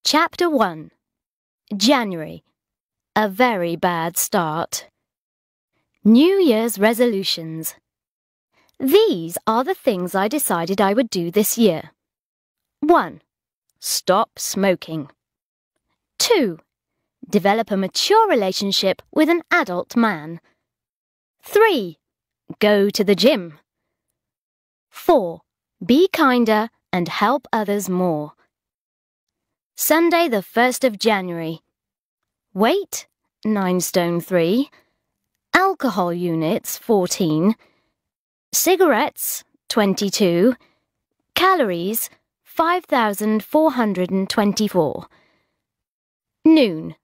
Chapter 1. January. A very bad start. New Year's resolutions. These are the things I decided I would do this year. 1. Stop smoking. 2. Develop a mature relationship with an adult man. 3. Go to the gym. 4. Be kinder and help others more. Sunday the 1st of January. Weight, 9 stone 3. Alcohol units, 14. Cigarettes, 22. Calories, 5,424. Noon.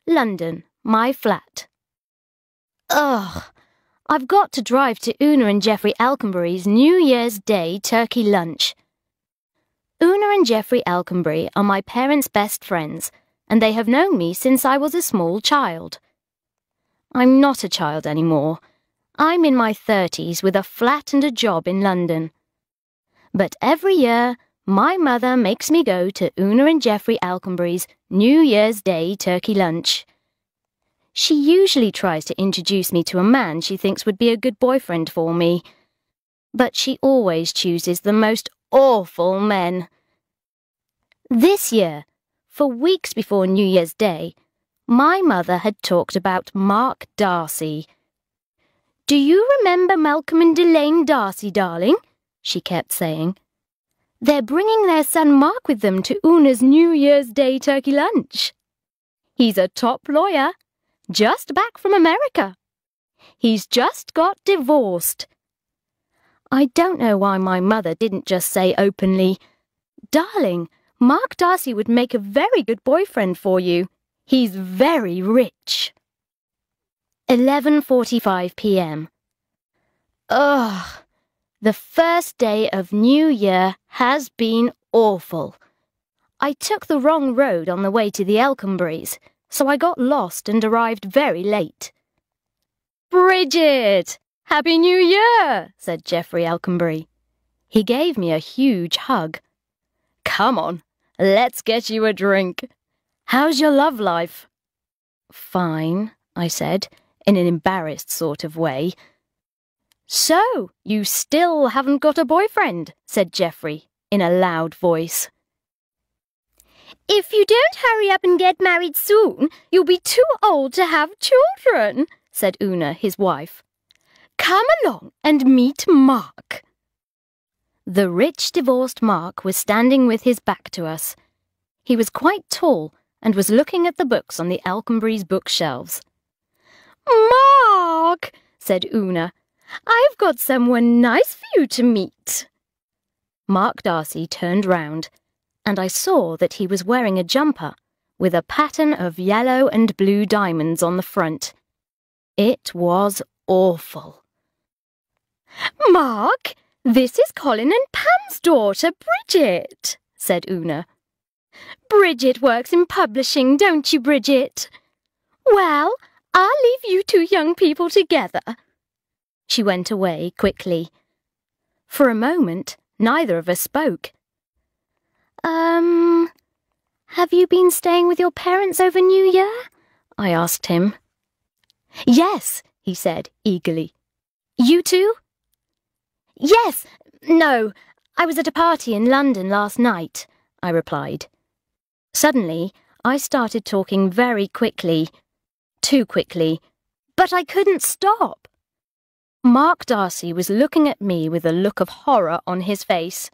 London, my flat. Ugh, I've got to drive to Una and Geoffrey Alconbury's New Year's Day turkey lunch. Una and Geoffrey Alconbury are my parents' best friends, and they have known me since I was a small child. I'm not a child anymore. I'm in my 30s with a flat and a job in London. But every year, my mother makes me go to Una and Geoffrey Alconbury's New Year's Day turkey lunch. She usually tries to introduce me to a man she thinks would be a good boyfriend for me. But she always chooses the most awful men. This year, for weeks before New Year's Day, my mother had talked about Mark Darcy. "Do you remember Malcolm and Elaine Darcy, darling?" she kept saying. "They're bringing their son Mark with them to Una's New Year's Day turkey lunch. He's a top lawyer, just back from America. He's just got divorced." I don't know why my mother didn't just say openly, "Darling, Mark Darcy would make a very good boyfriend for you. He's very rich." 11:45 p.m. Ugh, the first day of New Year has been awful. I took the wrong road on the way to the Alconburys, so I got lost and arrived very late. "Bridget! Happy New Year!" said Geoffrey Alconbury. He gave me a huge hug. "Come on, let's get you a drink. How's your love life?" "Fine," I said, in an embarrassed sort of way. "So, you still haven't got a boyfriend?" said Geoffrey, in a loud voice. "If you don't hurry up and get married soon, you'll be too old to have children," said Una, his wife. "Come along and meet Mark." The rich divorced Mark was standing with his back to us. He was quite tall and was looking at the books on the Alconburys' bookshelves. "Mark," said Una, "I've got someone nice for you to meet." Mark Darcy turned round, and I saw that he was wearing a jumper with a pattern of yellow and blue diamonds on the front. It was awful. "Mark, this is Colin and Pam's daughter, Bridget," said Una. "Bridget works in publishing, don't you, Bridget? Well, I'll leave you two young people together." She went away quickly. For a moment, neither of us spoke. Have you been staying with your parents over New Year?" I asked him. "Yes," he said eagerly. "You too?" "Yes, no, I was at a party in London last night," I replied. Suddenly, I started talking very quickly. Too quickly. But I couldn't stop. Mark Darcy was looking at me with a look of horror on his face.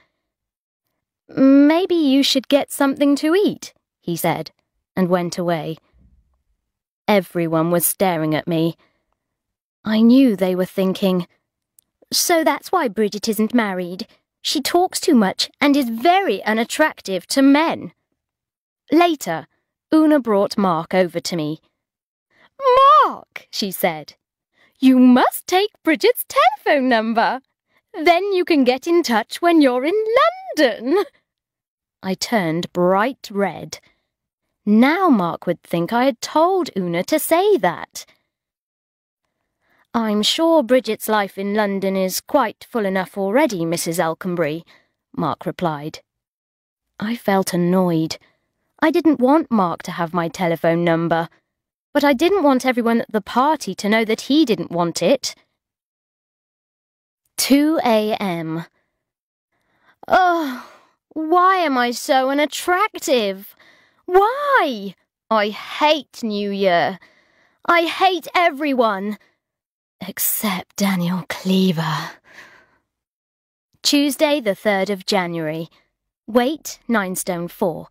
"Maybe you should get something to eat," he said, and went away. Everyone was staring at me. I knew they were thinking, "So that's why Bridget isn't married. She talks too much and is very unattractive to men." Later, Una brought Mark over to me. "Mark," she said, "you must take Bridget's telephone number. Then you can get in touch when you're in London." I turned bright red. Now Mark would think I had told Una to say that. "I'm sure Bridget's life in London is quite full enough already, Mrs. Alconbury," Mark replied. I felt annoyed. I didn't want Mark to have my telephone number, but I didn't want everyone at the party to know that he didn't want it. 2 a.m. Oh, why am I so unattractive? Why? I hate New Year. I hate everyone. Except Daniel Cleaver. Tuesday, the 3rd of January. Weight, 9 stone 4.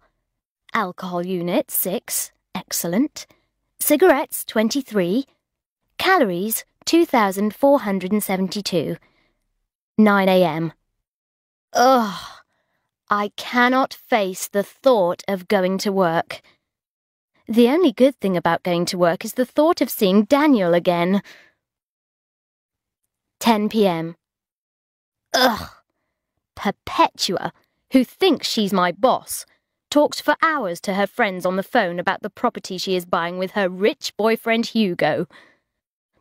Alcohol unit, 6. Excellent. Cigarettes, 23. Calories, 2,472. 9 a.m. Ugh. I cannot face the thought of going to work. The only good thing about going to work is the thought of seeing Daniel again. 10 p.m. Ugh. Perpetua, who thinks she's my boss, talks for hours to her friends on the phone about the property she is buying with her rich boyfriend Hugo.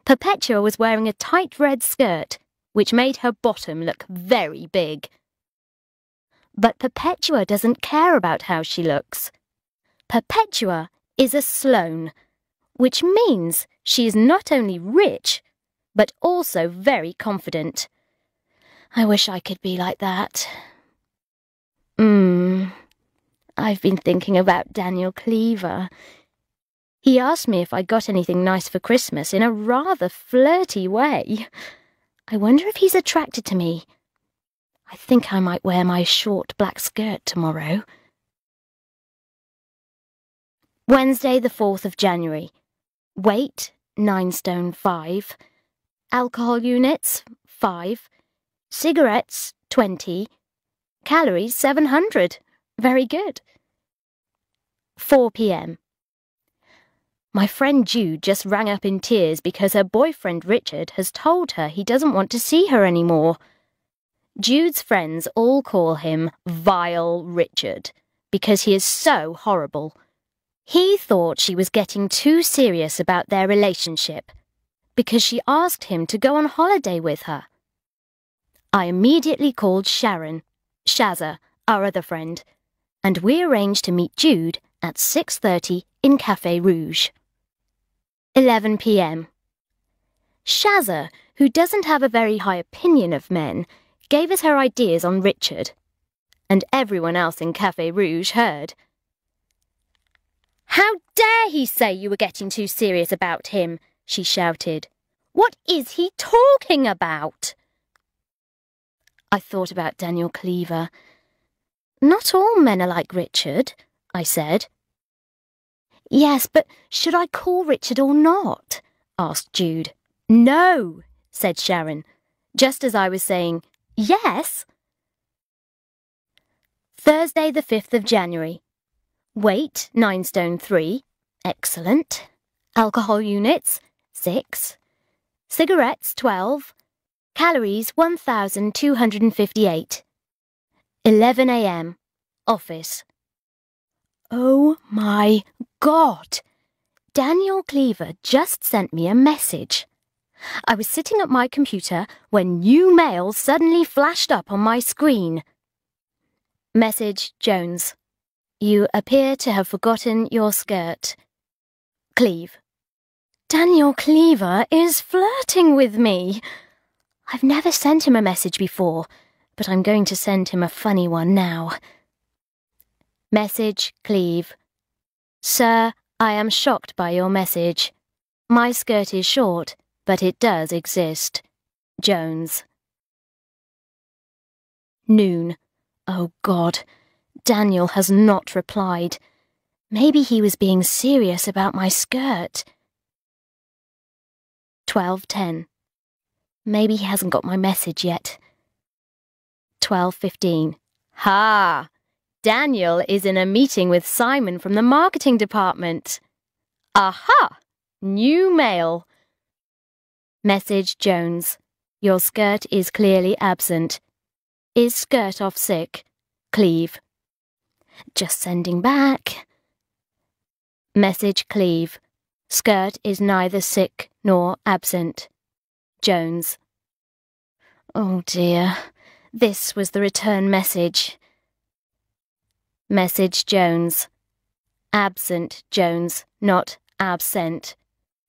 Perpetua was wearing a tight red skirt, which made her bottom look very big. But Perpetua doesn't care about how she looks. Perpetua is a Sloane, which means she is not only rich, but also very confident. I wish I could be like that. I've been thinking about Daniel Cleaver. He asked me if I got anything nice for Christmas in a rather flirty way. I wonder if he's attracted to me. I think I might wear my short black skirt tomorrow. Wednesday, the 4th of January. Weight, 9 stone 5. Alcohol units, 5. Cigarettes, 20. Calories, 700. Very good. 4 p.m. My friend Jude just rang up in tears because her boyfriend Richard has told her he doesn't want to see her anymore. Jude's friends all call him Vile Richard because he is so horrible. He thought she was getting too serious about their relationship because she asked him to go on holiday with her. I immediately called Shazza, our other friend, and we arranged to meet Jude at 6:30 in Café Rouge. 11 p.m. Shazza, who doesn't have a very high opinion of men, gave us her ideas on Richard, and everyone else in Café Rouge heard. "How dare he say you were getting too serious about him?" she shouted. "What is he talking about?" I thought about Daniel Cleaver. "Not all men are like Richard," I said. "Yes, but should I call Richard or not?" asked Jude. "No," said Sharon, just as I was saying, "Yes." Thursday, the 5th of January. Weight, 9 stone 3. Excellent. Alcohol units, 6. Cigarettes, 12. Calories, 1,258. 11 a.m. Office. Oh my God! Daniel Cleaver just sent me a message. I was sitting at my computer when new mail suddenly flashed up on my screen. Message Jones. You appear to have forgotten your skirt. Cleve. Daniel Cleaver is flirting with me. I've never sent him a message before, but I'm going to send him a funny one now. Message Cleve. Sir, I am shocked by your message. My skirt is short, but it does exist. Jones. Noon. Oh God. Daniel has not replied. Maybe he was being serious about my skirt. 12:10. Maybe he hasn't got my message yet. 12:15. Ha! Daniel is in a meeting with Simon from the marketing department. Aha! New mail. Message Jones. Your skirt is clearly absent. Is skirt off sick? Cleve. Just sending back. Message Cleve. Skirt is neither sick nor absent. Jones. Oh dear. This was the return message. Message Jones. Absent, Jones, not absent.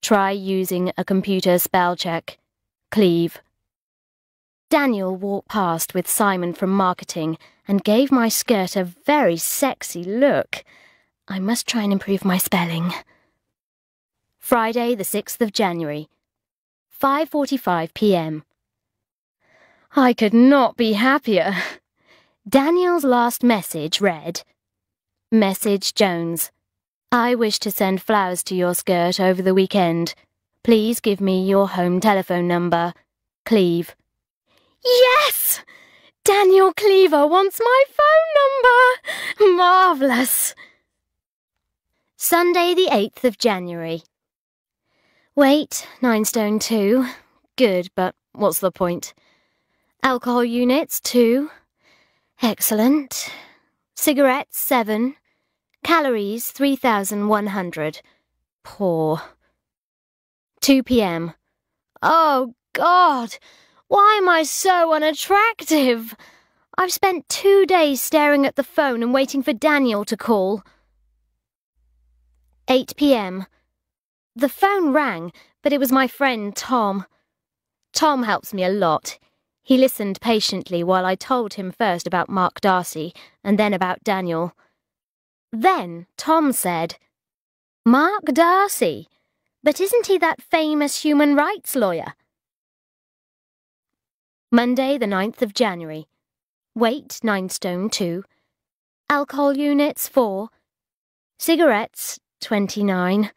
Try using a computer spell check. Cleave. Daniel walked past with Simon from marketing and gave my skirt a very sexy look. I must try and improve my spelling. Friday, the 6th of January, 5:45 p.m. I could not be happier. Daniel's last message read, Message Jones. I wish to send flowers to your skirt over the weekend. Please give me your home telephone number. Cleve. Yes! Daniel Cleaver wants my phone number! Marvellous! Sunday, the 8th of January. Weight, 9 stone 2. Good, but what's the point? Alcohol units, 2. Excellent. Cigarettes, 7. Calories, 3,100. Poor. 2 p.m. Oh, God! Why am I so unattractive? I've spent 2 days staring at the phone and waiting for Daniel to call. 8 p.m. The phone rang, but it was my friend Tom. Tom helps me a lot. He listened patiently while I told him first about Mark Darcy and then about Daniel. Then Tom said, Mark Darcy? But isn't he that famous human rights lawyer? Monday, the 9th of January. Weight, 9 stone 2. Alcohol units, 4. Cigarettes, 29.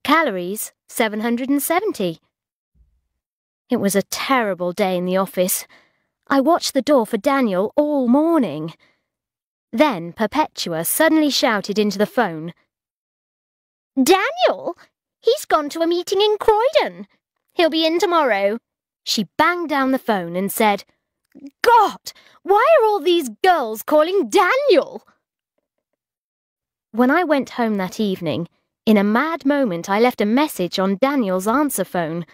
Calories, 770. It was a terrible day in the office. I watched the door for Daniel all morning. Then Perpetua suddenly shouted into the phone, Daniel? He's gone to a meeting in Croydon. He'll be in tomorrow. She banged down the phone and said, God, why are all these girls calling Daniel? When I went home that evening, in a mad moment I left a message on Daniel's answer phone.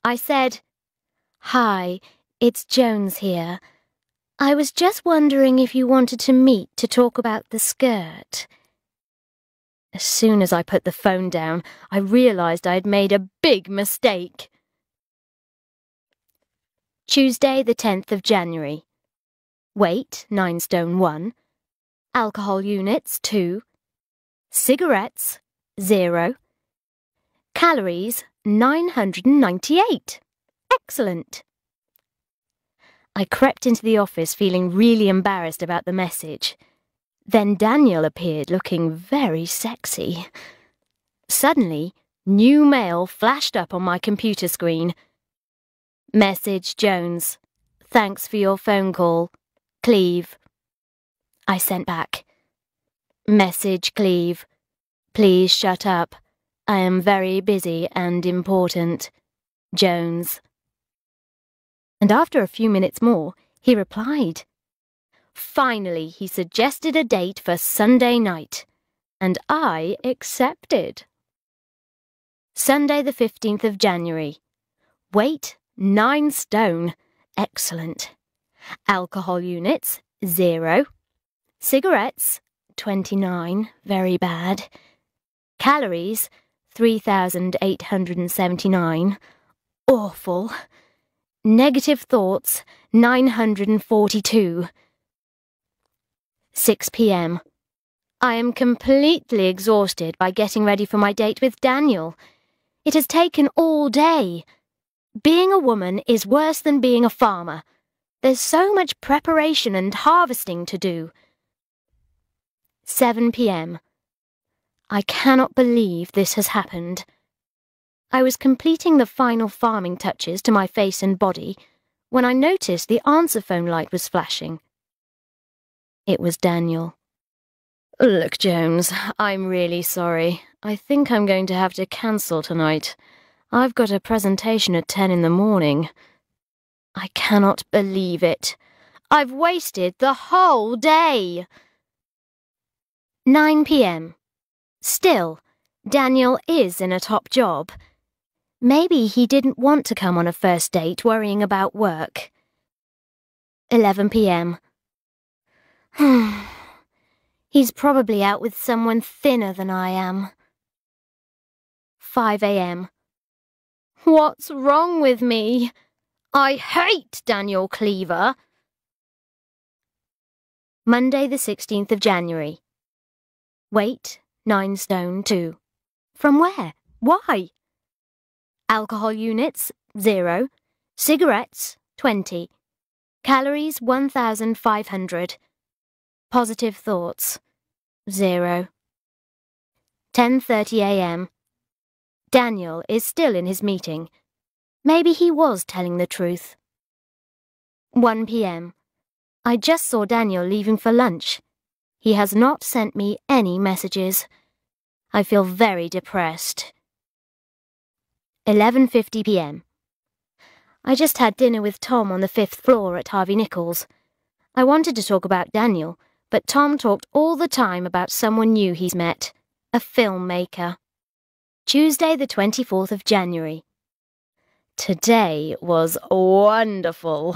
I said, Hi, it's Jones here. I was just wondering if you wanted to meet to talk about the skirt. As soon as I put the phone down, I realised I had made a big mistake. Tuesday, the 10th of January. Weight, 9 stone 1. Alcohol units, 2. Cigarettes, 0. Calories, 998. Excellent. I crept into the office feeling really embarrassed about the message. Then Daniel appeared looking very sexy. Suddenly, new mail flashed up on my computer screen. Message Jones. Thanks for your phone call. Cleve. I sent back. Message Cleve. Please shut up. I am very busy and important. Jones. And after a few minutes more, he replied. Finally, he suggested a date for Sunday night, and I accepted. Sunday, the 15th of January. Weight, 9 stone. Excellent. Alcohol units, 0. Cigarettes, 29. Very bad. Calories, 3,879. Awful. Negative thoughts, 942. 6 p.m. I am completely exhausted by getting ready for my date with Daniel. It has taken all day. Being a woman is worse than being a farmer. There's so much preparation and harvesting to do. 7 p.m. I cannot believe this has happened. I was completing the final farming touches to my face and body when I noticed the answer phone light was flashing. It was Daniel. Look, Jones, I'm really sorry. I think I'm going to have to cancel tonight. I've got a presentation at 10 in the morning. I cannot believe it. I've wasted the whole day. 9 p.m. Still, Daniel is in a top job. Maybe he didn't want to come on a first date worrying about work. 11 p.m. He's probably out with someone thinner than I am. 5 a.m. What's wrong with me? I hate Daniel Cleaver. Monday the 16th of January. Weight, 9 stone 2. From where? Why? Alcohol units, 0. Cigarettes, 20. Calories, 1,500. Positive thoughts, 0. 10:30 a.m. Daniel is still in his meeting. Maybe he was telling the truth. 1 p.m. I just saw Daniel leaving for lunch. He has not sent me any messages. I feel very depressed. 11:50 p.m. I just had dinner with Tom on the 5th floor at Harvey Nichols. I wanted to talk about Daniel, but Tom talked all the time about someone new he's met, a filmmaker. Tuesday the 24th of January. Today was wonderful.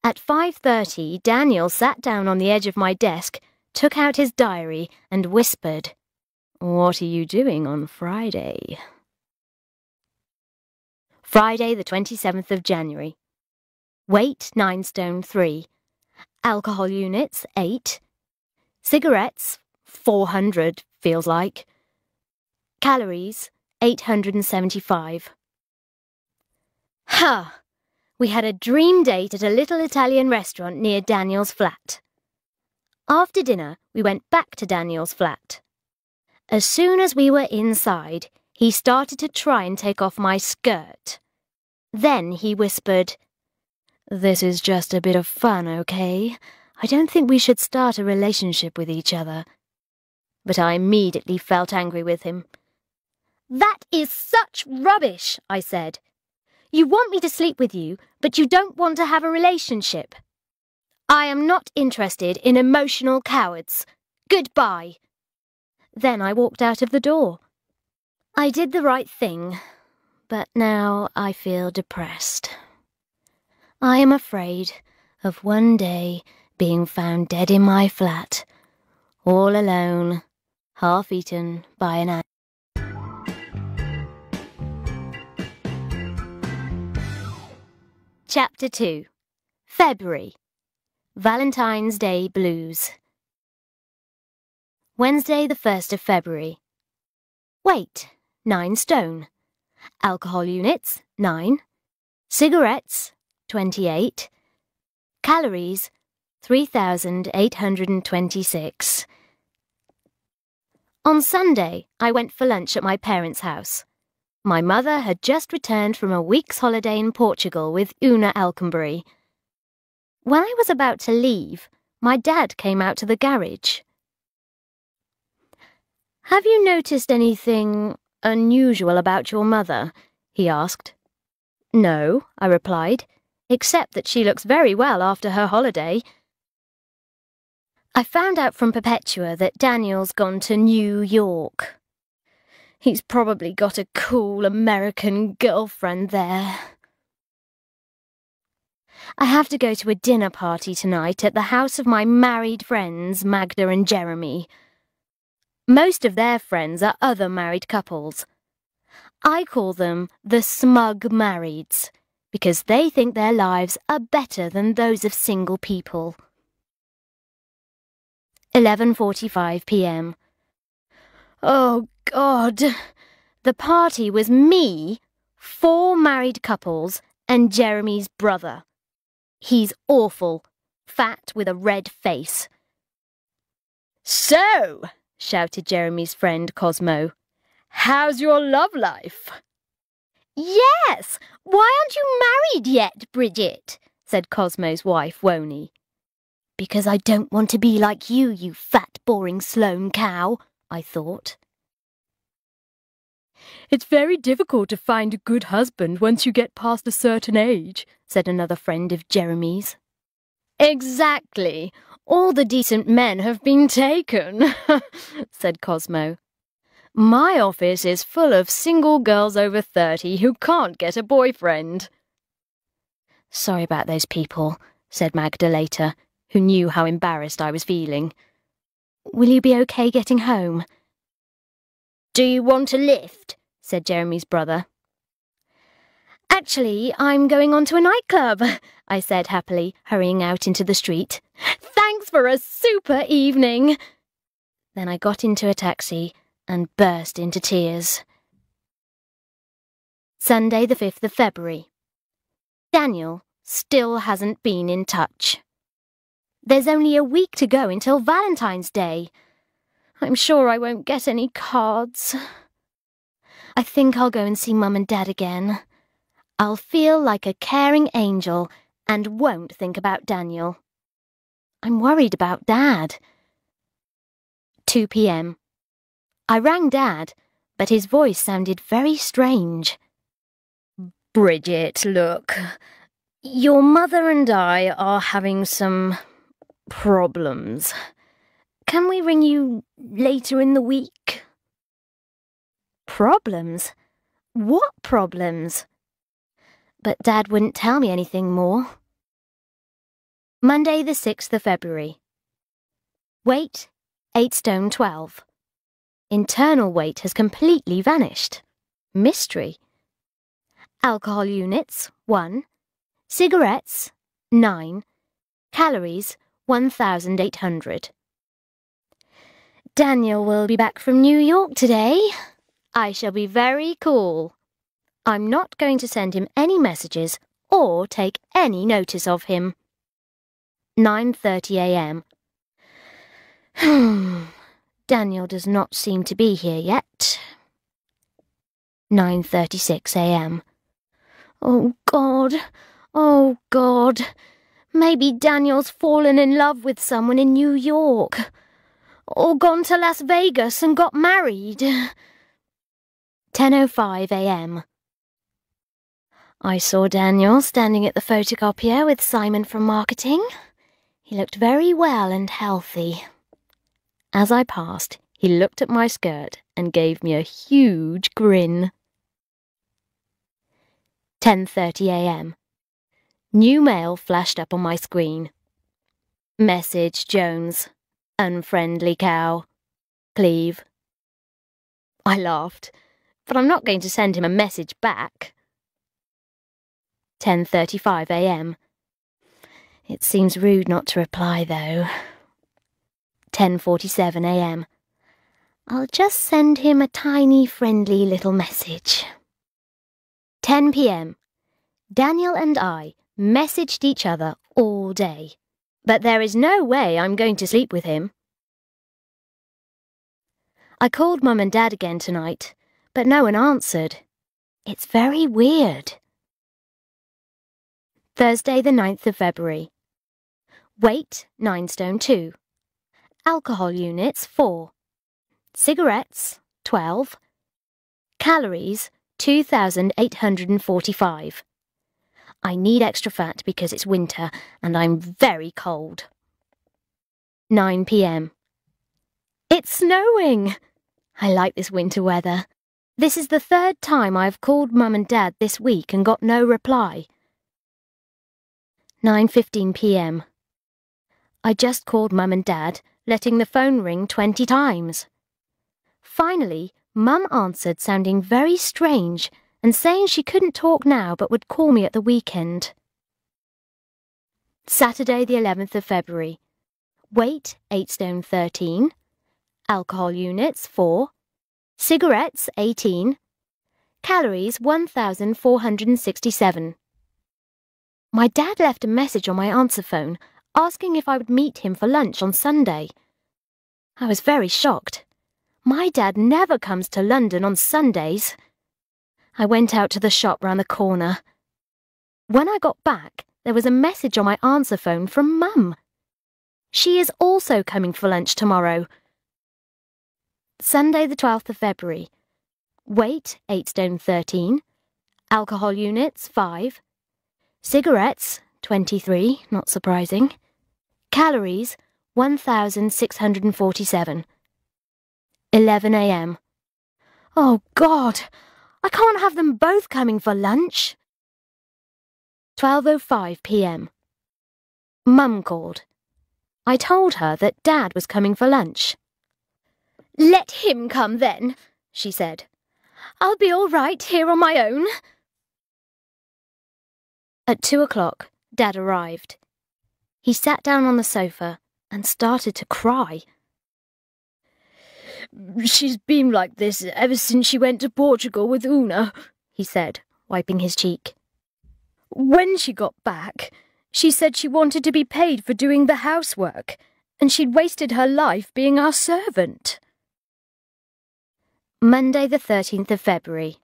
At 5:30, Daniel sat down on the edge of my desk, took out his diary, and whispered, "What are you doing on Friday?" Friday the 27th of January. Weight, 9 stone 3. Alcohol units, 8. Cigarettes, 400, feels like. Calories, 875. Ha! We had a dream date at a little Italian restaurant near Daniel's flat. After dinner, we went back to Daniel's flat. As soon as we were inside, he started to try and take off my skirt. Then he whispered, "This is just a bit of fun, okay? I don't think we should start a relationship with each other." But I immediately felt angry with him. "That is such rubbish," I said. "You want me to sleep with you, but you don't want to have a relationship. I am not interested in emotional cowards. Goodbye." Then I walked out of the door. I did the right thing, but now I feel depressed. I am afraid of one day being found dead in my flat, all alone, half-eaten by an ant. Chapter 2. February. Valentine's Day Blues. Wednesday the 1st of February. Weight, 9 stone. Alcohol units, 9. Cigarettes, 28. Calories, 3,826. On Sunday, I went for lunch at my parents' house. My mother had just returned from a week's holiday in Portugal with Una Alconbury. When I was about to leave, my dad came out to the garage. "Have you noticed anything unusual about your mother?" he asked. "No," I replied, "except that she looks very well after her holiday." I found out from Perpetua that Daniel's gone to New York. He's probably got a cool American girlfriend there. I have to go to a dinner party tonight at the house of my married friends, Magda and Jeremy. Most of their friends are other married couples. I call them the smug marrieds, because they think their lives are better than those of single people. 11:45 p.m. Oh, God. The party was me, 4 married couples, and Jeremy's brother. He's awful, fat with a red face. "So," shouted Jeremy's friend Cosmo, "how's your love life?" "Yes, why aren't you married yet, Bridget?" said Cosmo's wife, Woney. "Because I don't want to be like you, you fat, boring Sloane cow," I thought. "It's very difficult to find a good husband once you get past a certain age," said another friend of Jeremy's. "Exactly. All the decent men have been taken," said Cosmo. "My office is full of single girls over 30 who can't get a boyfriend." "Sorry about those people," said Magda later, who knew how embarrassed I was feeling. Will you be okay getting home? Do you want a lift? Said Jeremy's brother. Actually, I'm going on to a nightclub, I said happily, hurrying out into the street. Thanks for a super evening. Then I got into a taxi and burst into tears. Sunday the 5th of February. Daniel still hasn't been in touch. There's only a week to go until Valentine's Day. I'm sure I won't get any cards. I think I'll go and see Mum and Dad again. I'll feel like a caring angel and won't think about Daniel. I'm worried about Dad. 2 p.m. I rang Dad, but his voice sounded very strange. Bridget, look. Your mother and I are having some problems. Can we ring you later in the week? Problems? What problems? But Dad wouldn't tell me anything more. Monday the 6th of February. Weight, 8 stone 12. Internal weight has completely vanished. Mystery. Alcohol units, 1. Cigarettes, 9. Calories, 1,800. Daniel will be back from New York today. I shall be very cool. I'm not going to send him any messages or take any notice of him. 9:30 a.m. Daniel does not seem to be here yet. 9:36 a.m. Oh, God. Oh, God. Maybe Daniel's fallen in love with someone in New York. Or gone to Las Vegas and got married. 10:05 a.m. I saw Daniel standing at the photocopier with Simon from marketing. He looked very well and healthy. As I passed, he looked at my skirt and gave me a huge grin. 10:30 a.m. New mail flashed up on my screen. Message Jones. Unfriendly cow. Cleve. I laughed, but I'm not going to send him a message back. 10:35 a.m. It seems rude not to reply, though. 10:47 a.m. I'll just send him a tiny, friendly little message. 10 p.m. Daniel and I messaged each other all day, but there is no way I'm going to sleep with him. I called Mum and Dad again tonight, but no one answered. It's very weird. Thursday the 9th of February. Weight, 9 stone 2. Alcohol units, 4. Cigarettes, 12. Calories, 2,845. I need extra fat because it's winter and I'm very cold. 9 p.m. It's snowing! I like this winter weather. This is the 3rd time I've called Mum and Dad this week and got no reply. 9:15 p.m. I just called Mum and Dad, letting the phone ring 20 times. Finally, Mum answered sounding very strange and saying she couldn't talk now but would call me at the weekend. Saturday the 11th of February. Weight, 8 stone 13. Alcohol units, 4. Cigarettes, 18. Calories, 1,467. My dad left a message on my answer phone asking if I would meet him for lunch on Sunday. I was very shocked. My dad never comes to London on Sundays. I went out to the shop round the corner. When I got back, there was a message on my answer phone from Mum. She is also coming for lunch tomorrow. Sunday the 12th of February. Weight, 8 stone 13. Alcohol units, 5. Cigarettes, 23, not surprising. Calories, 1,647. 11 a.m. Oh, God! I can't have them both coming for lunch. 12:05 p.m. Mum called. I told her that Dad was coming for lunch. "Let him come then," she said. "I'll be all right here on my own." At 2 o'clock, Dad arrived. He sat down on the sofa and started to cry. "She's been like this ever since she went to Portugal with Una," he said, wiping his cheek. "When she got back, she said she wanted to be paid for doing the housework, and she'd wasted her life being our servant." Monday the 13th of February.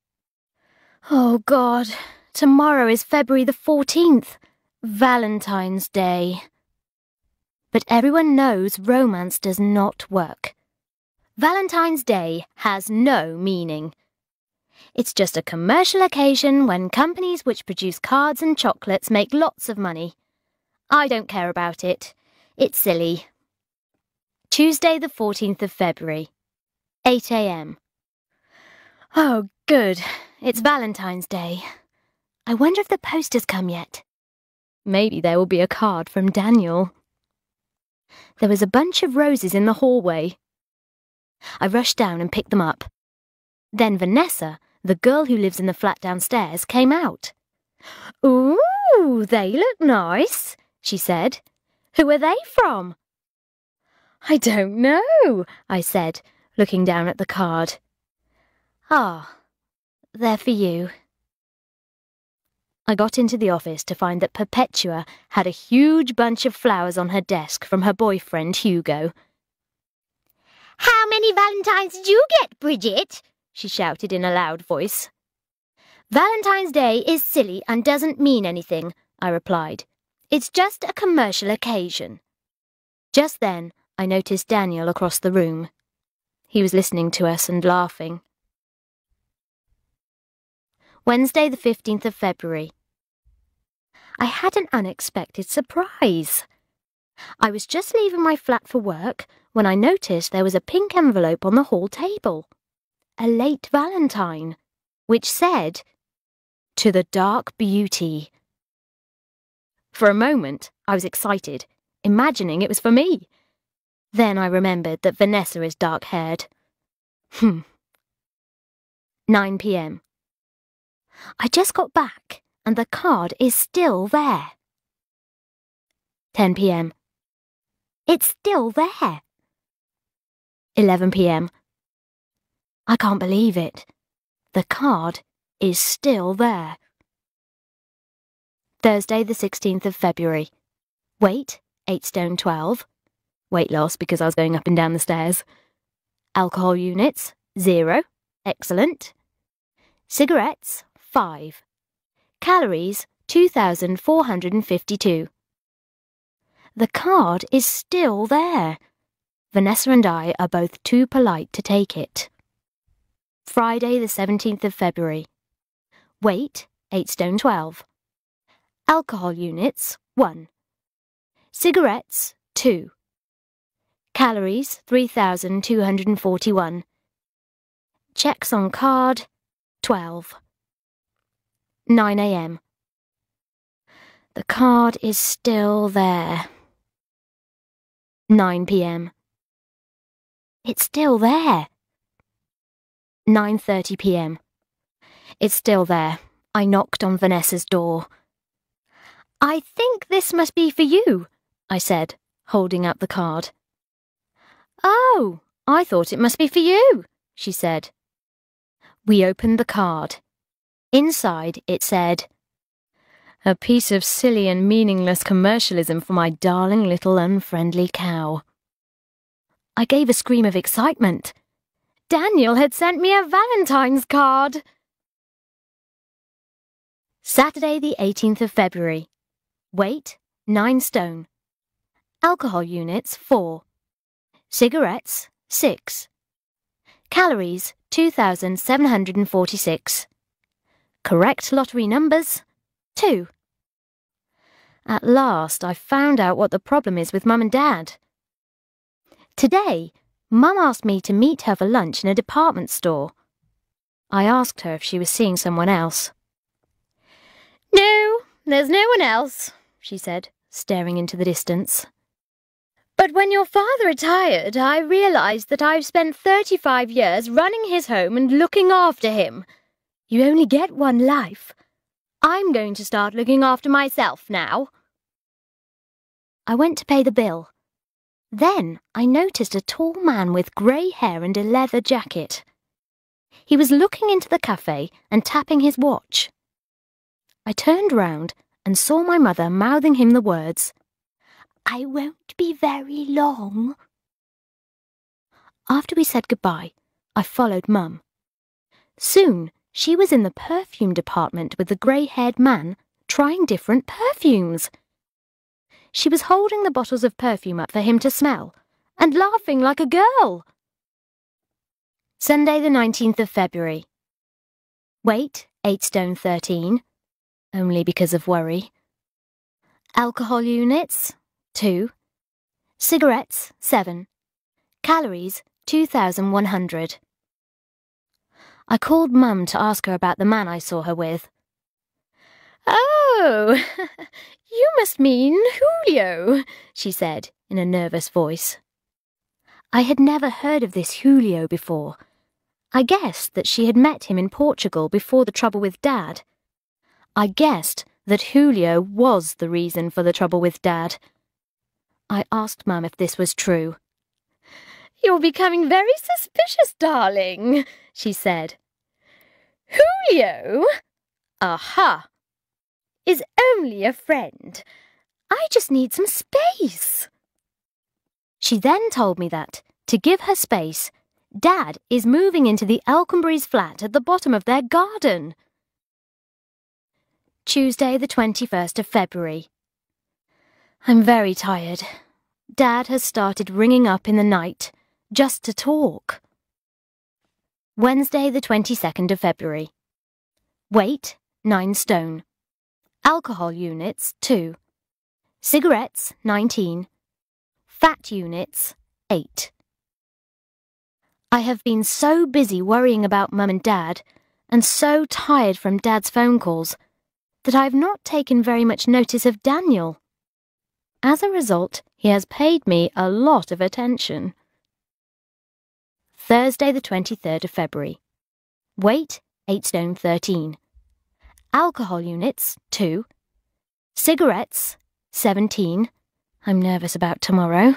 Oh God, tomorrow is February the 14th, Valentine's Day. But everyone knows romance does not work. Valentine's Day has no meaning. It's just a commercial occasion when companies which produce cards and chocolates make lots of money. I don't care about it. It's silly. Tuesday the 14th of February, 8 a.m. Oh, good. It's Valentine's Day. I wonder if the post has come yet. Maybe there will be a card from Daniel. There was a bunch of roses in the hallway. I rushed down and picked them up. Then Vanessa, the girl who lives in the flat downstairs, came out. "Ooh, they look nice," she said. "Who are they from?" "I don't know," I said, looking down at the card. "Ah, they're for you." I got into the office to find that Perpetua had a huge bunch of flowers on her desk from her boyfriend, Hugo. "How many Valentines did you get, Bridget?" she shouted in a loud voice. "Valentine's Day is silly and doesn't mean anything," I replied. "It's just a commercial occasion." Just then, I noticed Daniel across the room. He was listening to us and laughing. Wednesday the 15th of February. I had an unexpected surprise. I was just leaving my flat for work when I noticed there was a pink envelope on the hall table. A late Valentine, which said, "To the Dark Beauty." For a moment, I was excited, imagining it was for me. Then I remembered that Vanessa is dark-haired. 9 p.m. I just got back, and the card is still there. 10 p.m. It's still there. 11 p.m. I can't believe it. The card is still there. Thursday the 16th of February. Weight, 8 stone 12. Weight loss because I was going up and down the stairs. Alcohol units, 0. Excellent. Cigarettes, 5. Calories, 2,452. The card is still there. Vanessa and I are both too polite to take it. Friday the 17th of February. Weight, 8 stone 12. Alcohol units, 1. Cigarettes, 2. Calories, 3,241. Checks on card, 12. 9 a.m. The card is still there. 9 p.m. It's still there. 9:30 p.m. It's still there. I knocked on Vanessa's door. "I think this must be for you," I said, holding up the card. "Oh, I thought it must be for you," she said. We opened the card. Inside it said, "A piece of silly and meaningless commercialism for my darling little unfriendly cow." I gave a scream of excitement. Daniel had sent me a Valentine's card. Saturday the 18th of February. Weight, 9 stone. Alcohol units, 4. Cigarettes, 6. Calories, 2,746. Correct lottery numbers, 2. At last, I found out what the problem is with Mum and Dad. Today, Mum asked me to meet her for lunch in a department store. I asked her if she was seeing someone else. "No, there's no one else," she said, staring into the distance. But when your father retired, I realised that I've spent 35 years running his home and looking after him. You only get one life. I'm going to start looking after myself now. I went to pay the bill. Then I noticed a tall man with grey hair and a leather jacket. He was looking into the cafe and tapping his watch. I turned round and saw my mother mouthing him the words, "I won't be very long." After we said goodbye, I followed Mum. Soon she was in the perfume department with the grey-haired man, trying different perfumes. She was holding the bottles of perfume up for him to smell and laughing like a girl. Sunday the 19th of February. Weight 8 stone 13, only because of worry. Alcohol units 2. Cigarettes 7. Calories 2,100. I called Mum to ask her about the man I saw her with. "Oh, you must mean Julio," she said in a nervous voice. I had never heard of this Julio before. I guessed that she had met him in Portugal before the trouble with Dad. I guessed that Julio was the reason for the trouble with Dad. I asked Mum if this was true. "You're becoming very suspicious, darling," she said. "Julio, aha, is only a friend. I just need some space." She then told me that, to give her space, Dad is moving into the Elkenberry's flat at the bottom of their garden. Tuesday the 21st of February. I'm very tired. Dad has started ringing up in the night, just to talk. Wednesday the 22nd of February. Weight 9 stone. Alcohol units 2. Cigarettes 19. Fat units 8. I have been so busy worrying about Mum and Dad, and so tired from Dad's phone calls, that I have not taken very much notice of Daniel. As a result, he has paid me a lot of attention. Thursday the 23rd of February. Weight 8 stone 13. Alcohol units 2. Cigarettes 17. I'm nervous about tomorrow.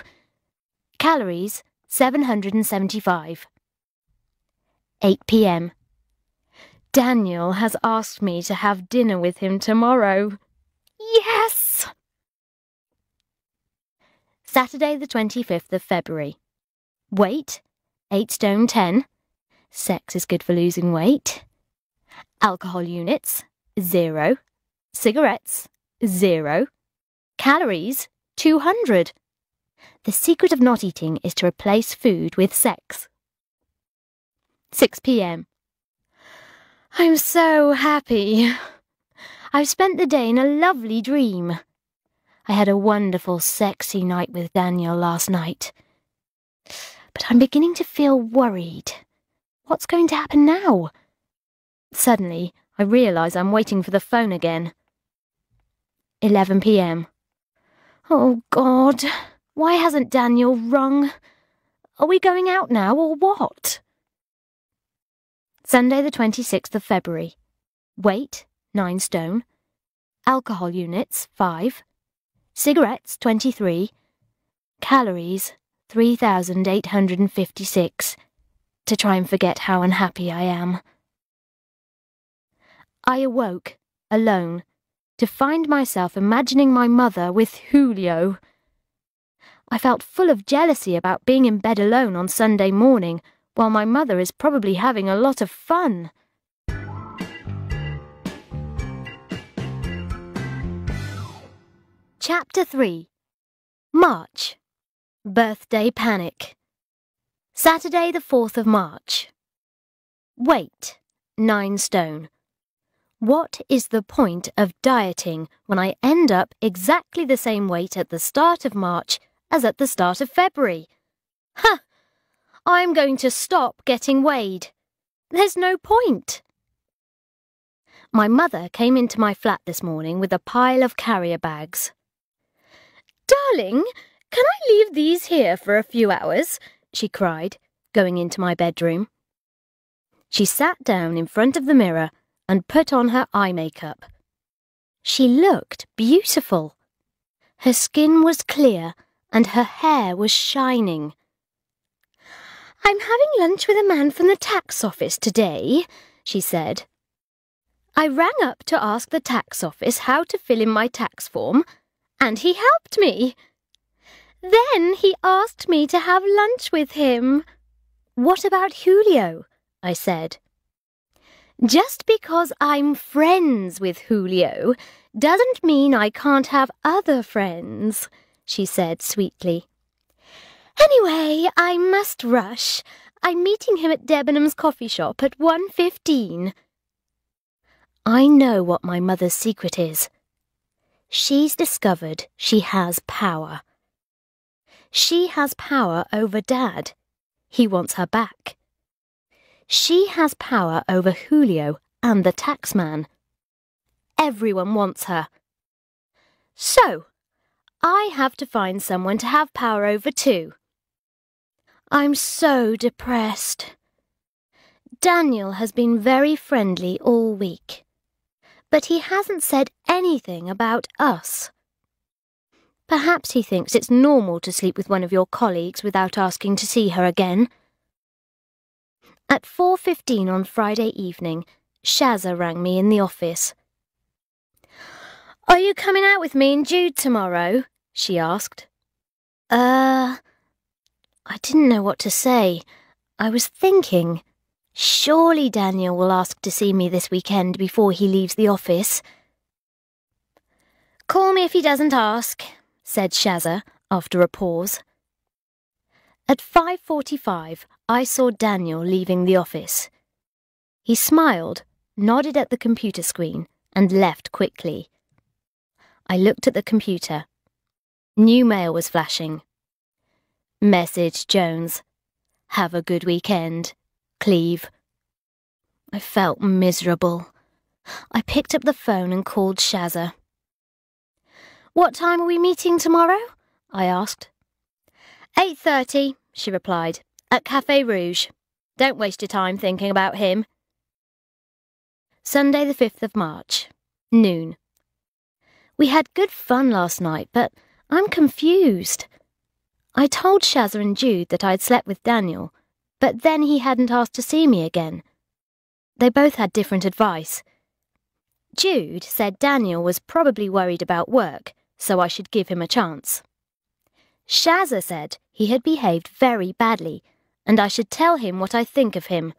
Calories 775. 8 p.m. Daniel has asked me to have dinner with him tomorrow. Yes! Saturday the 25th of February. Weight 8 stone 10. Sex is good for losing weight. Alcohol units 0. Cigarettes 0. Calories 200. The secret of not eating is to replace food with sex. 6 p.m. I'm so happy. I've spent the day in a lovely dream. I had a wonderful, sexy night with Daniel last night. But I'm beginning to feel worried. What's going to happen now? Suddenly, I realise I'm waiting for the phone again. 11 p.m. Oh, God. Why hasn't Daniel rung? Are we going out now or what? Sunday the 26th of February. Weight 9 stone. Alcohol units 5. Cigarettes 23. Calories 3,856. To try and forget how unhappy I am. I awoke, alone, to find myself imagining my mother with Julio. I felt full of jealousy about being in bed alone on Sunday morning, while my mother is probably having a lot of fun. Chapter 3. March. Birthday Panic. Saturday the 4th of March. Weight 9 stone. What is the point of dieting when I end up exactly the same weight at the start of March as at the start of February? Huh! I'm going to stop getting weighed. There's no point. My mother came into my flat this morning with a pile of carrier bags. "Darling, Can I leave these here for a few hours? She cried, going into my bedroom. She sat down in front of the mirror and put on her eye makeup. She looked beautiful. Her skin was clear and her hair was shining. I'm having lunch with a man from the tax office today, she said. I rang up to ask the tax office how to fill in my tax form, and he helped me. Then he asked me to have lunch with him. What about Julio? I said. Just because I'm friends with Julio doesn't mean I can't have other friends, she said sweetly. Anyway, I must rush. I'm meeting him at Debenham's coffee shop at 1:15. I know what my mother's secret is. She's discovered she has power. She has power over Dad. He wants her back. She has power over Julio and the taxman. Everyone wants her. So, I have to find someone to have power over too. I'm so depressed. Daniel has been very friendly all week, but he hasn't said anything about us. Perhaps he thinks it's normal to sleep with one of your colleagues without asking to see her again. At 4:15 on Friday evening, Shazza rang me in the office. Are you coming out with me and Jude tomorrow? She asked. I didn't know what to say. I was thinking, surely Daniel will ask to see me this weekend before he leaves the office. Call me if he doesn't ask, said Shazza after a pause. At 5:45, I saw Daniel leaving the office. He smiled, nodded at the computer screen, and left quickly. I looked at the computer. New mail was flashing. Message Jones. Have a good weekend. Cleve. I felt miserable. I picked up the phone and called Shazza. What time are we meeting tomorrow? I asked. 8:30, she replied, at Café Rouge. Don't waste your time thinking about him. Sunday the 5th of March, noon. We had good fun last night, but I'm confused. I told Shazza and Jude that I'd slept with Daniel, but then he hadn't asked to see me again. They both had different advice. Jude said Daniel was probably worried about work, so I should give him a chance. Shazza said he had behaved very badly, and I should tell him what I think of him.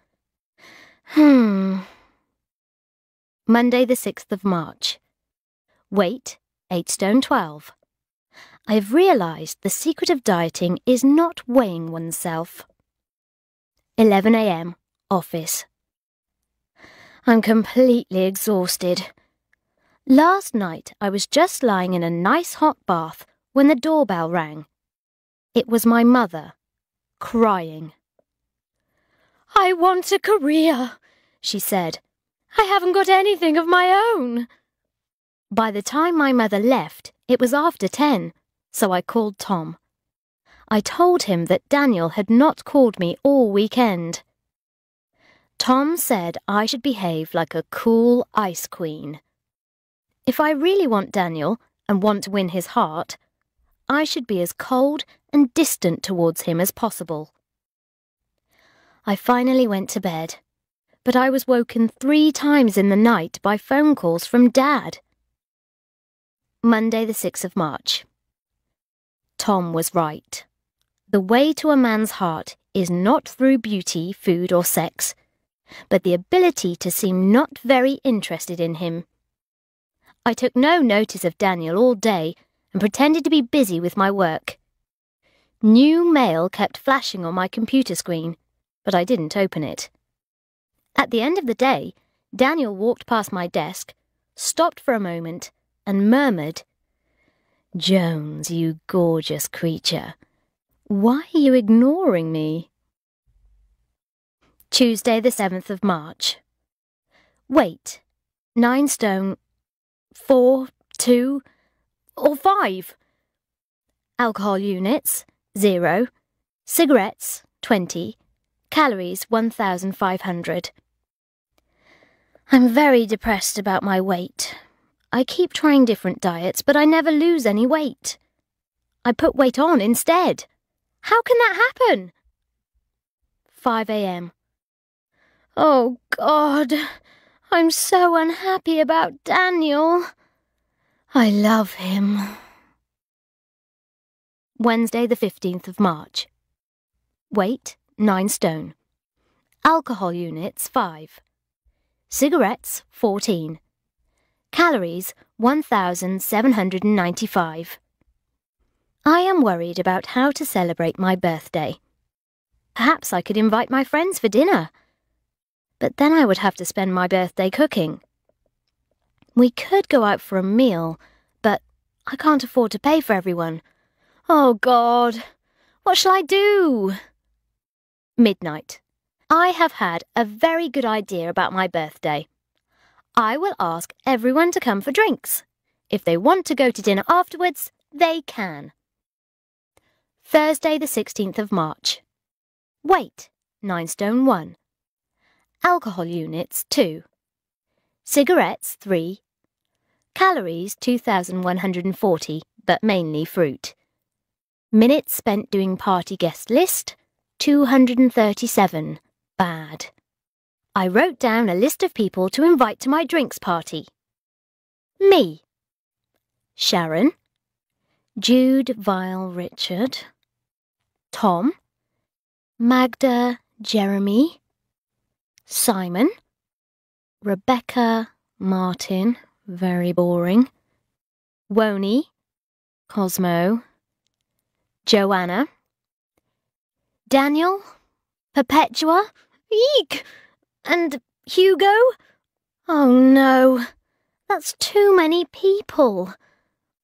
Monday the 6th of March. Weight, 8 stone 12. I've realised the secret of dieting is not weighing oneself. 11 a.m, office. I'm completely exhausted. Last night I was just lying in a nice hot bath when the doorbell rang. It was my mother, crying. I want a career, she said. I haven't got anything of my own. By the time my mother left, it was after 10, so I called Tom. I told him that Daniel had not called me all weekend. Tom said I should behave like a cool ice queen. If I really want Daniel and want to win his heart, I should be as cold and distant towards him as possible. I finally went to bed, but I was woken 3 times in the night by phone calls from Dad. Monday the 6th of March. Tom was right. The way to a man's heart is not through beauty, food or sex, but the ability to seem not very interested in him. I took no notice of Daniel all day and pretended to be busy with my work. New mail kept flashing on my computer screen, but I didn't open it. At the end of the day, Daniel walked past my desk, stopped for a moment, and murmured, Jones, you gorgeous creature. Why are you ignoring me? Tuesday the 7th of March. Weight, 9 stone, 4, 2, or 5. Alcohol units, 0. Cigarettes, 20. Calories, 1,500. I'm very depressed about my weight. I keep trying different diets, but I never lose any weight. I put weight on instead. How can that happen? 5 a.m. Oh, God. I'm so unhappy about Daniel. I love him. Wednesday the 15th of March. Weight, 9 stone. Alcohol units, 5. Cigarettes, 14. Calories, 1,795. I am worried about how to celebrate my birthday. Perhaps I could invite my friends for dinner. But then I would have to spend my birthday cooking. We could go out for a meal, but I can't afford to pay for everyone. Oh, God, what shall I do? Midnight. I have had a very good idea about my birthday. I will ask everyone to come for drinks. If they want to go to dinner afterwards, they can. Thursday the 16th of March. Weight, 9 stone 1. Alcohol units, 2. Cigarettes, 3. Calories, 2,140, but mainly fruit. Minutes spent doing party guest list, 237. Bad. I wrote down a list of people to invite to my drinks party. Me. Sharon. Jude, Vile, Richard. Tom. Magda, Jeremy. Simon. Rebecca, Martin, very boring. Woney, Cosmo. Joanna. Daniel, Perpetua, eek! And Hugo? Oh no, that's too many people.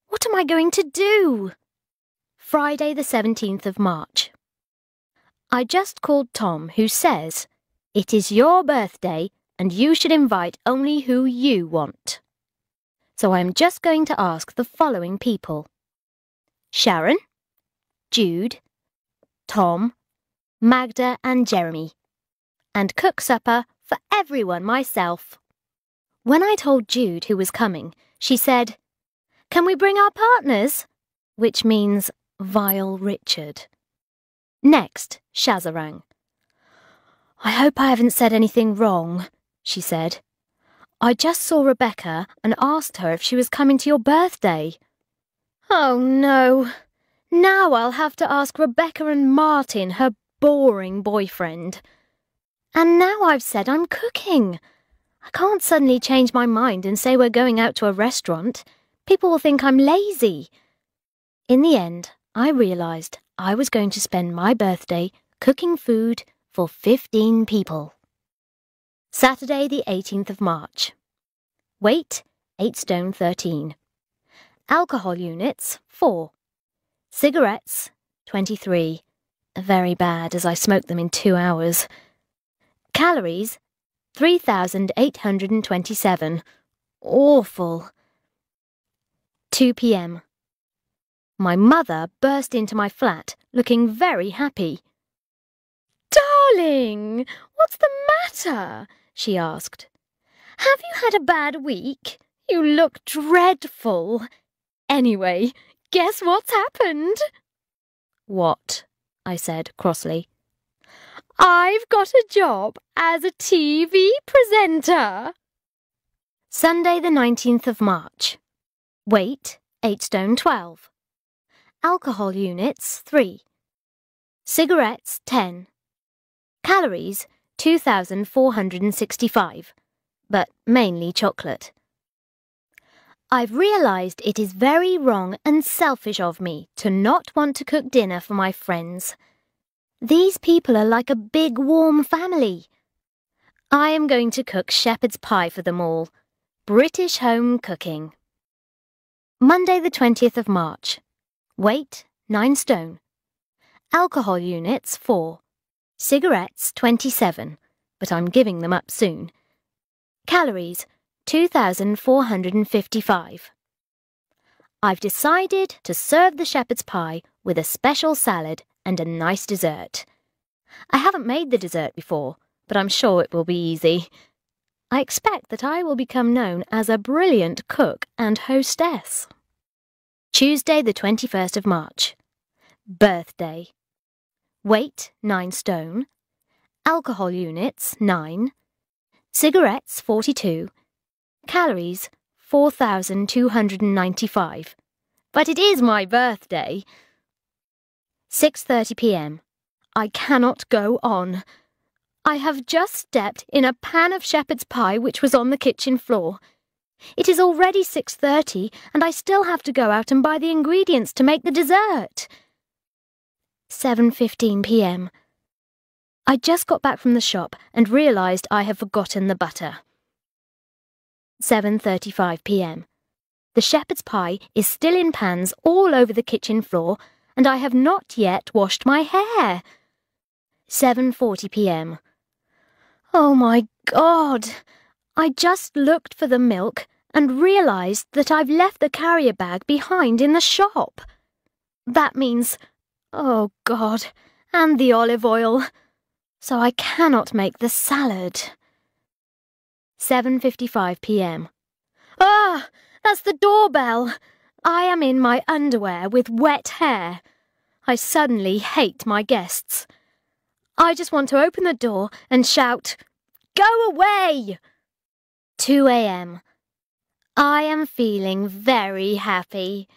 What am I going to do? Friday the 17th of March. I just called Tom, who says, "It is your birthday and you should invite only who you want." So I'm just going to ask the following people: Sharon, Jude, Tom, Magda and Jeremy, and cook supper for everyone myself. When I told Jude who was coming, she said, "Can we bring our partners?" Which means Vile Richard. Next, Shazza rang. "I hope I haven't said anything wrong," she said. "I just saw Rebecca and asked her if she was coming to your birthday." Oh no, now I'll have to ask Rebecca and Martin, her boring boyfriend. And now I've said I'm cooking. I can't suddenly change my mind and say we're going out to a restaurant. People will think I'm lazy. In the end, I realised I was going to spend my birthday cooking food for 15 people. Saturday the 18th of March. Weight, 8 stone 13. Alcohol units, 4. Cigarettes, 23. Very bad, as I smoked them in 2 hours. Calories, 3,827. Awful. 2 p.m. My mother burst into my flat, looking very happy. "Darling, what's the matter?" she asked. "Have you had a bad week? You look dreadful. Anyway, guess what's happened?" "What?" I said crossly. "I've got a job as a TV presenter." Sunday the 19th of March. Weight, 8 stone 12. Alcohol units, 3. Cigarettes, 10. Calories, 2,465, but mainly chocolate. I've realised it is very wrong and selfish of me to not want to cook dinner for my friends. These people are like a big warm family. I am going to cook shepherd's pie for them all. British home cooking. Monday the 20th of March. Weight, 9 stone. Alcohol units, 4. Cigarettes, 27, but I'm giving them up soon. Calories, 2,455. I've decided to serve the shepherd's pie with a special salad and a nice dessert. I haven't made the dessert before, but I'm sure it will be easy. I expect that I will become known as a brilliant cook and hostess. Tuesday, the 21st of March. Birthday. Weight, 9 stone. Alcohol units, 9. Cigarettes, 42. Calories, 4,295. But it is my birthday. 6:30 p.m. I cannot go on. I have just stepped in a pan of shepherd's pie which was on the kitchen floor. It is already 6:30 and I still have to go out and buy the ingredients to make the dessert. 7:15 p.m. I just got back from the shop and realised I have forgotten the butter. 7:35 p.m. The shepherd's pie is still in pans all over the kitchen floor and I have not yet washed my hair. 7:40 p.m. Oh my God! I just looked for the milk and realised that I've left the carrier bag behind in the shop. That means, oh God, and the olive oil. So I cannot make the salad. 7:55 p.m. Ah, that's the doorbell. I am in my underwear with wet hair. I suddenly hate my guests. I just want to open the door and shout, "Go away!" 2 a.m. I am feeling very happy.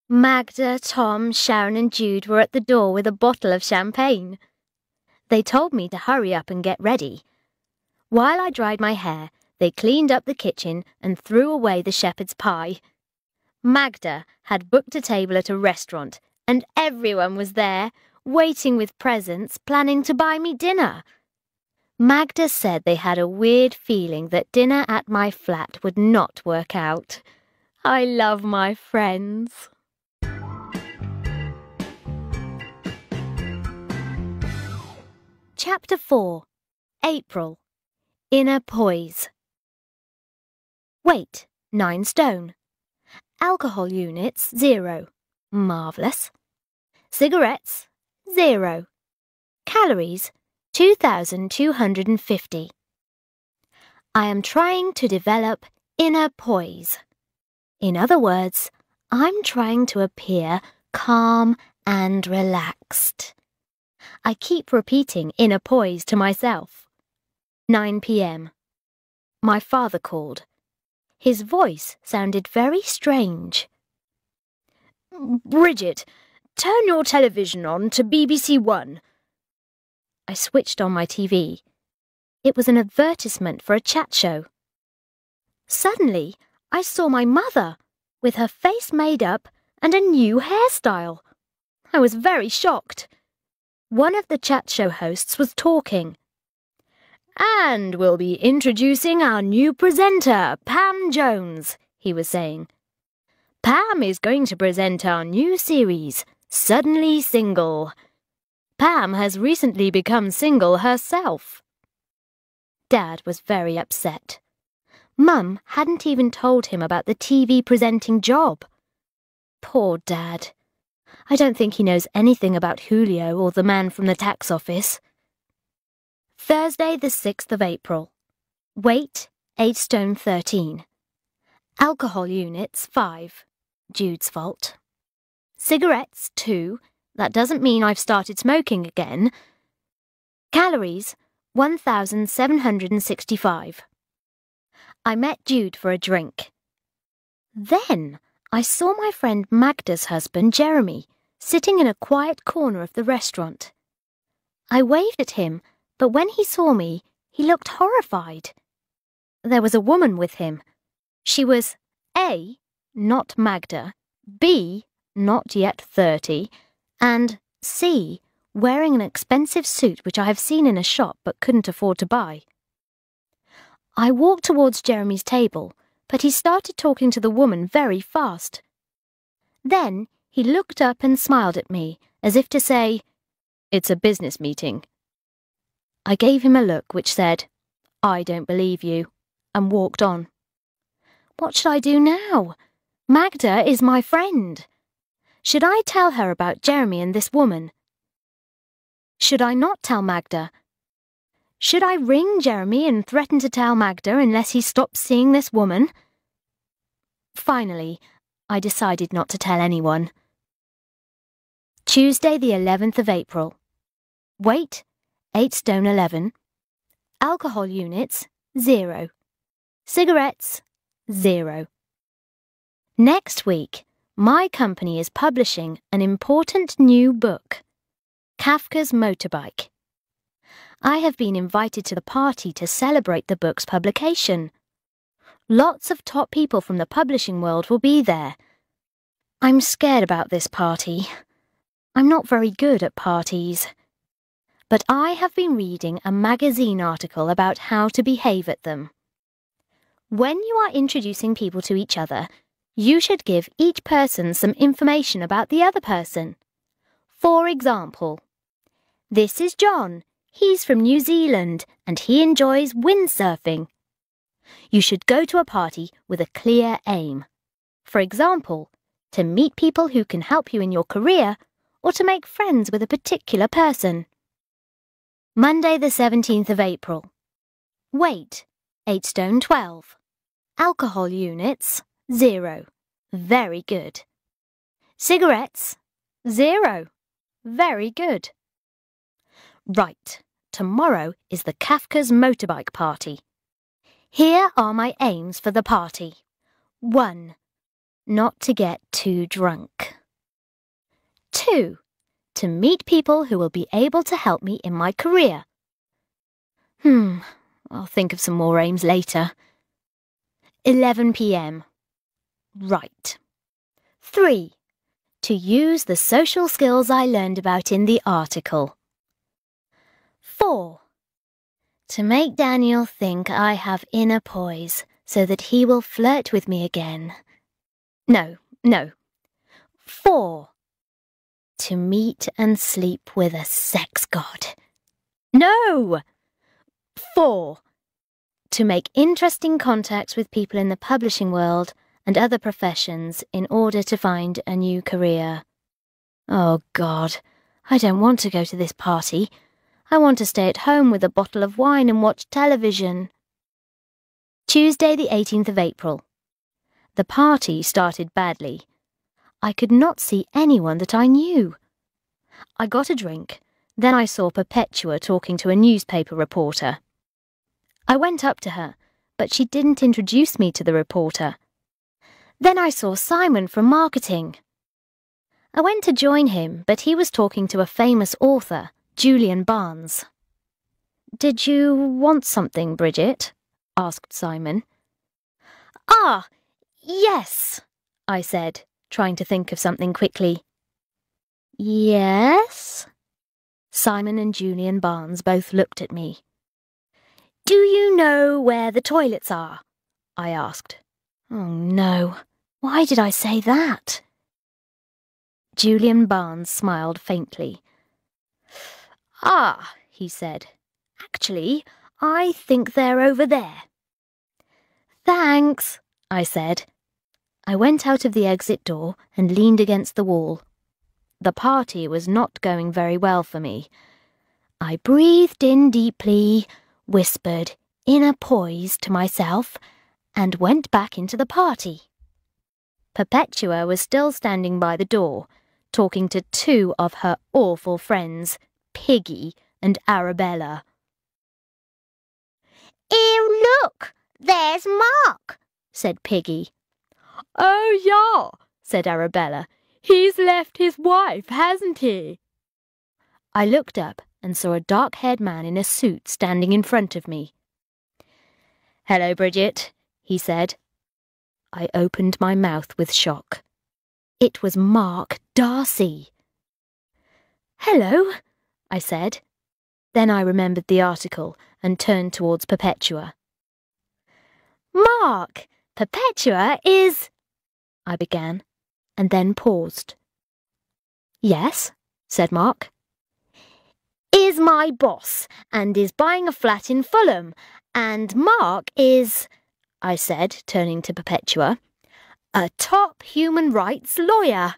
Magda, Tom, Sharon and Jude were at the door with a bottle of champagne. They told me to hurry up and get ready. While I dried my hair, they cleaned up the kitchen and threw away the shepherd's pie. Magda had booked a table at a restaurant and everyone was there, waiting with presents, planning to buy me dinner. Magda said they had a weird feeling that dinner at my flat would not work out. I love my friends. Chapter 4. April. Inner Poise. Weight, 9 stone. Alcohol units, 0. Marvellous. Cigarettes, 0. Calories, 2,250. I am trying to develop inner poise. In other words, I'm trying to appear calm and relaxed. I keep repeating inner poise to myself. 9 p.m. My father called. His voice sounded very strange. "Bridget, turn your television on to BBC One." I switched on my TV. It was an advertisement for a chat show. Suddenly, I saw my mother, with her face made up and a new hairstyle. I was very shocked. One of the chat show hosts was talking. "And we'll be introducing our new presenter, Pam Jones," he was saying. "Pam is going to present our new series, Suddenly Single. Pam has recently become single herself." Dad was very upset. Mum hadn't even told him about the TV presenting job. Poor Dad. I don't think he knows anything about Julio or the man from the tax office. Thursday, the 6th of April. Weight, 8 stone 13. Alcohol units, 5. Jude's fault. Cigarettes, 2. That doesn't mean I've started smoking again. Calories, 1,765. I met Jude for a drink. Then I saw my friend Magda's husband, Jeremy, sitting in a quiet corner of the restaurant. I waved at him, but when he saw me, he looked horrified. There was a woman with him. She was A, not Magda, B, not yet 30, and C, wearing an expensive suit which I have seen in a shop but couldn't afford to buy. I walked towards Jeremy's table, but he started talking to the woman very fast. Then he looked up and smiled at me, as if to say, "It's a business meeting." I gave him a look which said, "I don't believe you," and walked on. What should I do now? Magda is my friend. Should I tell her about Jeremy and this woman? Should I not tell Magda? Should I ring Jeremy and threaten to tell Magda unless he stops seeing this woman? Finally, I decided not to tell anyone. Tuesday the 11th of April. Weight, 8 stone 11. Alcohol units, 0. Cigarettes, 0. Next week, my company is publishing an important new book, Kafka's Motorbike. I have been invited to the party to celebrate the book's publication. Lots of top people from the publishing world will be there. I'm scared about this party. I'm not very good at parties. But I have been reading a magazine article about how to behave at them. When you are introducing people to each other, you should give each person some information about the other person. For example, this is John. He's from New Zealand and he enjoys windsurfing. You should go to a party with a clear aim. For example, to meet people who can help you in your career or to make friends with a particular person. Monday the 17th of April. Weight, 8 stone 12. Alcohol units, 0. Very good. Cigarettes, 0. Very good. Right, tomorrow is the Kafka's motorbike party. Here are my aims for the party. 1. Not to get too drunk. 2. To meet people who will be able to help me in my career. I'll think of some more aims later. 11 p.m. Right. 3. To use the social skills I learned about in the article. 4. To make Daniel think I have inner poise so that he will flirt with me again. No. 4. To meet and sleep with a sex god. No! 4. To make interesting contacts with people in the publishing world and other professions in order to find a new career. Oh, God, I don't want to go to this party. I want to stay at home with a bottle of wine and watch television. Tuesday the 18th of April. The party started badly. I could not see anyone that I knew. I got a drink, then I saw Perpetua talking to a newspaper reporter. I went up to her, but she didn't introduce me to the reporter. Then I saw Simon from marketing. I went to join him, but he was talking to a famous author, Julian Barnes. "Did you want something, Bridget?" asked Simon. "Ah, yes," I said, trying to think of something quickly. "Yes?" Simon and Julian Barnes both looked at me. "Do you know where the toilets are?" I asked. Oh no, why did I say that? Julian Barnes smiled faintly. "Ah," he said, "actually, I think they're over there." "Thanks," I said. I went out of the exit door and leaned against the wall. The party was not going very well for me. I breathed in deeply, whispered inner poise to myself, and went back into the party. Perpetua was still standing by the door, talking to two of her awful friends, Piggy and Arabella. "Ew, look! There's Mark!" said Piggy. "Oh, yeah," said Arabella. "He's left his wife, hasn't he?" I looked up and saw a dark-haired man in a suit standing in front of me. "Hello, Bridget," he said. I opened my mouth with shock. It was Mark Darcy. "Hello," I said. Then I remembered the article and turned towards Perpetua. "Mark, Perpetua is—" I began, and then paused. "Yes," said Mark. "Is my boss, and is buying a flat in Fulham, and Mark is—" I said, turning to Perpetua. A top human rights lawyer.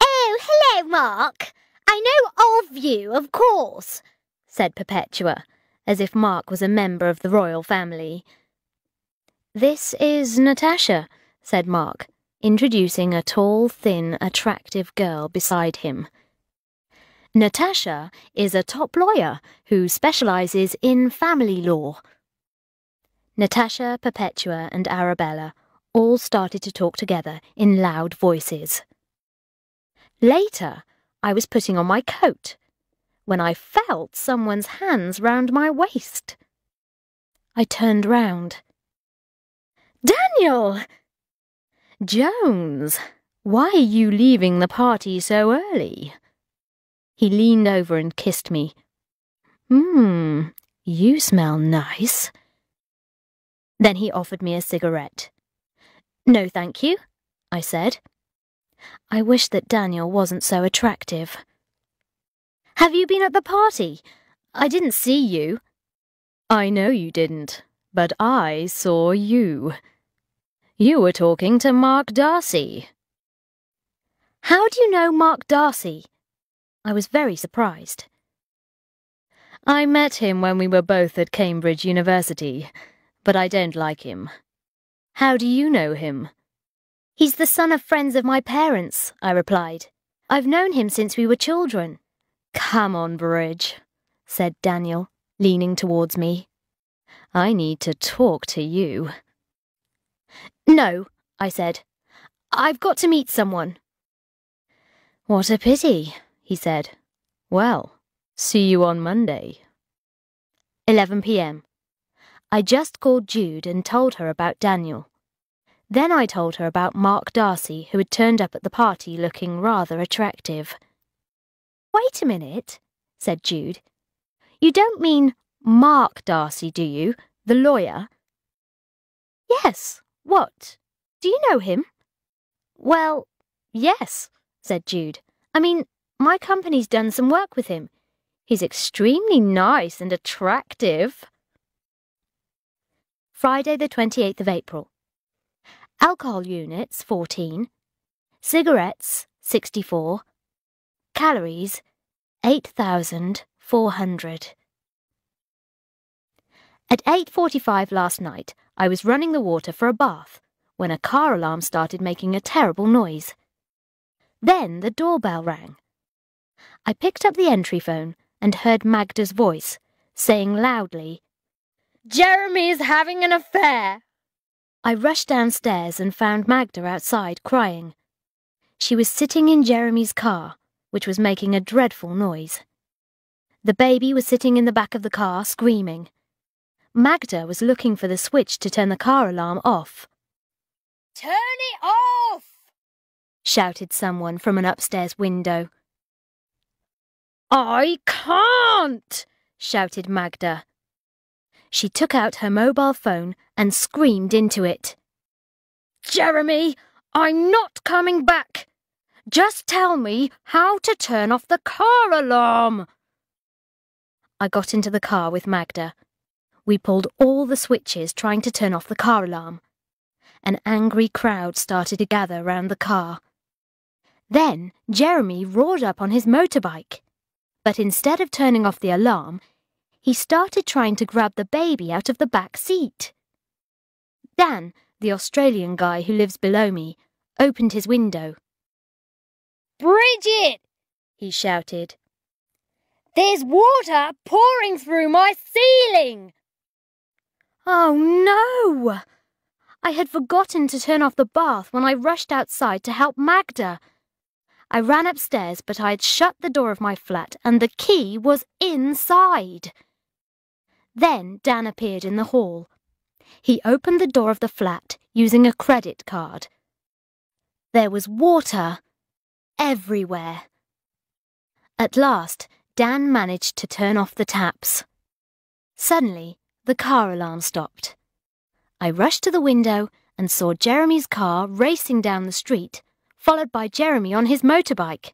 Oh, hello, Mark. I know of you, of course, said Perpetua, as if Mark was a member of the royal family. This is Natasha, said Mark, introducing a tall, thin, attractive girl beside him. Natasha is a top lawyer who specialises in family law. Natasha, Perpetua and Arabella all started to talk together in loud voices. Later, I was putting on my coat when I felt someone's hands round my waist. I turned round. Daniel! Jones, why are you leaving the party so early? He leaned over and kissed me. You smell nice. Then he offered me a cigarette. No, thank you, I said. I wished that Daniel wasn't so attractive. Have you been at the party? I didn't see you. I know you didn't, but I saw you. You were talking to Mark Darcy. How do you know Mark Darcy? I was very surprised. I met him when we were both at Cambridge University, but I don't like him. How do you know him? He's the son of friends of my parents, I replied. I've known him since we were children. Come on, Bridge, said Daniel, leaning towards me. I need to talk to you. No, I said. I've got to meet someone. What a pity, he said. Well, see you on Monday. 11 p.m. I just called Jude and told her about Daniel. Then I told her about Mark Darcy, who had turned up at the party looking rather attractive. Wait a minute, said Jude. You don't mean Mark Darcy, do you? The lawyer? Yes. What? Do you know him? Well, yes, said Jude. I mean, my company's done some work with him. He's extremely nice and attractive. Friday the 28th of April. Alcohol units, 14. Cigarettes, 64. Calories, 8,400. At 8:45 last night, I was running the water for a bath when a car alarm started making a terrible noise. Then the doorbell rang. I picked up the entry phone and heard Magda's voice, saying loudly, "Jeremy is having an affair!" I rushed downstairs and found Magda outside crying. She was sitting in Jeremy's car, which was making a dreadful noise. The baby was sitting in the back of the car, screaming. Magda was looking for the switch to turn the car alarm off. "Turn it off!" shouted someone from an upstairs window. "I can't!" shouted Magda. She took out her mobile phone and screamed into it. "Jeremy, I'm not coming back! Just tell me how to turn off the car alarm!" I got into the car with Magda. We pulled all the switches trying to turn off the car alarm. An angry crowd started to gather round the car. Then Jeremy roared up on his motorbike. But instead of turning off the alarm, he started trying to grab the baby out of the back seat. Dan, the Australian guy who lives below me, opened his window. "Bridget!" he shouted. "There's water pouring through my ceiling!" Oh no! I had forgotten to turn off the bath when I rushed outside to help Magda. I ran upstairs, but I had shut the door of my flat and the key was inside. Then Dan appeared in the hall. He opened the door of the flat using a credit card. There was water everywhere. At last, Dan managed to turn off the taps. Suddenly, the car alarm stopped. I rushed to the window and saw Jeremy's car racing down the street, followed by Jeremy on his motorbike.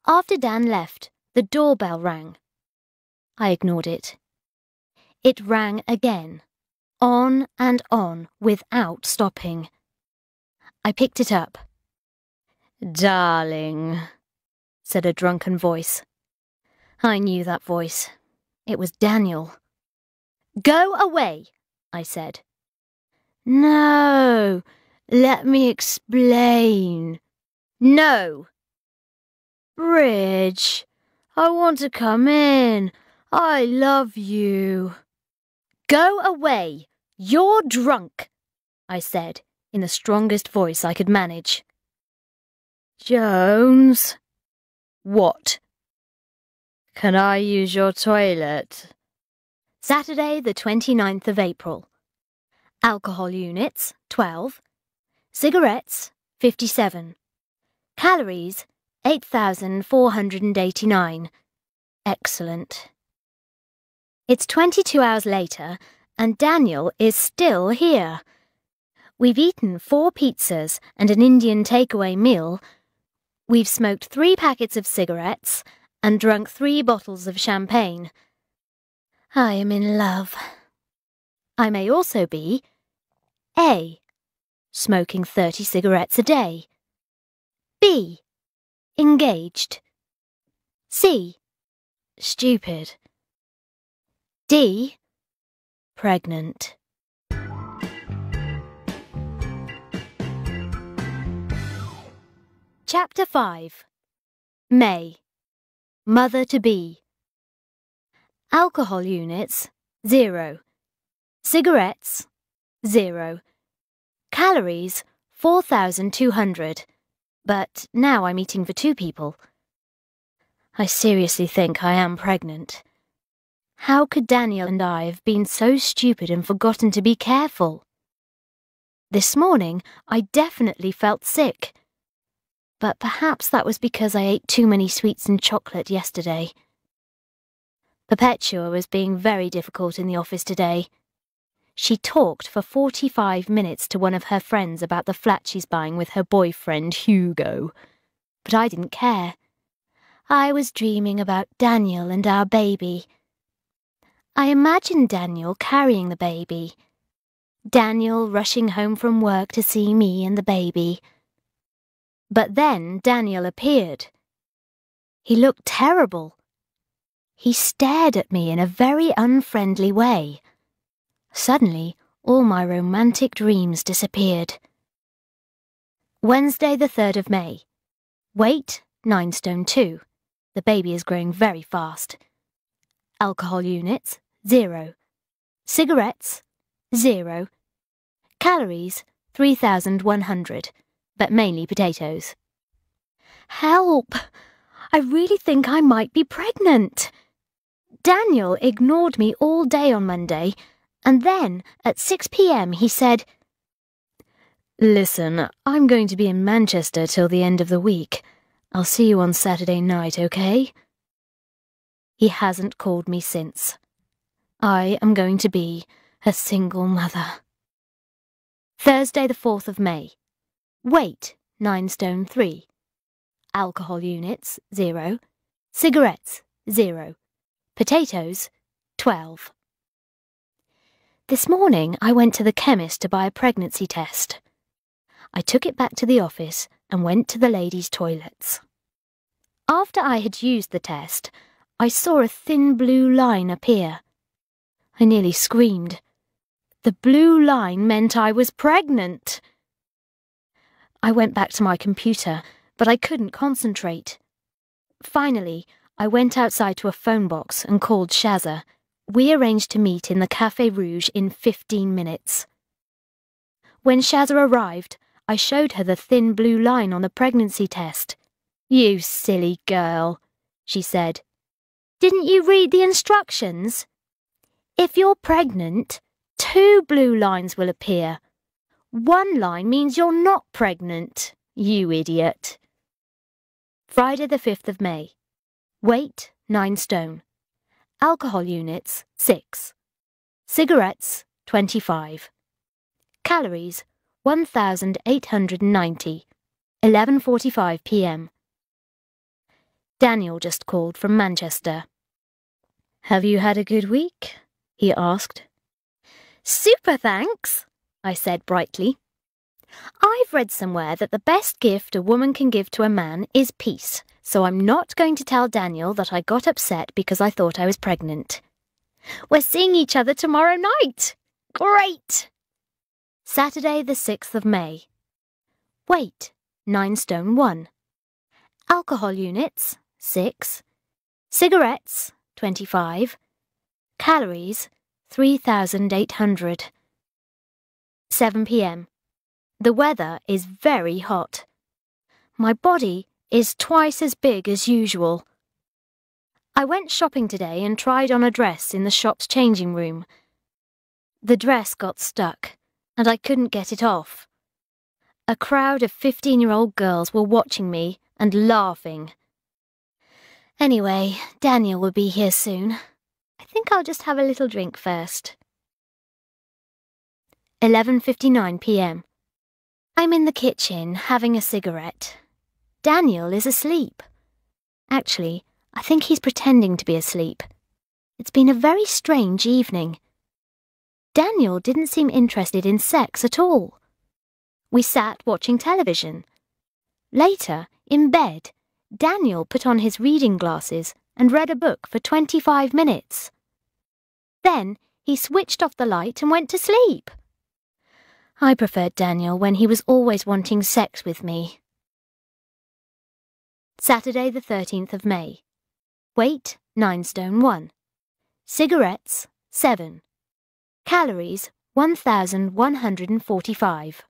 After Dan left, the doorbell rang. I ignored it. It rang again, on and on without stopping. I picked it up. "Darling," said a drunken voice. I knew that voice. It was Daniel. "Go away," I said. "No, let me explain." "No." "Bridge, I want to come in. I love you." "Go away. You're drunk," I said in the strongest voice I could manage. "Jones." "What?" "Can I use your toilet?" Saturday, the 29th of April. Alcohol units, 12. Cigarettes, 57. Calories, 8,489. Excellent. It's 22 hours later, and Daniel is still here. We've eaten 4 pizzas and an Indian takeaway meal. We've smoked 3 packets of cigarettes and drunk 3 bottles of champagne. I am in love. I may also be A. Smoking 30 cigarettes a day. B. Engaged. C. Stupid. D. Pregnant. Chapter 5. May. Mother-to-be. Alcohol units, 0. Cigarettes, 0. Calories, 4,200. But now I'm eating for 2 people. I seriously think I am pregnant. How could Daniel and I have been so stupid and forgotten to be careful? This morning, I definitely felt sick. But perhaps that was because I ate too many sweets and chocolate yesterday. Perpetua was being very difficult in the office today. She talked for 45 minutes to one of her friends about the flat she's buying with her boyfriend, Hugo. But I didn't care. I was dreaming about Daniel and our baby. I imagined Daniel carrying the baby. Daniel rushing home from work to see me and the baby. But then Daniel appeared. He looked terrible. He stared at me in a very unfriendly way. Suddenly, all my romantic dreams disappeared. Wednesday, the 3rd of May. Weight, 9 stone 2. The baby is growing very fast. Alcohol units, 0. Cigarettes, 0. Calories, 3,100, but mainly potatoes. Help! I really think I might be pregnant. Daniel ignored me all day on Monday, and then at 6 p.m. he said, "Listen, I'm going to be in Manchester till the end of the week. I'll see you on Saturday night, okay?" He hasn't called me since. I am going to be a single mother. Thursday, the 4th of May. Weight, 9 stone 3. Alcohol units, 0. Cigarettes, 0. Potatoes, 12. This morning I went to the chemist to buy a pregnancy test. I took it back to the office and went to the ladies' toilets. After I had used the test, I saw a thin blue line appear. I nearly screamed. The blue line meant I was pregnant. I went back to my computer, but I couldn't concentrate. Finally, I went outside to a phone box and called Shazza. We arranged to meet in the Café Rouge in 15 minutes. When Shazza arrived, I showed her the thin blue line on the pregnancy test. "You silly girl," she said. "Didn't you read the instructions? If you're pregnant, 2 blue lines will appear. 1 line means you're not pregnant, you idiot." Friday, the 5th of May. Weight, 9 stone. Alcohol units, 6. Cigarettes, 25. Calories, 1,890. 11:45 p.m. Daniel just called from Manchester. "Have you had a good week?" he asked. Super thanks, I said brightly. I've read somewhere that the best gift a woman can give to a man is peace, so I'm not going to tell Daniel that I got upset because I thought I was pregnant. We're seeing each other tomorrow night. Great! Saturday the 6th of May. Weight, 9 stone 1. Alcohol units, 6. Cigarettes, 25. Calories, 3,800. 7 p.m. The weather is very hot. My body is twice as big as usual. I went shopping today and tried on a dress in the shop's changing room. The dress got stuck, and I couldn't get it off. A crowd of 15-year-old girls were watching me and laughing. Anyway, Daniel will be here soon. I think I'll just have a little drink first. 11:59 p.m. I'm in the kitchen having a cigarette. Daniel is asleep. Actually, I think he's pretending to be asleep. It's been a very strange evening. Daniel didn't seem interested in sex at all. We sat watching television. Later, in bed, Daniel put on his reading glasses and read a book for 25 minutes. Then he switched off the light and went to sleep. I preferred Daniel when he was always wanting sex with me. Saturday the 13th of May. Weight, 9 stone 1. Cigarettes, 7. Calories, 1,145.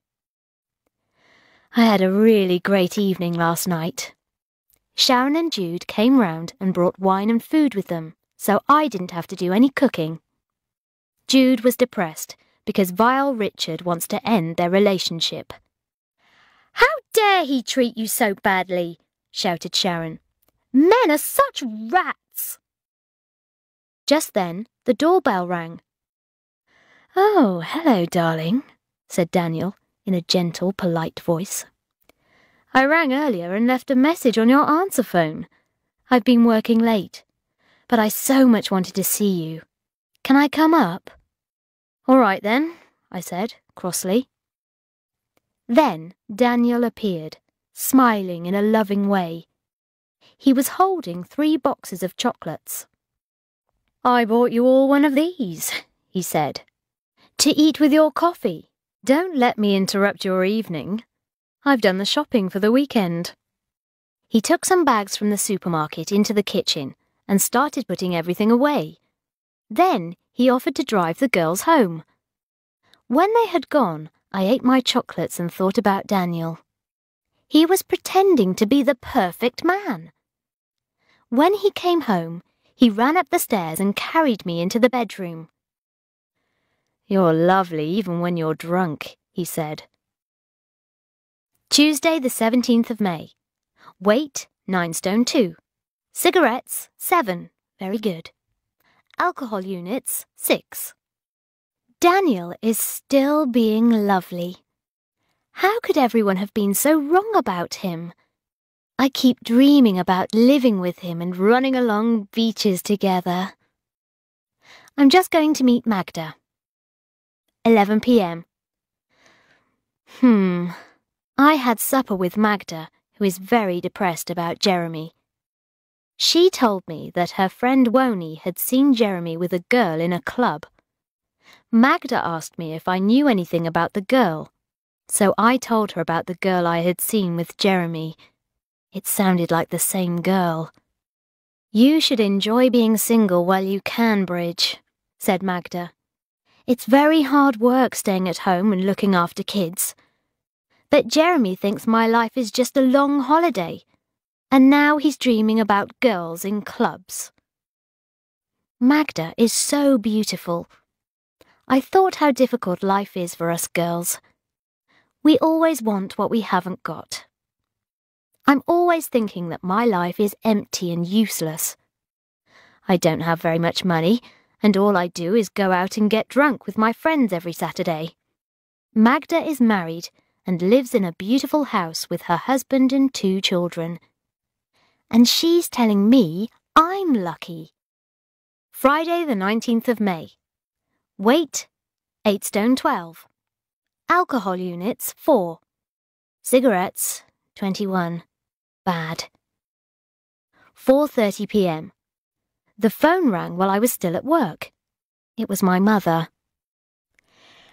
I had a really great evening last night. Sharon and Jude came round and brought wine and food with them, so I didn't have to do any cooking. Jude was depressed because vile Richard wants to end their relationship. How dare he treat you so badly? Shouted Sharon. Men are such rats! Just then, the doorbell rang. "Oh, hello, darling," said Daniel in a gentle, polite voice. "I rang earlier and left a message on your answer phone. I've been working late, but I so much wanted to see you. Can I come up?" "All right then," I said crossly. Then Daniel appeared, smiling in a loving way. He was holding 3 boxes of chocolates. "I bought you all one of these," he said, "to eat with your coffee. Don't let me interrupt your evening. I've done the shopping for the weekend." He took some bags from the supermarket into the kitchen and started putting everything away. Then he offered to drive the girls home. When they had gone, I ate my chocolates and thought about Daniel. He was pretending to be the perfect man. When he came home, he ran up the stairs and carried me into the bedroom. "You're lovely even when you're drunk," he said. Tuesday the 17th of May. Weight, 9 stone 2. Cigarettes, 7. Very good. Alcohol units, 6. Daniel is still being lovely. How could everyone have been so wrong about him? I keep dreaming about living with him and running along beaches together. I'm just going to meet Magda. 11 p.m. I had supper with Magda, who is very depressed about Jeremy. She told me that her friend Woney had seen Jeremy with a girl in a club. Magda asked me if I knew anything about the girl, so I told her about the girl I had seen with Jeremy. It sounded like the same girl. "You should enjoy being single while you can, Bridge," said Magda. "It's very hard work staying at home and looking after kids. But Jeremy thinks my life is just a long holiday, and now he's dreaming about girls in clubs." Magda is so beautiful. I thought how difficult life is for us girls. We always want what we haven't got. I'm always thinking that my life is empty and useless. I don't have very much money, and all I do is go out and get drunk with my friends every Saturday. Magda is married and lives in a beautiful house with her husband and 2 children. And she's telling me I'm lucky. Friday the 19th of May. Weight, 8 stone 12. Alcohol units, 4. Cigarettes, 21. Bad. 4:30 p.m. The phone rang while I was still at work. It was my mother.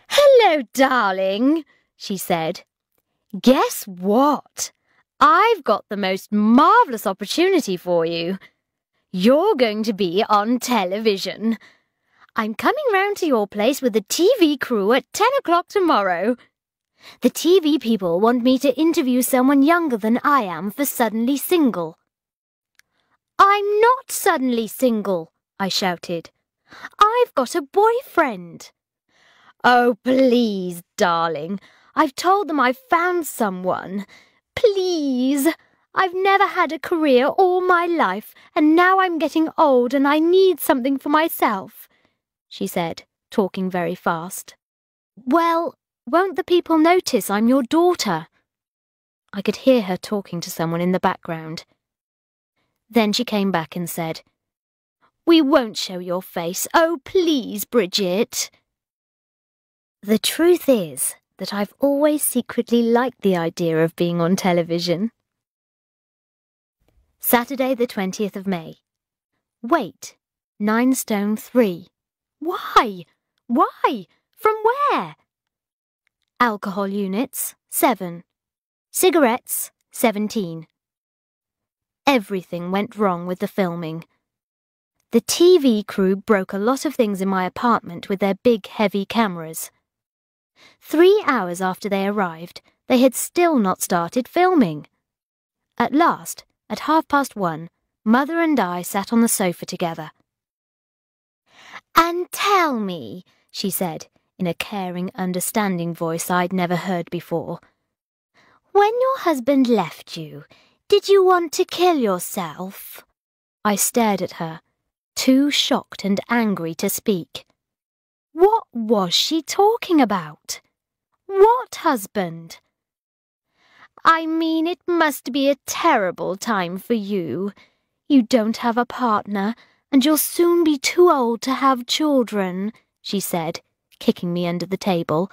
"Hello, darling," she said. "Guess what? I've got the most marvellous opportunity for you. You're going to be on television. I'm coming round to your place with the TV crew at 10 o'clock tomorrow. The TV people want me to interview someone younger than I am for Suddenly Single." "I'm not suddenly single," I shouted. "I've got a boyfriend." "Oh, please, darling. I've told them I've found someone. Please. I've never had a career all my life, and now I'm getting old and I need something for myself," she said, talking very fast. "Well, won't the people notice I'm your daughter?" I could hear her talking to someone in the background. Then she came back and said, "We won't show your face. Oh, please, Bridget." The truth is that I've always secretly liked the idea of being on television. Saturday the 20th of May. Weight, 9 stone 3. Why? Why? From where? Alcohol units, 7. Cigarettes, 17. Everything went wrong with the filming. The TV crew broke a lot of things in my apartment with their big, heavy cameras. 3 hours after they arrived, they had still not started filming. At last, at 1:30, Mother and I sat on the sofa together. "And tell me," she said, in a caring, understanding voice I'd never heard before, "when your husband left you, did you want to kill yourself?" I stared at her, too shocked and angry to speak. What was she talking about? What husband? "I mean, it must be a terrible time for you. You don't have a partner, and you'll soon be too old to have children," she said, kicking me under the table.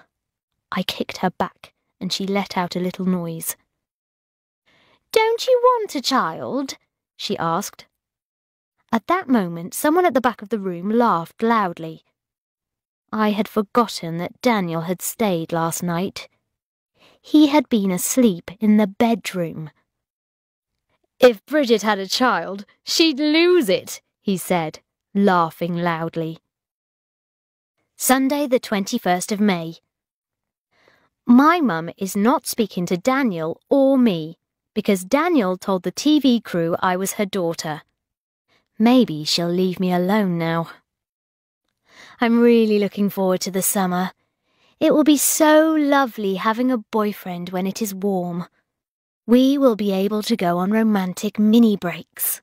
I kicked her back, and she let out a little noise. "Don't you want a child?" she asked. At that moment, someone at the back of the room laughed loudly. I had forgotten that Daniel had stayed last night. He had been asleep in the bedroom. "If Bridget had a child, she'd lose it," he said, laughing loudly. Sunday the 21st of May. My mum is not speaking to Daniel or me, because Daniel told the TV crew I was her daughter. Maybe she'll leave me alone now. I'm really looking forward to the summer. It will be so lovely having a boyfriend when it is warm. We will be able to go on romantic mini breaks.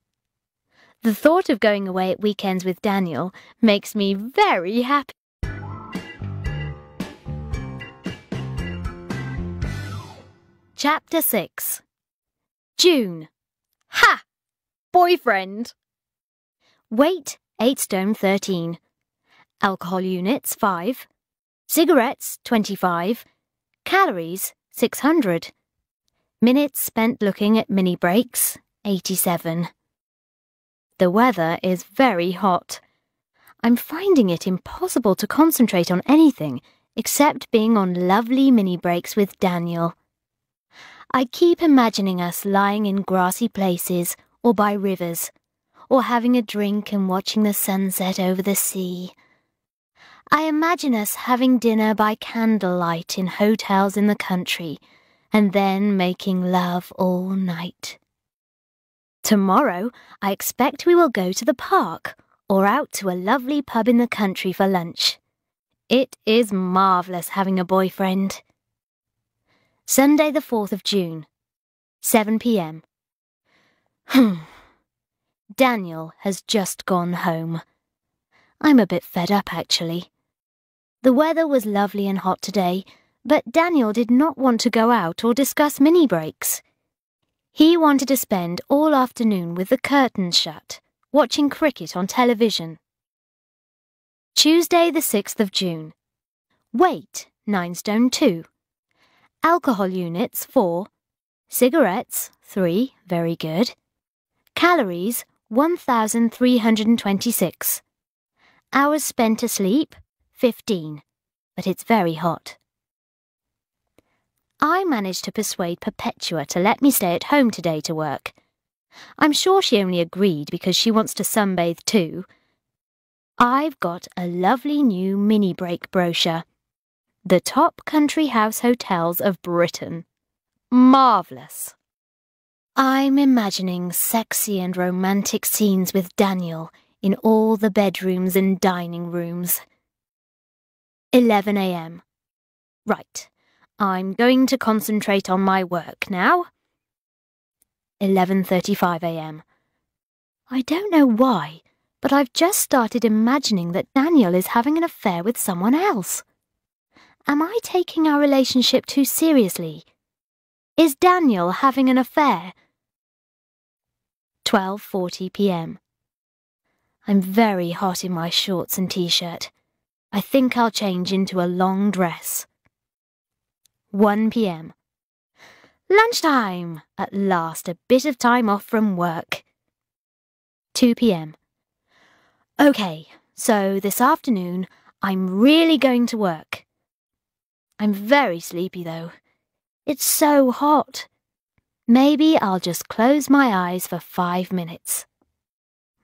The thought of going away at weekends with Daniel makes me very happy. Chapter 6. June. Ha! Boyfriend. Weight, 8 stone 13. Alcohol units, 5. Cigarettes, 25. Calories, 600. Minutes spent looking at mini breaks, 87. The weather is very hot. I'm finding it impossible to concentrate on anything except being on lovely mini breaks with Daniel. I keep imagining us lying in grassy places or by rivers, or having a drink and watching the sunset over the sea. I imagine us having dinner by candlelight in hotels in the country, and then making love all night. Tomorrow, I expect we will go to the park, or out to a lovely pub in the country for lunch. It is marvellous having a boyfriend. Sunday the 4th of June, 7 p.m. Daniel has just gone home. I'm a bit fed up, actually. The weather was lovely and hot today, but Daniel did not want to go out or discuss mini breaks. He wanted to spend all afternoon with the curtains shut, watching cricket on television. Tuesday the 6th of June. Weight, 9 stone 2. Alcohol units, 4. Cigarettes, 3, very good. Calories, 1,326. Hours spent asleep, 15. But it's very hot. I managed to persuade Perpetua to let me stay at home today to work. I'm sure she only agreed because she wants to sunbathe too. I've got a lovely new mini-break brochure. The top country house hotels of Britain. Marvellous. I'm imagining sexy and romantic scenes with Daniel in all the bedrooms and dining rooms. 11 a.m. Right, I'm going to concentrate on my work now. 11:35 a.m. I don't know why, but I've just started imagining that Daniel is having an affair with someone else. Am I taking our relationship too seriously? Is Daniel having an affair? 12:40 p.m. I'm very hot in my shorts and t-shirt. I think I'll change into a long dress. 1 p.m. Lunchtime! At last, a bit of time off from work. 2 p.m. OK, so this afternoon, I'm really going to work. I'm very sleepy, though. It's so hot. Maybe I'll just close my eyes for 5 minutes.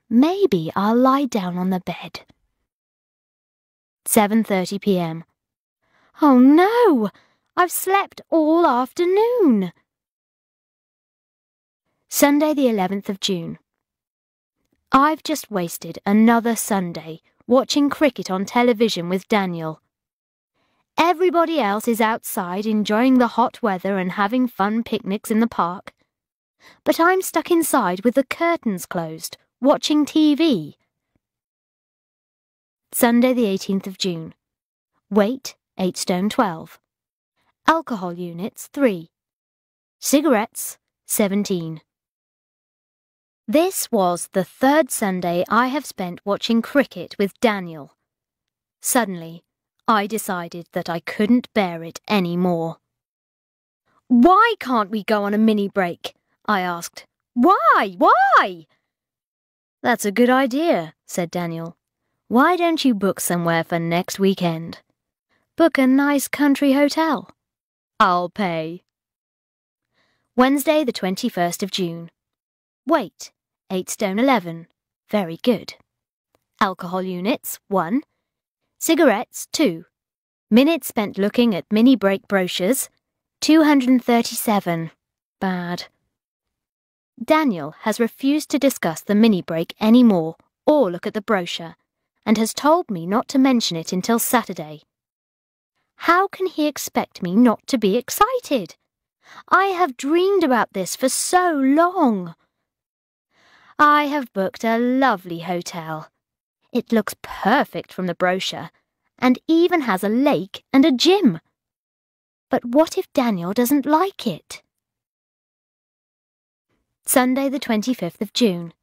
Maybe I'll lie down on the bed. 7:30 p.m. Oh no! I've slept all afternoon. Sunday the 11th of June. I've just wasted another Sunday watching cricket on television with Daniel. Everybody else is outside enjoying the hot weather and having fun picnics in the park. But I'm stuck inside with the curtains closed, watching TV. Sunday the 18th of June. Weight, 8 stone 12. Alcohol units, 3. Cigarettes, 17. This was the third Sunday I have spent watching cricket with Daniel. Suddenly, I decided that I couldn't bear it any more. Why can't we go on a mini break? I asked. Why? Why? That's a good idea, said Daniel. Why don't you book somewhere for next weekend? Book a nice country hotel. I'll pay. Wednesday the 21st of June. Weight, 8 stone 11. Very good. Alcohol units, 1. Cigarettes, 2. Minutes spent looking at mini break brochures, 237. Bad. Daniel has refused to discuss the mini break anymore or look at the brochure, and has told me not to mention it until Saturday. How can he expect me not to be excited? I have dreamed about this for so long. I have booked a lovely hotel. It looks perfect from the brochure, and even has a lake and a gym. But what if Daniel doesn't like it? Sunday the 25th of June.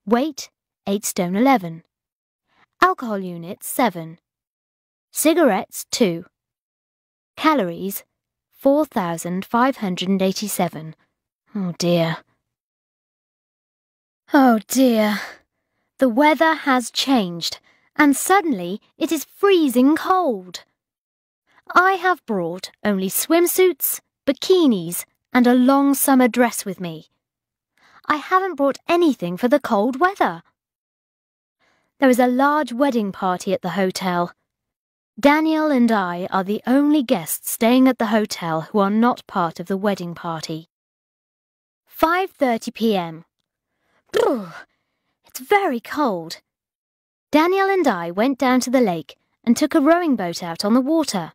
Weight, 8 stone 11. Alcohol units, 7. Cigarettes, 2. Calories, 4,587. Oh dear. Oh dear. The weather has changed, and suddenly it is freezing cold. I have brought only swimsuits, bikinis, and a long summer dress with me. I haven't brought anything for the cold weather. There is a large wedding party at the hotel. Daniel and I are the only guests staying at the hotel who are not part of the wedding party. 5:30 p.m. It's very cold. Daniel and I went down to the lake and took a rowing boat out on the water,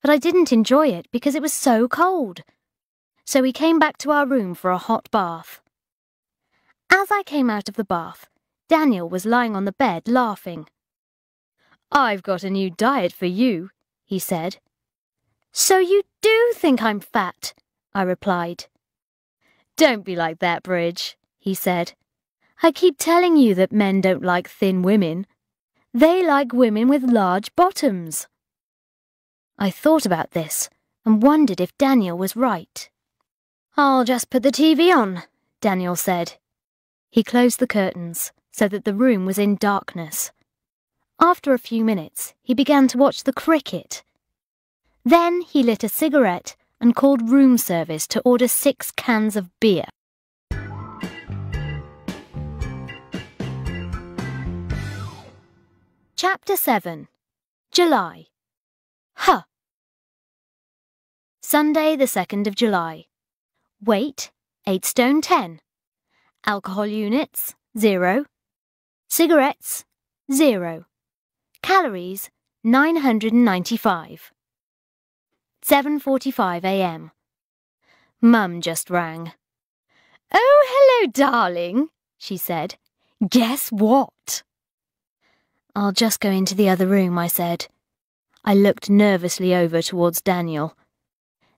but I didn't enjoy it because it was so cold. So we came back to our room for a hot bath. As I came out of the bath, Daniel was lying on the bed laughing. "I've got a new diet for you," he said. "So you do think I'm fat?" I replied. "Don't be like that, Bridge," he said. "I keep telling you that men don't like thin women. They like women with large bottoms." I thought about this and wondered if Daniel was right. "I'll just put the TV on," Daniel said. He closed the curtains so that the room was in darkness. After a few minutes, he began to watch the cricket. Then he lit a cigarette and called room service to order 6 cans of beer. Chapter 7. July. Sunday the 2nd of July. Weight, 8 stone 10. Alcohol units, 0. Cigarettes, 0. Calories, 995. 7:45 a.m. Mum just rang. "Oh, hello, darling," she said. "Guess what?" "I'll just go into the other room," I said. I looked nervously over towards Daniel.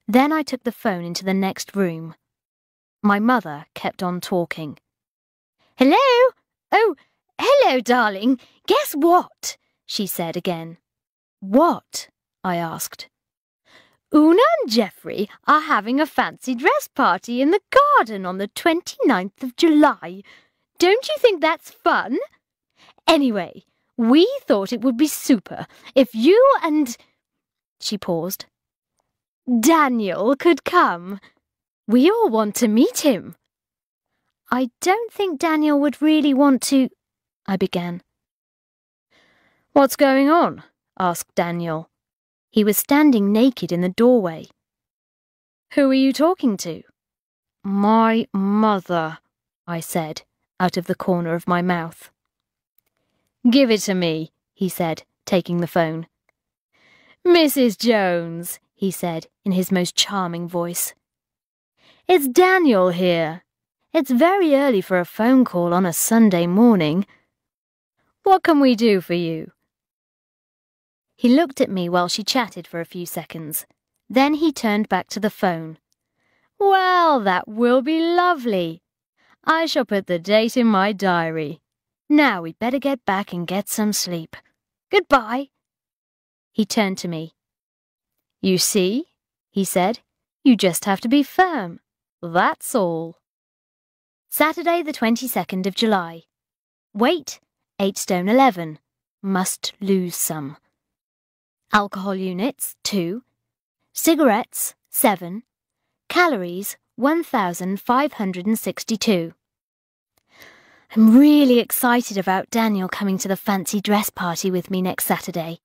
Then I took the phone into the next room. My mother kept on talking. "Hello? Oh, hello, darling. Guess what?" she said again. "What?" I asked. "Una and Geoffrey are having a fancy dress party in the garden on the 29th of July. Don't you think that's fun? Anyway, we thought it would be super if you and—" she paused. "Daniel could come. We all want to meet him." "I don't think Daniel would really want to—" I began. "What's going on?" asked Daniel. He was standing naked in the doorway. "Who are you talking to?" "My mother," I said, out of the corner of my mouth. "Give it to me," he said, taking the phone. "Mrs. Jones," he said in his most charming voice. "It's Daniel here. It's very early for a phone call on a Sunday morning. What can we do for you?" He looked at me while she chatted for a few seconds. Then he turned back to the phone. "Well, that will be lovely. I shall put the date in my diary. Now we'd better get back and get some sleep. Goodbye." He turned to me. "You see," he said, "you just have to be firm. That's all." Saturday the 22nd of July. Weight, 8 stone 11. Must lose some. Alcohol units, 2. Cigarettes, 7. Calories, 1,562. I'm really excited about Daniel coming to the fancy dress party with me next Saturday.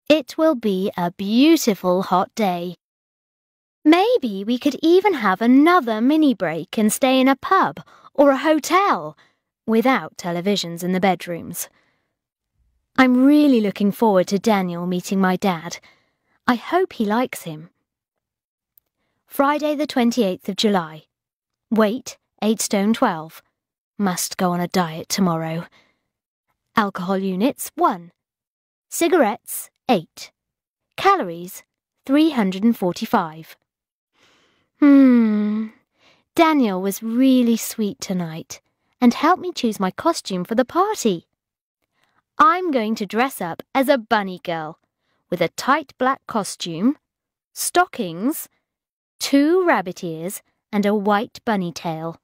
It will be a beautiful hot day. Maybe we could even have another mini break and stay in a pub or a hotel without televisions in the bedrooms. I'm really looking forward to Daniel meeting my dad. I hope he likes him. Friday the 28th of July. Weight, 8 stone 12. Must go on a diet tomorrow. Alcohol units, 1. Cigarettes, 8. Calories, 345. Daniel was really sweet tonight and helped me choose my costume for the party. I'm going to dress up as a bunny girl with a tight black costume, stockings, 2 rabbit ears and a white bunny tail.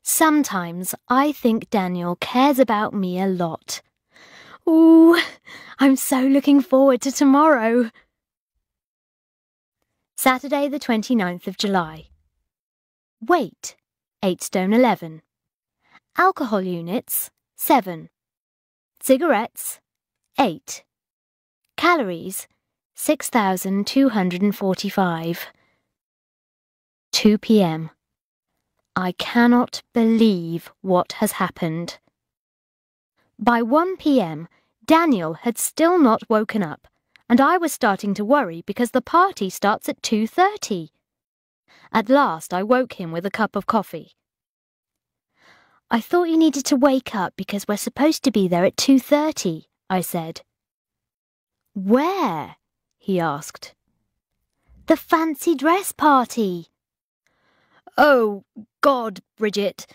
Sometimes I think Daniel cares about me a lot. Ooh, I'm so looking forward to tomorrow. Saturday the 29th of July. Weight, 8 stone 11. Alcohol units, 7. Cigarettes, 8. Calories, 6,245. 2 p.m. I cannot believe what has happened. By 1 p.m., Daniel had still not woken up, and I was starting to worry because the party starts at 2:30. At last, I woke him with a cup of coffee. "I thought you needed to wake up because we're supposed to be there at 2:30, I said. "Where?" he asked. "The fancy dress party." "Oh, God, Bridget.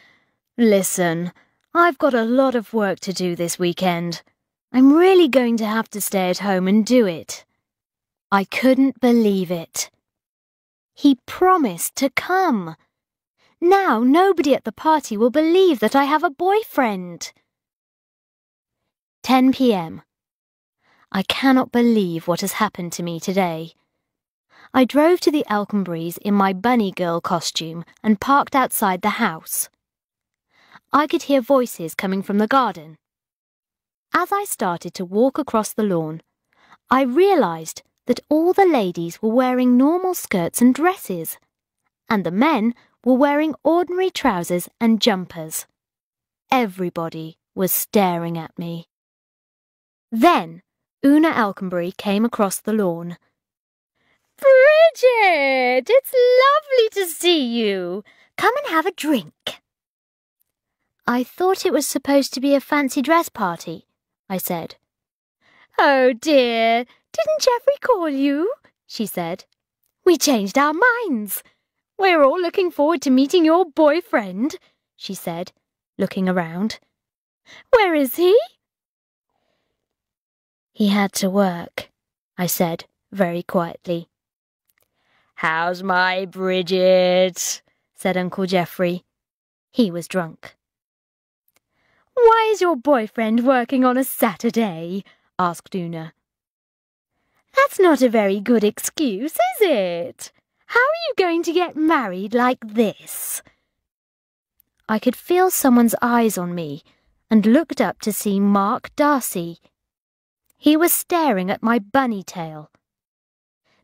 Listen, I've got a lot of work to do this weekend. I'm really going to have to stay at home and do it." I couldn't believe it. He promised to come. Now nobody at the party will believe that I have a boyfriend. 10 p.m. I cannot believe what has happened to me today. I drove to the Alconburys in my bunny girl costume and parked outside the house. I could hear voices coming from the garden. As I started to walk across the lawn, I realised that all the ladies were wearing normal skirts and dresses, and the men were wearing ordinary trousers and jumpers. Everybody was staring at me. Then Una Alconbury came across the lawn. Bridget, it's lovely to see you. Come and have a drink. I thought it was supposed to be a fancy dress party, I said. Oh dear, didn't Geoffrey call you? She said. We changed our minds. We're all looking forward to meeting your boyfriend, she said, looking around. Where is he? He had to work, I said very quietly. How's my Bridget? Said Uncle Geoffrey. He was drunk. Why is your boyfriend working on a Saturday? Asked Una. That's not a very good excuse, is it? How are you going to get married like this? I could feel someone's eyes on me and looked up to see Mark Darcy. He was staring at my bunny tail.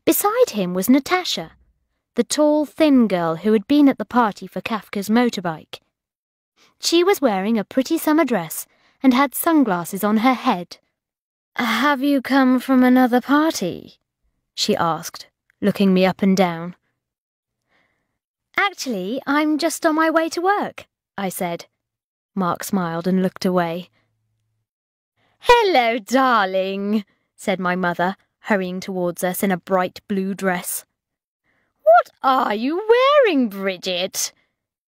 Beside him was Natasha, the tall, thin girl who had been at the party for Kafka's motorbike. She was wearing a pretty summer dress and had sunglasses on her head. Have you come from another party? She asked, looking me up and down. Actually, I'm just on my way to work, I said. Mark smiled and looked away. Hello, darling, said my mother, hurrying towards us in a bright blue dress. What are you wearing, Bridget?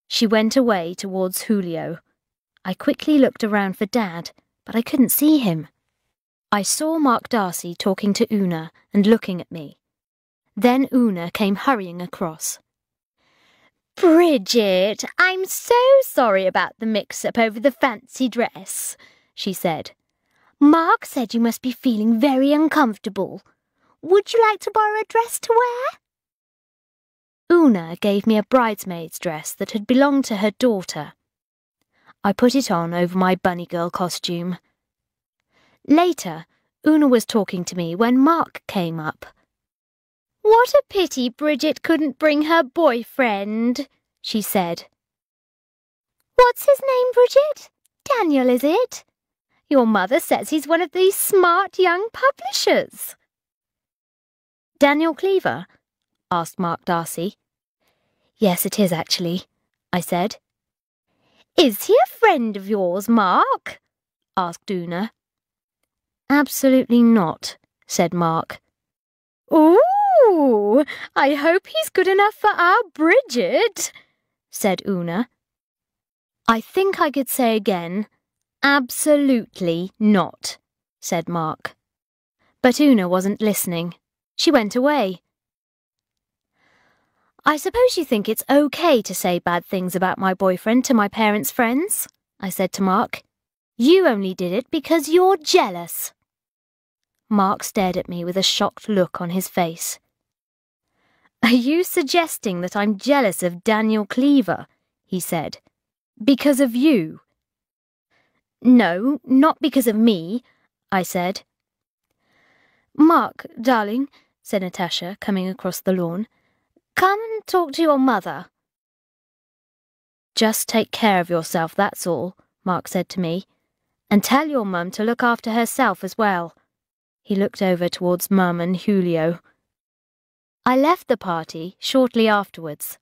She went away towards Julio. I quickly looked around for Dad, but I couldn't see him. I saw Mark Darcy talking to Una and looking at me. Then Una came hurrying across. Bridget, I'm so sorry about the mix-up over the fancy dress, she said. Mark said you must be feeling very uncomfortable. Would you like to borrow a dress to wear? Una gave me a bridesmaid's dress that had belonged to her daughter. I put it on over my bunny girl costume. Later, Una was talking to me when Mark came up. What a pity Bridget couldn't bring her boyfriend, she said. What's his name, Bridget? Daniel, is it? Your mother says he's one of these smart young publishers. Daniel Cleaver? Asked Mark Darcy. Yes, it is actually, I said. Is he a friend of yours, Mark? Asked Una. Absolutely not, said Mark. Ooh, I hope he's good enough for our Bridget, said Una. I think I could say again, absolutely not, said Mark. But Una wasn't listening. She went away. I suppose you think it's okay to say bad things about my boyfriend to my parents' friends, I said to Mark. You only did it because you're jealous. Mark stared at me with a shocked look on his face. Are you suggesting that I'm jealous of Daniel Cleaver? He said. Because of you? No, not because of me, I said. Mark, darling, said Natasha, coming across the lawn, come and talk to your mother. Just take care of yourself, that's all, Mark said to me, and tell your mum to look after herself as well. He looked over towards Mum and Julio. I left the party shortly afterwards.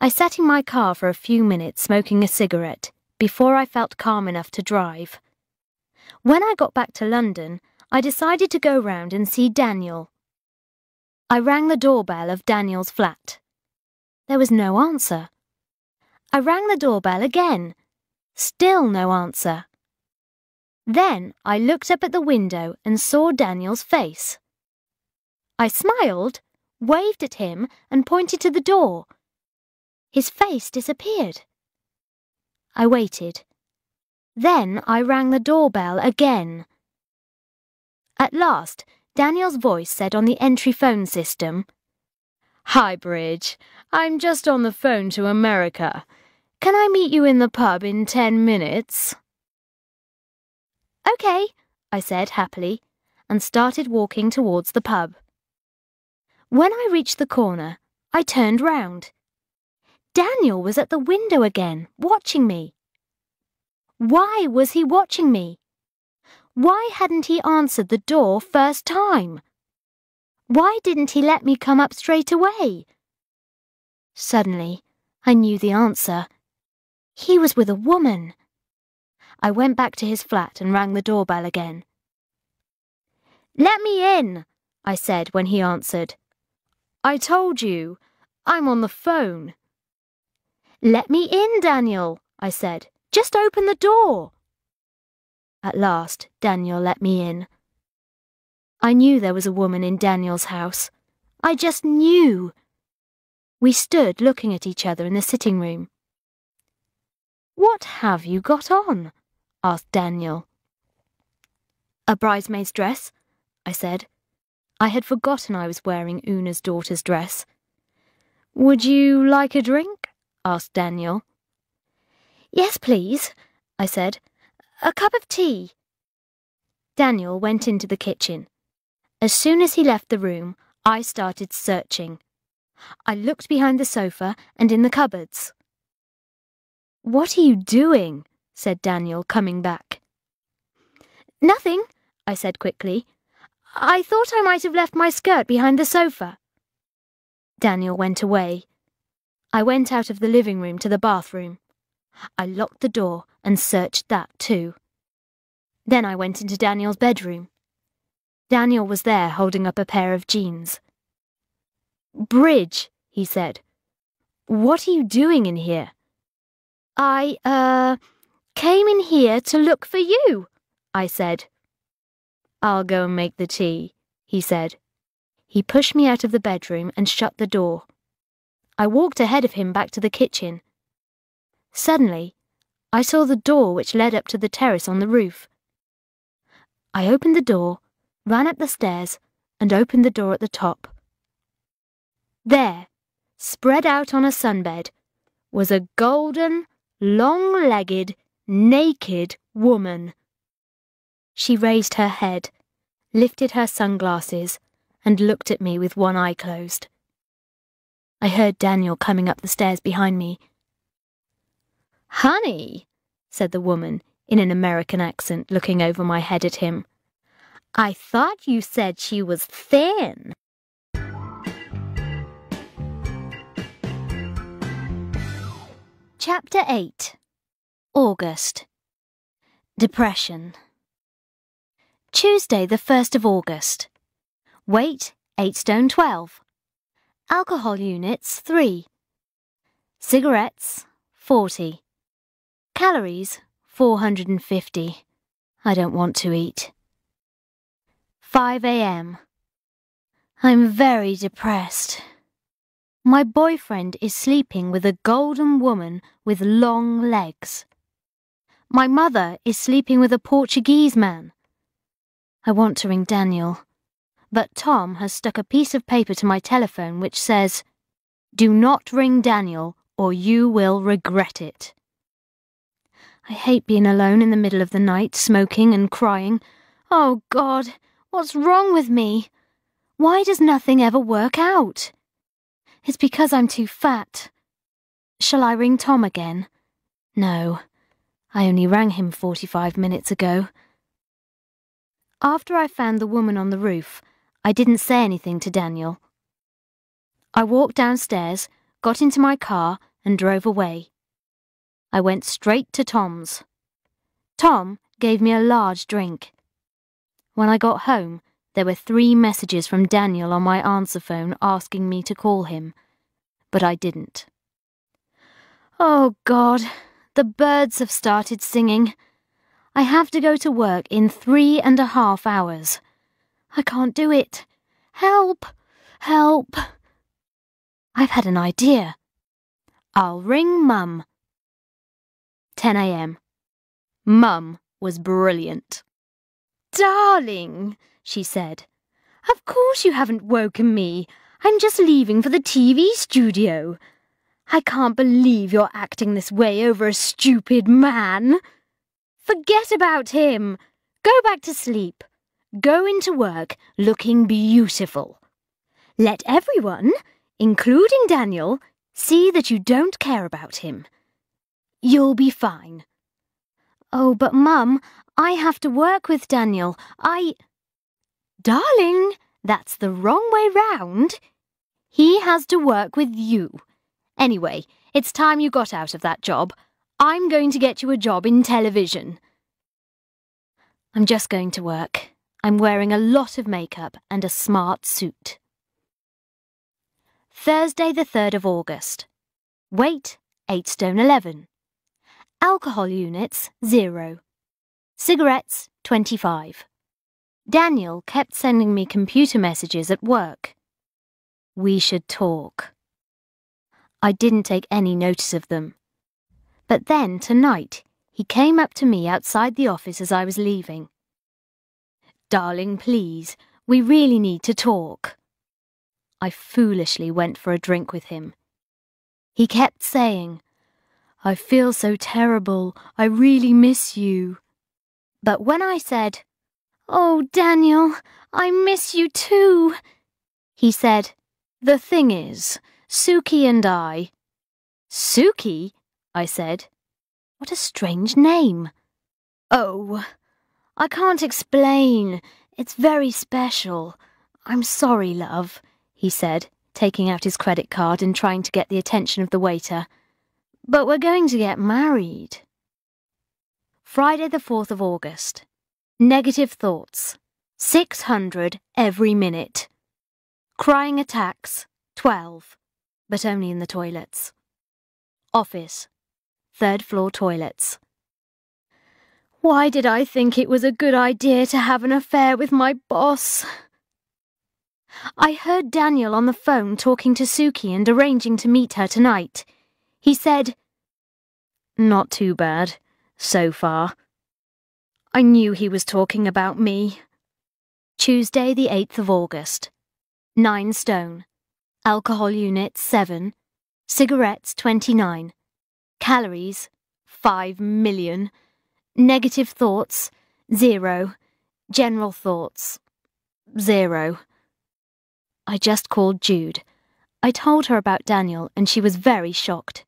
I sat in my car for a few minutes smoking a cigarette before I felt calm enough to drive. When I got back to London, I decided to go round and see Daniel. I rang the doorbell of Daniel's flat. There was no answer. I rang the doorbell again. Still no answer. Then I looked up at the window and saw Daniel's face. I smiled, waved at him, and pointed to the door. His face disappeared. I waited. Then I rang the doorbell again. At last, Daniel's voice said on the entry phone system, "Hi, Bridge. I'm just on the phone to America. Can I meet you in the pub in 10 minutes? "Okay," I said happily, and started walking towards the pub. When I reached the corner, I turned round. Daniel was at the window again, watching me. Why was he watching me? Why hadn't he answered the door first time? Why didn't he let me come up straight away? Suddenly, I knew the answer. He was with a woman. I went back to his flat and rang the doorbell again. "Let me in," I said when he answered. "I told you, I'm on the phone." "Let me in, Daniel," I said. "Just open the door." At last, Daniel let me in. I knew there was a woman in Daniel's house. I just knew. We stood looking at each other in the sitting room. "What have you got on?" asked Daniel. "A bridesmaid's dress," I said. I had forgotten I was wearing Una's daughter's dress. "Would you like a drink?" asked Daniel. "Yes, please," I said. "A cup of tea." Daniel went into the kitchen. As soon as he left the room, I started searching. I looked behind the sofa and in the cupboards. "What are you doing?" said Daniel, coming back. "Nothing," I said quickly. "I thought I might have left my skirt behind the sofa." Daniel went away. I went out of the living room to the bathroom. I locked the door and searched that too. Then I went into Daniel's bedroom. Daniel was there holding up a pair of jeans. "Bridge," he said, "what are you doing in here?" I came in here to look for you," I said. "I'll go and make the tea," he said. He pushed me out of the bedroom and shut the door. I walked ahead of him back to the kitchen. Suddenly, I saw the door which led up to the terrace on the roof. I opened the door, ran up the stairs, and opened the door at the top. There, spread out on a sunbed, was a golden, long-legged, naked woman. She raised her head, lifted her sunglasses, and looked at me with one eye closed. I heard Daniel coming up the stairs behind me. "Honey," said the woman in an American accent, looking over my head at him. "I thought you said she was thin." Chapter 8. August. Depression. Tuesday, the 1st of August. Weight, 8 stone 12. Alcohol units, 3. Cigarettes, 40. Calories, 450. I don't want to eat. 5 a.m. I'm very depressed. My boyfriend is sleeping with a golden woman with long legs. My mother is sleeping with a Portuguese man. I want to ring Daniel, but Tom has stuck a piece of paper to my telephone which says, "Do not ring Daniel or you will regret it." I hate being alone in the middle of the night, smoking and crying. Oh God, what's wrong with me? Why does nothing ever work out? It's because I'm too fat. Shall I ring Tom again? No, I only rang him 45 minutes ago. After I found the woman on the roof, I didn't say anything to Daniel. I walked downstairs, got into my car, and drove away. I went straight to Tom's. Tom gave me a large drink. When I got home, there were 3 messages from Daniel on my answer phone asking me to call him, but I didn't. Oh God, the birds have started singing. I have to go to work in 3.5 hours. I can't do it. Help! Help! I've had an idea. I'll ring Mum. 10 a.m. Mum was brilliant. Darling, she said, of course you haven't woken me. I'm just leaving for the TV studio. I can't believe you're acting this way over a stupid man. Forget about him. Go back to sleep. Go into work looking beautiful. Let everyone, including Daniel, see that you don't care about him. You'll be fine. Oh, but Mum, I have to work with Daniel. Darling, that's the wrong way round. He has to work with you. Anyway, it's time you got out of that job. I'm going to get you a job in television. I'm just going to work. I'm wearing a lot of makeup and a smart suit. Thursday the 3rd of August. Weight 8 stone 11. Alcohol units 0. Cigarettes 25. Daniel kept sending me computer messages at work. We should talk. I didn't take any notice of them. But then, tonight, he came up to me outside the office as I was leaving. Darling, please, we really need to talk. I foolishly went for a drink with him. He kept saying, I feel so terrible, I really miss you. But when I said, Oh, Daniel, I miss you too, he said, The thing is, Suki and I... Suki? I said. What a strange name. Oh, I can't explain. It's very special. I'm sorry, love, he said, taking out his credit card and trying to get the attention of the waiter. But we're going to get married. Friday the 4th of August. Negative thoughts. 600 every minute. Crying attacks. 12. But only in the toilets. Office. 3rd floor toilets. Why did I think it was a good idea to have an affair with my boss? I heard Daniel on the phone talking to Suki and arranging to meet her tonight. He said, Not too bad, so far. I knew he was talking about me. Tuesday the 8th of August. 9 stone. Alcohol units 7. Cigarettes 29. Calories 5 million. Negative thoughts 0. General thoughts 0. I just called Jude. I told her about Daniel and she was very shocked.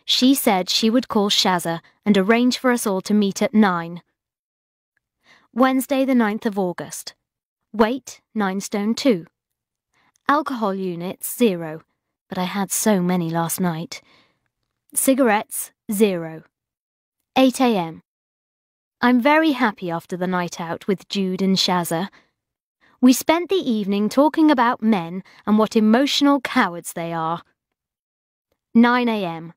She said she would call Shazza and arrange for us all to meet at 9. Wednesday the 9th of August. Weight 9 stone 2. Alcohol units 0, but I had so many last night. Cigarettes 0. 8 a.m. I'm very happy after the night out with Jude and Shazza. We spent the evening talking about men and what emotional cowards they are. 9 a.m.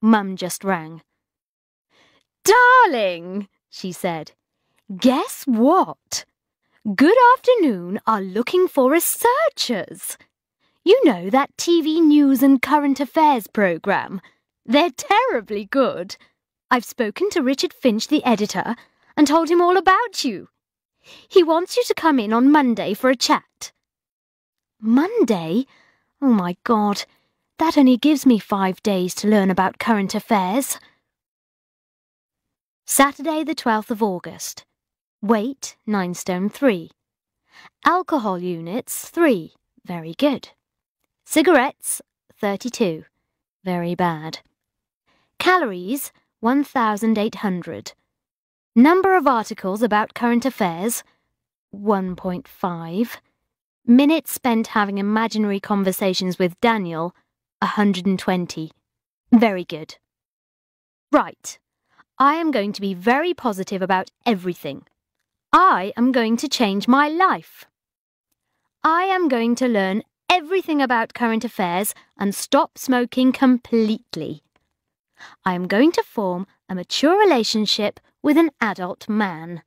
Mum just rang. Darling, she said, guess what? Good Afternoon are looking for researchers. You know that TV news and current affairs programme? They're terribly good. I've spoken to Richard Finch, the editor, and told him all about you. He wants you to come in on Monday for a chat. Monday? Oh my God, that only gives me 5 days to learn about current affairs. Saturday the 12th of August. Weight 9 stone 3. Alcohol units 3. Very good. Cigarettes 32. Very bad. Calories 1,800. Number of articles about current affairs 1.5. Minutes spent having imaginary conversations with Daniel 120. Very good. Right. I am going to be very positive about everything. I am going to change my life. I am going to learn everything about current affairs and stop smoking completely. I am going to form a mature relationship with an adult man.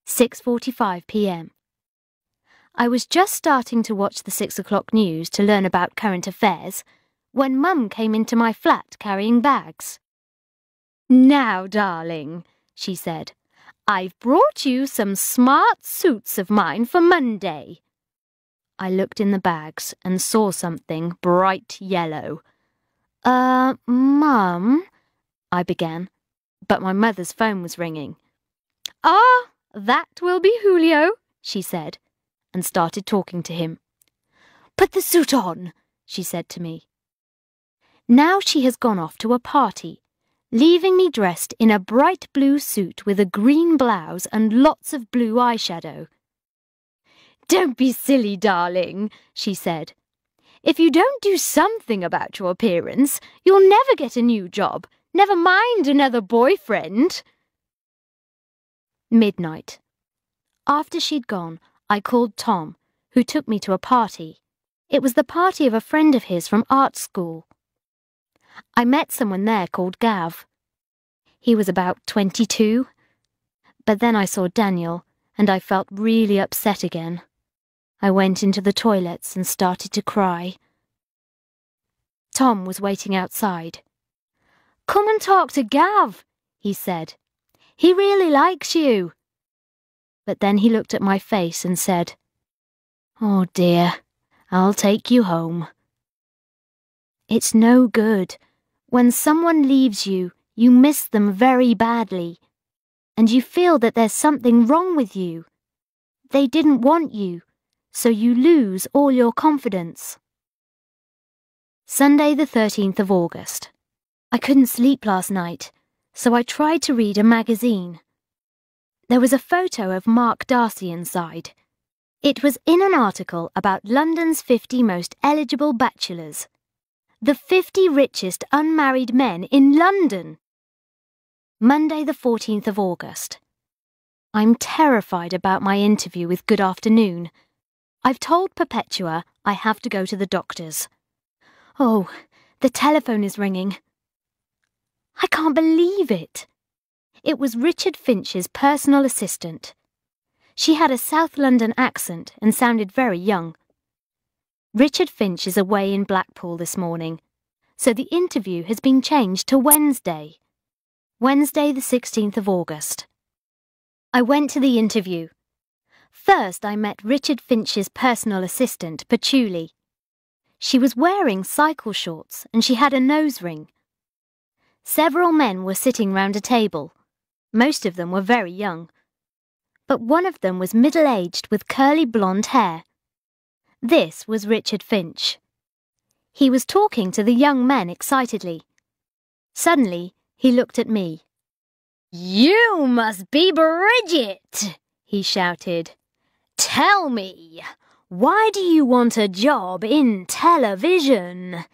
6:45 p.m. I was just starting to watch the 6 o'clock news to learn about current affairs when Mum came into my flat carrying bags. "Now, darling," she said, "I've brought you some smart suits of mine for Monday." I looked in the bags and saw something bright yellow. Mum," I began, but my mother's phone was ringing. "Ah, that will be Julio," she said, and started talking to him. "Put the suit on," she said to me. Now she has gone off to a party, leaving me dressed in a bright blue suit with a green blouse and lots of blue eyeshadow. "Don't be silly, darling," she said. "If you don't do something about your appearance, you'll never get a new job, never mind another boyfriend." Midnight. After she'd gone, I called Tom, who took me to a party. It was the party of a friend of his from art school. I met someone there called Gav. He was about 22. But then I saw Daniel, and I felt really upset again. I went into the toilets and started to cry. Tom was waiting outside. "Come and talk to Gav," he said. "He really likes you." But then he looked at my face and said, "Oh dear, I'll take you home." It's no good. When someone leaves you, you miss them very badly, and you feel that there's something wrong with you. They didn't want you, so you lose all your confidence. Sunday the 13th of August. I couldn't sleep last night, so I tried to read a magazine. There was a photo of Mark Darcy inside. It was in an article about London's 50 most eligible bachelors. The 50 richest unmarried men in London. Monday the 14th of August. I'm terrified about my interview with Good Afternoon. I've told Perpetua I have to go to the doctor's. Oh, the telephone is ringing. I can't believe it. It was Richard Finch's personal assistant. She had a South London accent and sounded very young. Richard Finch is away in Blackpool this morning, so the interview has been changed to Wednesday. Wednesday the 16th of August. I went to the interview. First I met Richard Finch's personal assistant, Patchouli. She was wearing cycle shorts and she had a nose ring. Several men were sitting round a table. Most of them were very young. But one of them was middle-aged with curly blonde hair. This was Richard Finch. He was talking to the young men excitedly. Suddenly, he looked at me. "You must be Bridget," he shouted. "Tell me, why do you want a job in television?"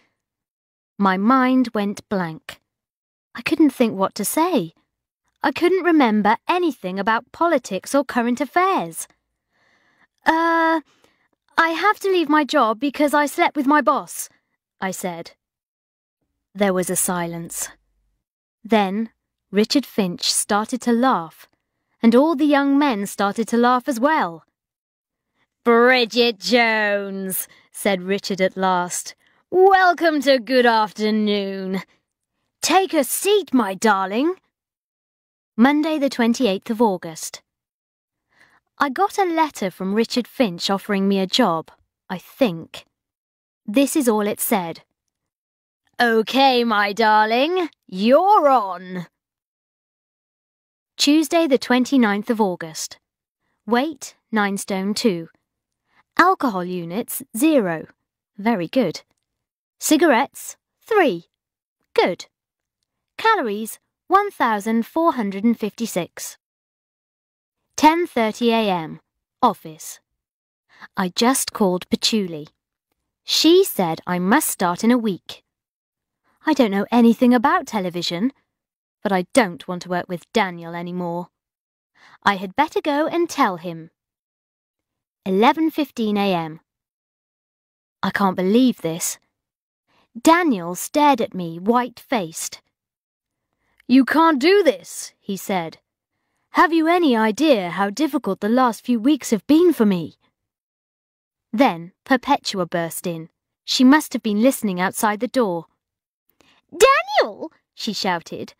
My mind went blank. I couldn't think what to say. I couldn't remember anything about politics or current affairs. I have to leave my job because I slept with my boss," I said. There was a silence. Then Richard Finch started to laugh, and all the young men started to laugh as well. "Bridget Jones," said Richard at last. "Welcome to Good Afternoon. Take a seat, my darling." Monday the 28th of August. I got a letter from Richard Finch offering me a job, I think. This is all it said. "Okay, my darling, you're on." Tuesday the 29th of August. Weight 9 stone 2. Alcohol units 0. Very good. Cigarettes 3. Good. Calories 1,456. 10:30 a.m. Office. I just called Patchouli. She said I must start in a week. I don't know anything about television, but I don't want to work with Daniel anymore. I had better go and tell him. 11:15 a.m. I can't believe this. Daniel stared at me white-faced. "You can't do this," he said. "Have you any idea how difficult the last few weeks have been for me?" Then Perpetua burst in. She must have been listening outside the door. "Daniel," she shouted,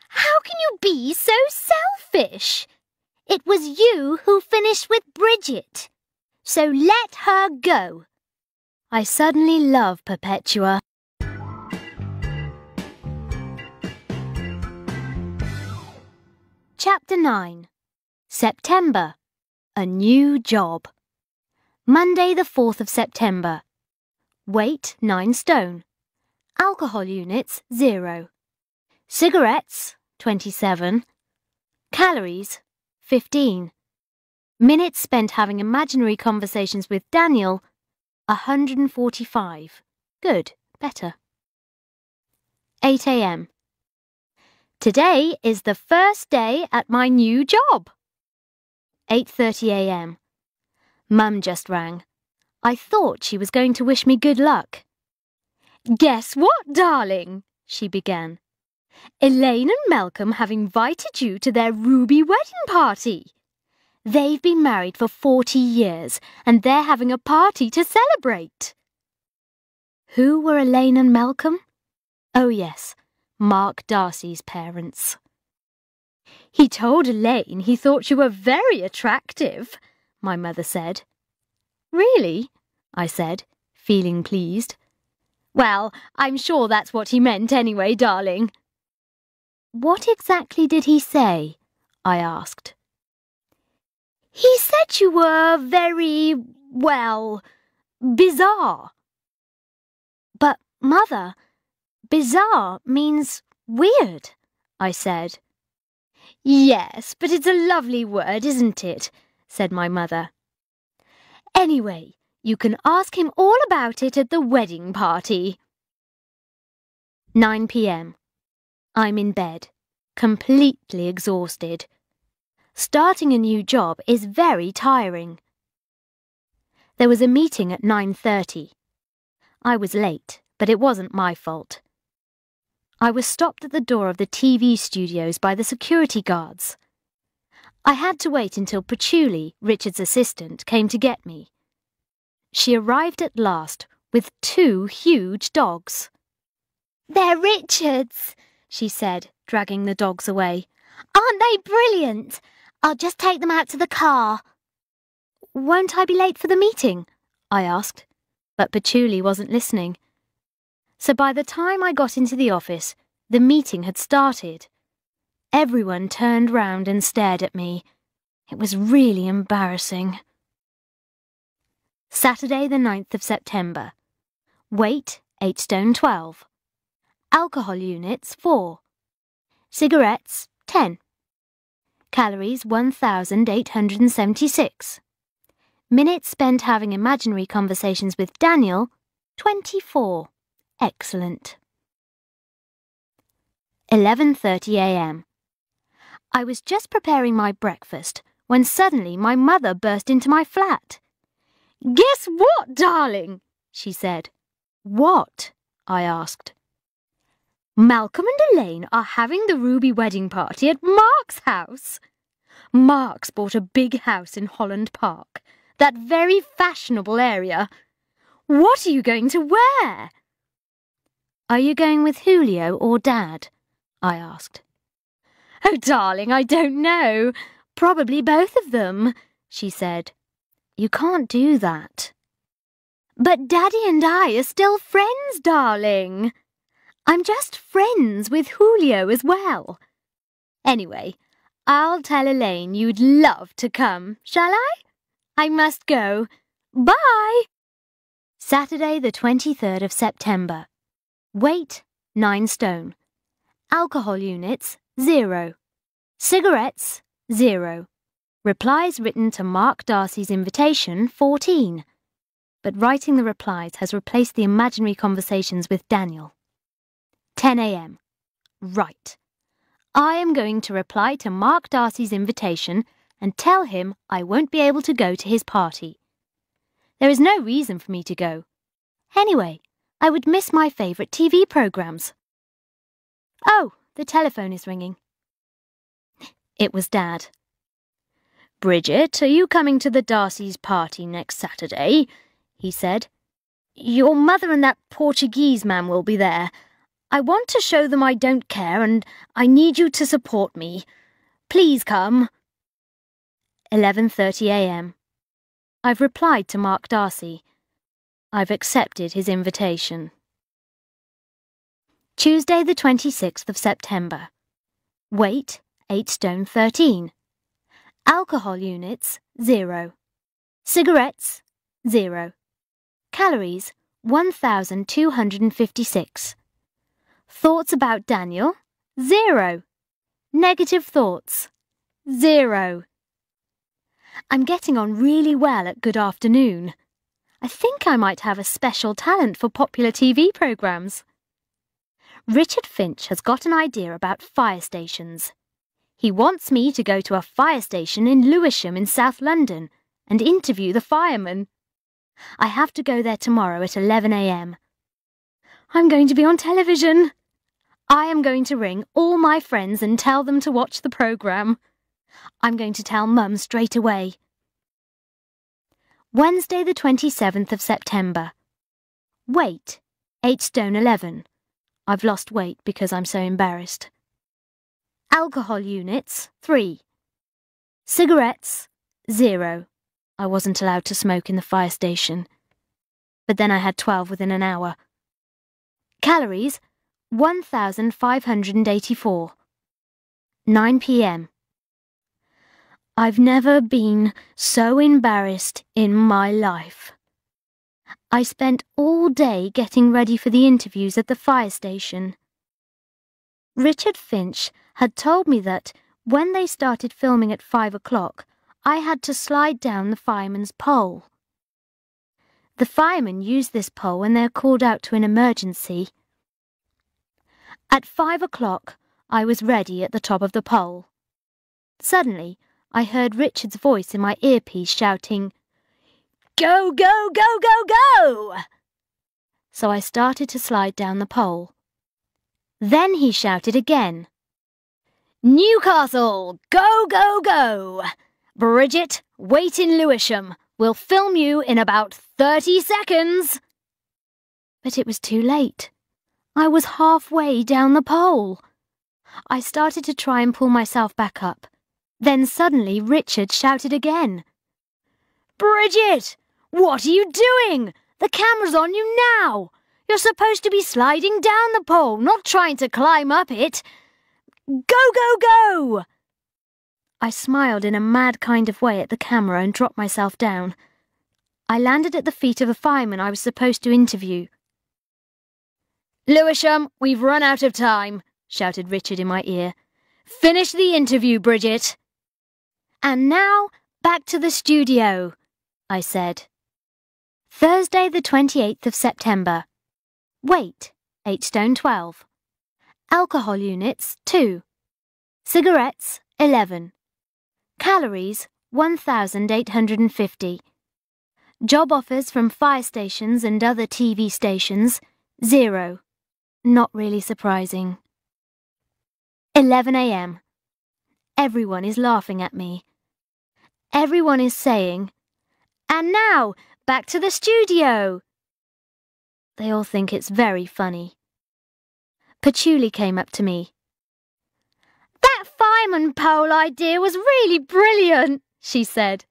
"how can you be so selfish? It was you who finished with Bridget, so let her go." I suddenly love Perpetua. Chapter 9. September. A new job. Monday the 4th of September. Weight 9 stone. Alcohol units 0. Cigarettes 27. Calories 15. Minutes spent having imaginary conversations with Daniel 145. Good, better. 8 a.m. Today is the first day at my new job. 8:30 a.m. Mum just rang. I thought she was going to wish me good luck. "Guess what, darling?" she began. "Elaine and Malcolm have invited you to their Ruby wedding party. They've been married for 40 years and they're having a party to celebrate." Who were Elaine and Malcolm? Oh yes, Mark Darcy's parents. "He told Elaine he thought you were very attractive," my mother said. "Really?" I said, feeling pleased. "Well, I'm sure that's what he meant anyway, darling." "What exactly did he say?" I asked. "He said you were very, well, bizarre." "But, Mother, bizarre means weird," I said. "Yes, but it's a lovely word, isn't it?" said my mother. "Anyway, you can ask him all about it at the wedding party." 9 p.m. I'm in bed, completely exhausted. Starting a new job is very tiring. There was a meeting at 9:30. I was late, but it wasn't my fault. I was stopped at the door of the TV studios by the security guards. I had to wait until Patchouli, Richard's assistant, came to get me. She arrived at last with 2 huge dogs. "They're Richard's," she said, dragging the dogs away. "Aren't they brilliant? I'll just take them out to the car." "Won't I be late for the meeting?" I asked, but Patchouli wasn't listening. So by the time I got into the office, the meeting had started. Everyone turned round and stared at me. It was really embarrassing. Saturday the 9th of September. Weight 8 stone 12. Alcohol units 4. Cigarettes 10. Calories 1,876. Minutes spent having imaginary conversations with Daniel 24. Excellent. 11:30 a.m. I was just preparing my breakfast when suddenly my mother burst into my flat. "Guess what, darling?" she said. "What?" I asked. "Malcolm and Elaine are having the Ruby wedding party at Mark's house. Mark's bought a big house in Holland Park, that very fashionable area. What are you going to wear?" "Are you going with Julio or Dad?" I asked. "Oh, darling, I don't know. Probably both of them," she said. "You can't do that." "But Daddy and I are still friends, darling. I'm just friends with Julio as well. Anyway, I'll tell Elaine you'd love to come, shall I? I must go. Bye." Saturday the 23rd of September. Weight 9 stone. Alcohol units 0. Cigarettes 0. Replies written to Mark Darcy's invitation 14. But writing the replies has replaced the imaginary conversations with Daniel. 10 a.m. Right. I am going to reply to Mark Darcy's invitation and tell him I won't be able to go to his party. There is no reason for me to go. Anyway, I would miss my favourite TV programmes. Oh, the telephone is ringing. It was Dad. Bridget, are you coming to the Darcy's party next Saturday? He said. Your mother and that Portuguese man will be there. I want to show them I don't care and I need you to support me. Please come. 11:30 a.m. I've replied to Mark Darcy. I've accepted his invitation. Tuesday the 26th of September. Weight, 8 stone 13. Alcohol units, 0. Cigarettes, 0. Calories, 1,256. Thoughts about Daniel, 0. Negative thoughts, 0. I'm getting on really well at Good Afternoon. I think I might have a special talent for popular TV programmes. Richard Finch has got an idea about fire stations. He wants me to go to a fire station in Lewisham in South London and interview the firemen. I have to go there tomorrow at 11 a.m. I'm going to be on television. I am going to ring all my friends and tell them to watch the programme. I'm going to tell Mum straight away. Wednesday the 27th of September. Weight, 8 stone 11. I've lost weight because I'm so embarrassed. Alcohol units, 3. Cigarettes, 0. I wasn't allowed to smoke in the fire station. But then I had 12 within an hour. Calories, 1,584. 9 p.m. I've never been so embarrassed in my life. I spent all day getting ready for the interviews at the fire station. Richard Finch had told me that when they started filming at 5 o'clock, I had to slide down the fireman's pole. The firemen use this pole when they are called out to an emergency. At 5 o'clock, I was ready at the top of the pole. Suddenly, I heard Richard's voice in my earpiece shouting, "Go, go, go, go, go!" So I started to slide down the pole. Then he shouted again, "Newcastle, go, go, go! Bridget, wait in Lewisham. We'll film you in about 30 seconds." But it was too late. I was halfway down the pole. I started to try and pull myself back up. Then suddenly Richard shouted again, "Bridget, what are you doing? The camera's on you now. You're supposed to be sliding down the pole, not trying to climb up it. Go, go, go!" I smiled in a mad kind of way at the camera and dropped myself down. I landed at the feet of the fireman I was supposed to interview. "Lewisham, we've run out of time," shouted Richard in my ear. "Finish the interview, Bridget." "And now, back to the studio," I said. Thursday the 28th of September. Weight, 8 stone 12. Alcohol units, 2. Cigarettes, 11. Calories, 1,850. Job offers from fire stations and other TV stations, 0. Not really surprising. 11 a.m. Everyone is laughing at me. Everyone is saying, "And now, back to the studio." They all think it's very funny. Patchouli came up to me. "That fireman pole idea was really brilliant," she said.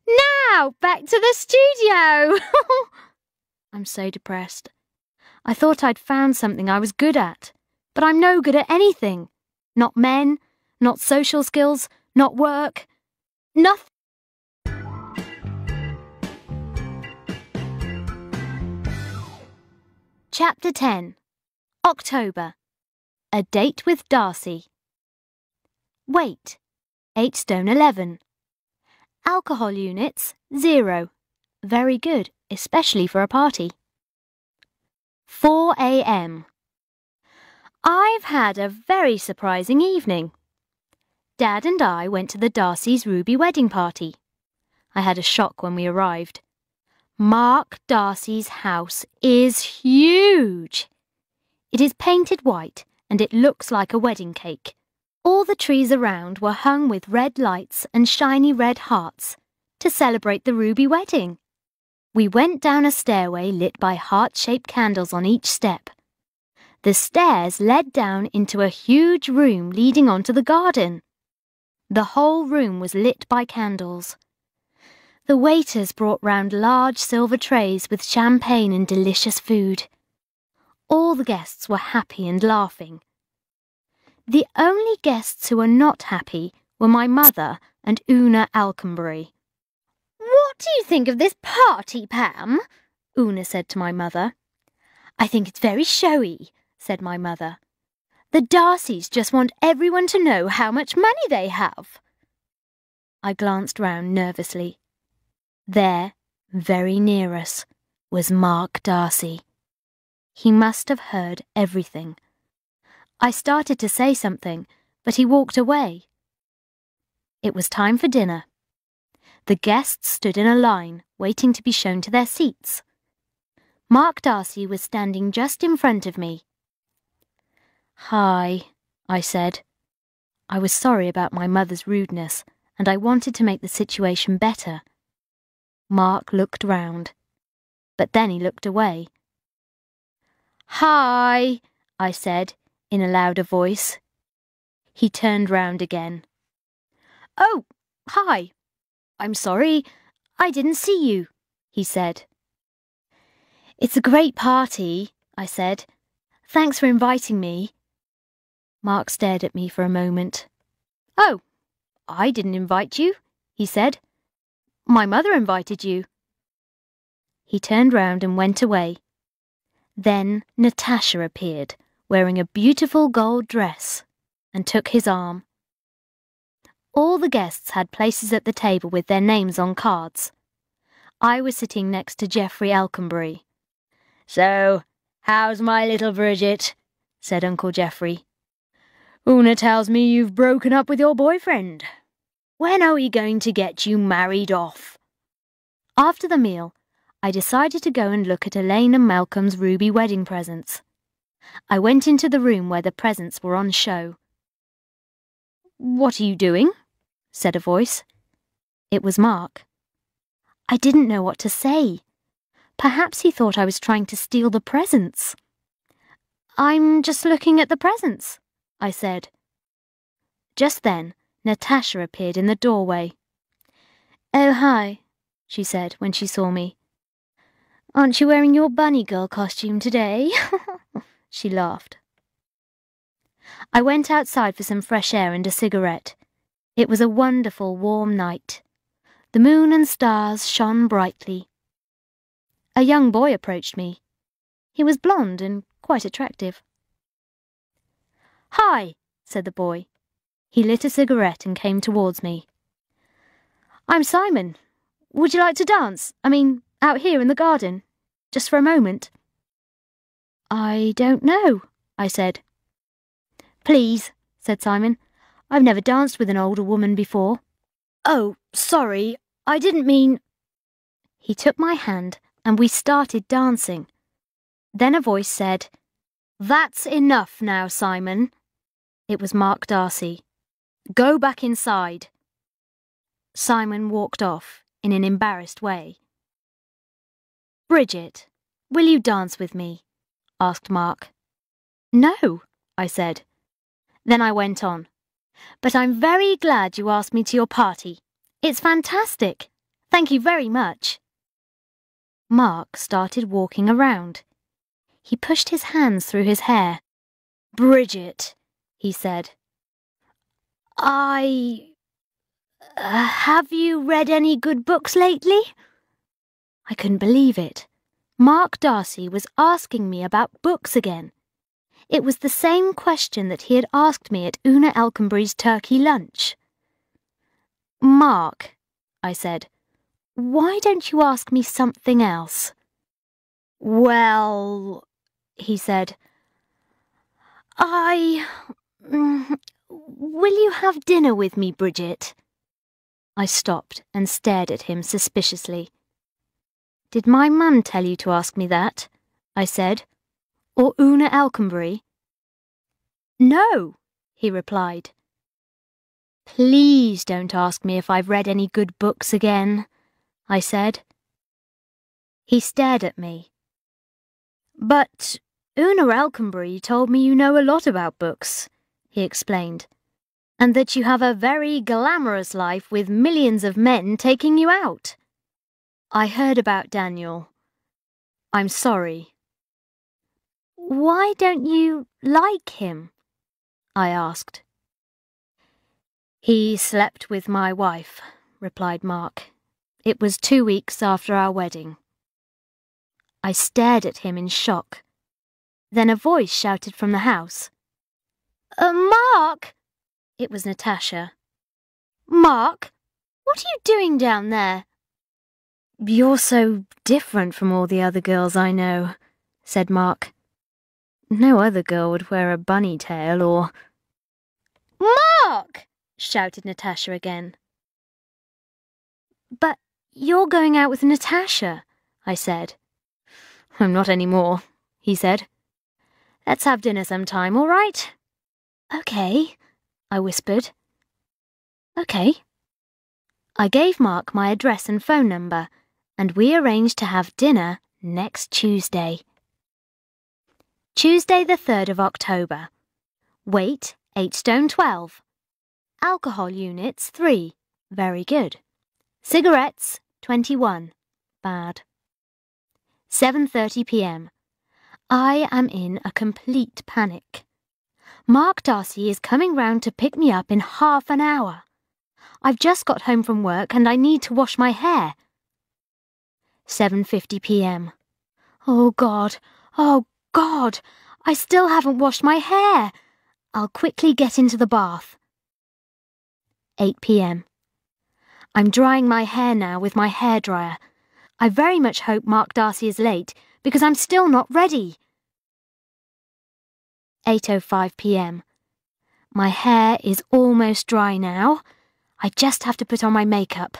"Now, back to the studio." I'm so depressed. I thought I'd found something I was good at, but I'm no good at anything. Not men, not social skills, not work, nothing. Chapter 10. October. A date with Darcy. Weight, 8 stone 11. Alcohol units, 0. Very good, especially for a party. 4 a.m. I've had a very surprising evening. Dad and I went to the Darcy's Ruby wedding party. I had a shock when we arrived. Mark Darcy's house is huge. It is painted white and it looks like a wedding cake. All the trees around were hung with red lights and shiny red hearts to celebrate the ruby wedding. We went down a stairway lit by heart-shaped candles on each step. The stairs led down into a huge room leading onto the garden. The whole room was lit by candles. The waiters brought round large silver trays with champagne and delicious food. All the guests were happy and laughing. The only guests who were not happy were my mother and Una Alconbury. "What do you think of this party, Pam?" Una said to my mother. "I think it's very showy," said my mother. "The Darcys just want everyone to know how much money they have." I glanced round nervously. There, very near us, was Mark Darcy. He must have heard everything. I started to say something, but he walked away. It was time for dinner. The guests stood in a line, waiting to be shown to their seats. Mark Darcy was standing just in front of me. "Hi," I said. I was sorry about my mother's rudeness, and I wanted to make the situation better. Mark looked round, but then he looked away. "Hi," I said, in a louder voice. He turned round again. "Oh, hi. I'm sorry, I didn't see you," he said. "It's a great party," I said. "Thanks for inviting me." Mark stared at me for a moment. "Oh, I didn't invite you," he said. "My mother invited you." He turned round and went away. Then Natasha appeared, wearing a beautiful gold dress, and took his arm. All the guests had places at the table with their names on cards. I was sitting next to Geoffrey Alconbury. "So, how's my little Bridget?" said Uncle Geoffrey. "Una tells me you've broken up with your boyfriend. When are we going to get you married off?" After the meal, I decided to go and look at Elaine and Malcolm's ruby wedding presents. I went into the room where the presents were on show. "What are you doing?" said a voice. It was Mark. I didn't know what to say. Perhaps he thought I was trying to steal the presents. "I'm just looking at the presents," I said. Just then, Natasha appeared in the doorway. "Oh, hi," she said when she saw me. "Aren't you wearing your bunny girl costume today?" She laughed. I went outside for some fresh air and a cigarette. It was a wonderful warm night. The moon and stars shone brightly. A young boy approached me. He was blonde and quite attractive. "Hi," said the boy. He lit a cigarette and came towards me. "I'm Simon. Would you like to dance? Out here in the garden. Just for a moment." "I don't know," I said. "Please," said Simon. "I've never danced with an older woman before." "Oh, sorry, I didn't mean—" He took my hand and we started dancing. Then a voice said, "That's enough now, Simon." It was Mark Darcy. "Go back inside." Simon walked off in an embarrassed way. "Bridget, will you dance with me?" asked Mark. "No," I said. Then I went on. "But I'm very glad you asked me to your party. It's fantastic. Thank you very much." Mark started walking around. He pushed his hands through his hair. "Bridget," he said. Have you read any good books lately?" I couldn't believe it. Mark Darcy was asking me about books again. It was the same question that he had asked me at Una Alconbury's turkey lunch. "Mark," I said, "why don't you ask me something else?" "Well," he said, will you have dinner with me, Bridget?" I stopped and stared at him suspiciously. "Did my mum tell you to ask me that?" I said. "Or Una Alconbury?" "No," he replied. Please don't ask me if I've read any good books again, I said. He stared at me. But Una Elkenbury told me you know a lot about books, he explained, and that you have a very glamorous life with millions of men taking you out. I heard about Daniel. I'm sorry. Why don't you like him? I asked. He slept with my wife, replied Mark. It was 2 weeks after our wedding. I stared at him in shock. Then a voice shouted from the house. Mark! It was Natasha. Mark, what are you doing down there? You're so different from all the other girls I know, said Mark. No other girl would wear a bunny tail or... Mark! Shouted Natasha again. But you're going out with Natasha, I said. I'm not anymore, he said. Let's have dinner sometime, all right? Okay, I whispered. Okay. I gave Mark my address and phone number, and we arranged to have dinner next Tuesday. Tuesday the 3rd of October. Weight 8 stone 12. Alcohol units 3. Very good. Cigarettes 21. Bad. 7:30 p.m. I am in a complete panic. Mark Darcy is coming round to pick me up in half an hour. I've just got home from work and I need to wash my hair. 7:50 p.m. Oh God, I still haven't washed my hair. I'll quickly get into the bath. 8 p.m. I'm drying my hair now with my hairdryer. I very much hope Mark Darcy is late because I'm still not ready. 8:05 p.m. My hair is almost dry now. I just have to put on my makeup.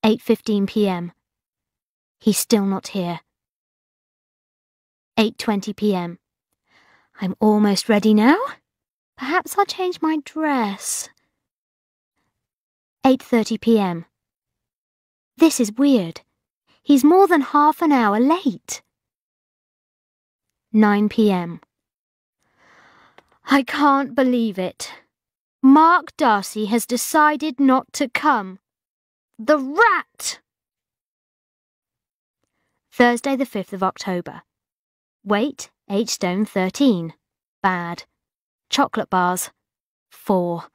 8:15 p.m. He's still not here. 8:20 p.m. I'm almost ready now. Perhaps I'll change my dress. 8:30 p.m. This is weird. He's more than half an hour late. 9 p.m. I can't believe it. Mark Darcy has decided not to come. The rat! Thursday the 5th of October. Weight 8 stone 13. Bad. Chocolate bars 4.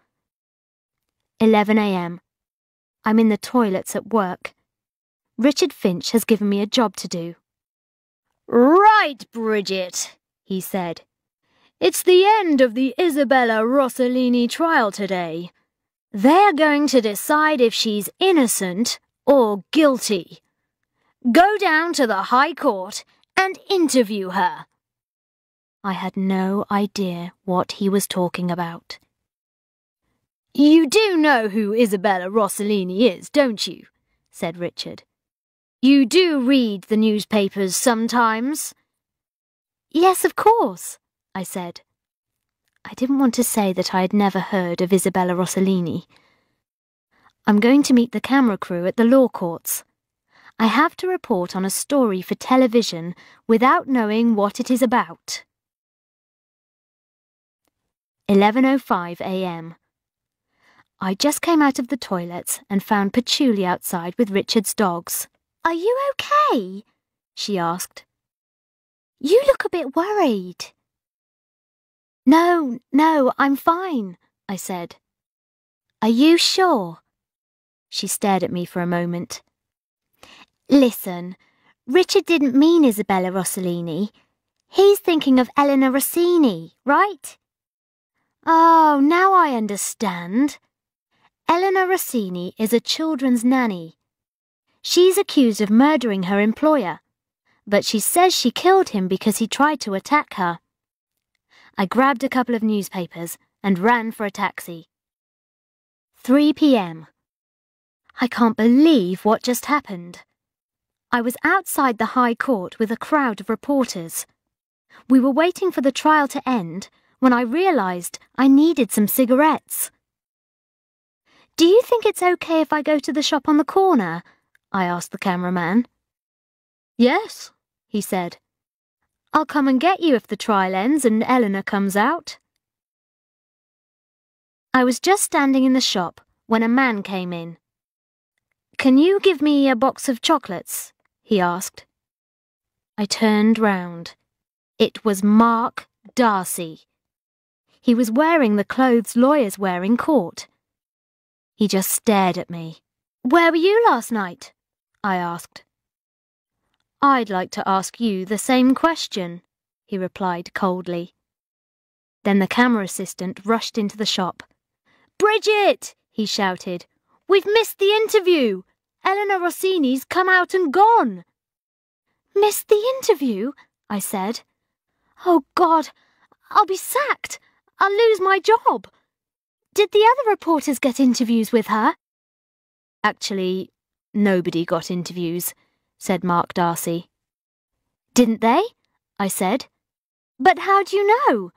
11 a.m. I'm in the toilets at work. Richard Finch has given me a job to do. Right, Bridget, he said. It's the end of the Isabella Rossellini trial today. They're going to decide if she's innocent or guilty. Go down to the High Court and interview her. I had no idea what he was talking about. You do know who Isabella Rossellini is, don't you? Said Richard. You do read the newspapers sometimes? Yes, of course, I said. I didn't want to say that I had never heard of Isabella Rossellini. I'm going to meet the camera crew at the law courts. I have to report on a story for television without knowing what it is about. 11:05 a.m. I just came out of the toilets and found Patchouli outside with Richard's dogs. Are you okay? She asked. You look a bit worried. No, I'm fine, I said. Are you sure? She stared at me for a moment. Listen, Richard didn't mean Isabella Rossellini. He's thinking of Eleanor Rossini, right? Oh, now I understand. Eleanor Rossini is a children's nanny. She's accused of murdering her employer, but she says she killed him because he tried to attack her. I grabbed a couple of newspapers and ran for a taxi. 3 p.m. I can't believe what just happened. I was outside the High Court with a crowd of reporters. We were waiting for the trial to end when I realised I needed some cigarettes. Do you think it's okay if I go to the shop on the corner? I asked the cameraman. Yes, he said. I'll come and get you if the trial ends and Eleanor comes out. I was just standing in the shop when a man came in. Can you give me a box of chocolates? He asked. I turned round. It was Mark Darcy. He was wearing the clothes lawyers wear in court. He just stared at me. Where were you last night? I asked. I'd like to ask you the same question, he replied coldly. Then the camera assistant rushed into the shop. Bridget, he shouted. We've missed the interview. Eleanor Rossini's come out and gone. Missed the interview? I said. Oh, God, I'll be sacked. I'll lose my job. Did the other reporters get interviews with her? Actually, nobody got interviews, said Mark Darcy. Didn't they? I said. But how do you know?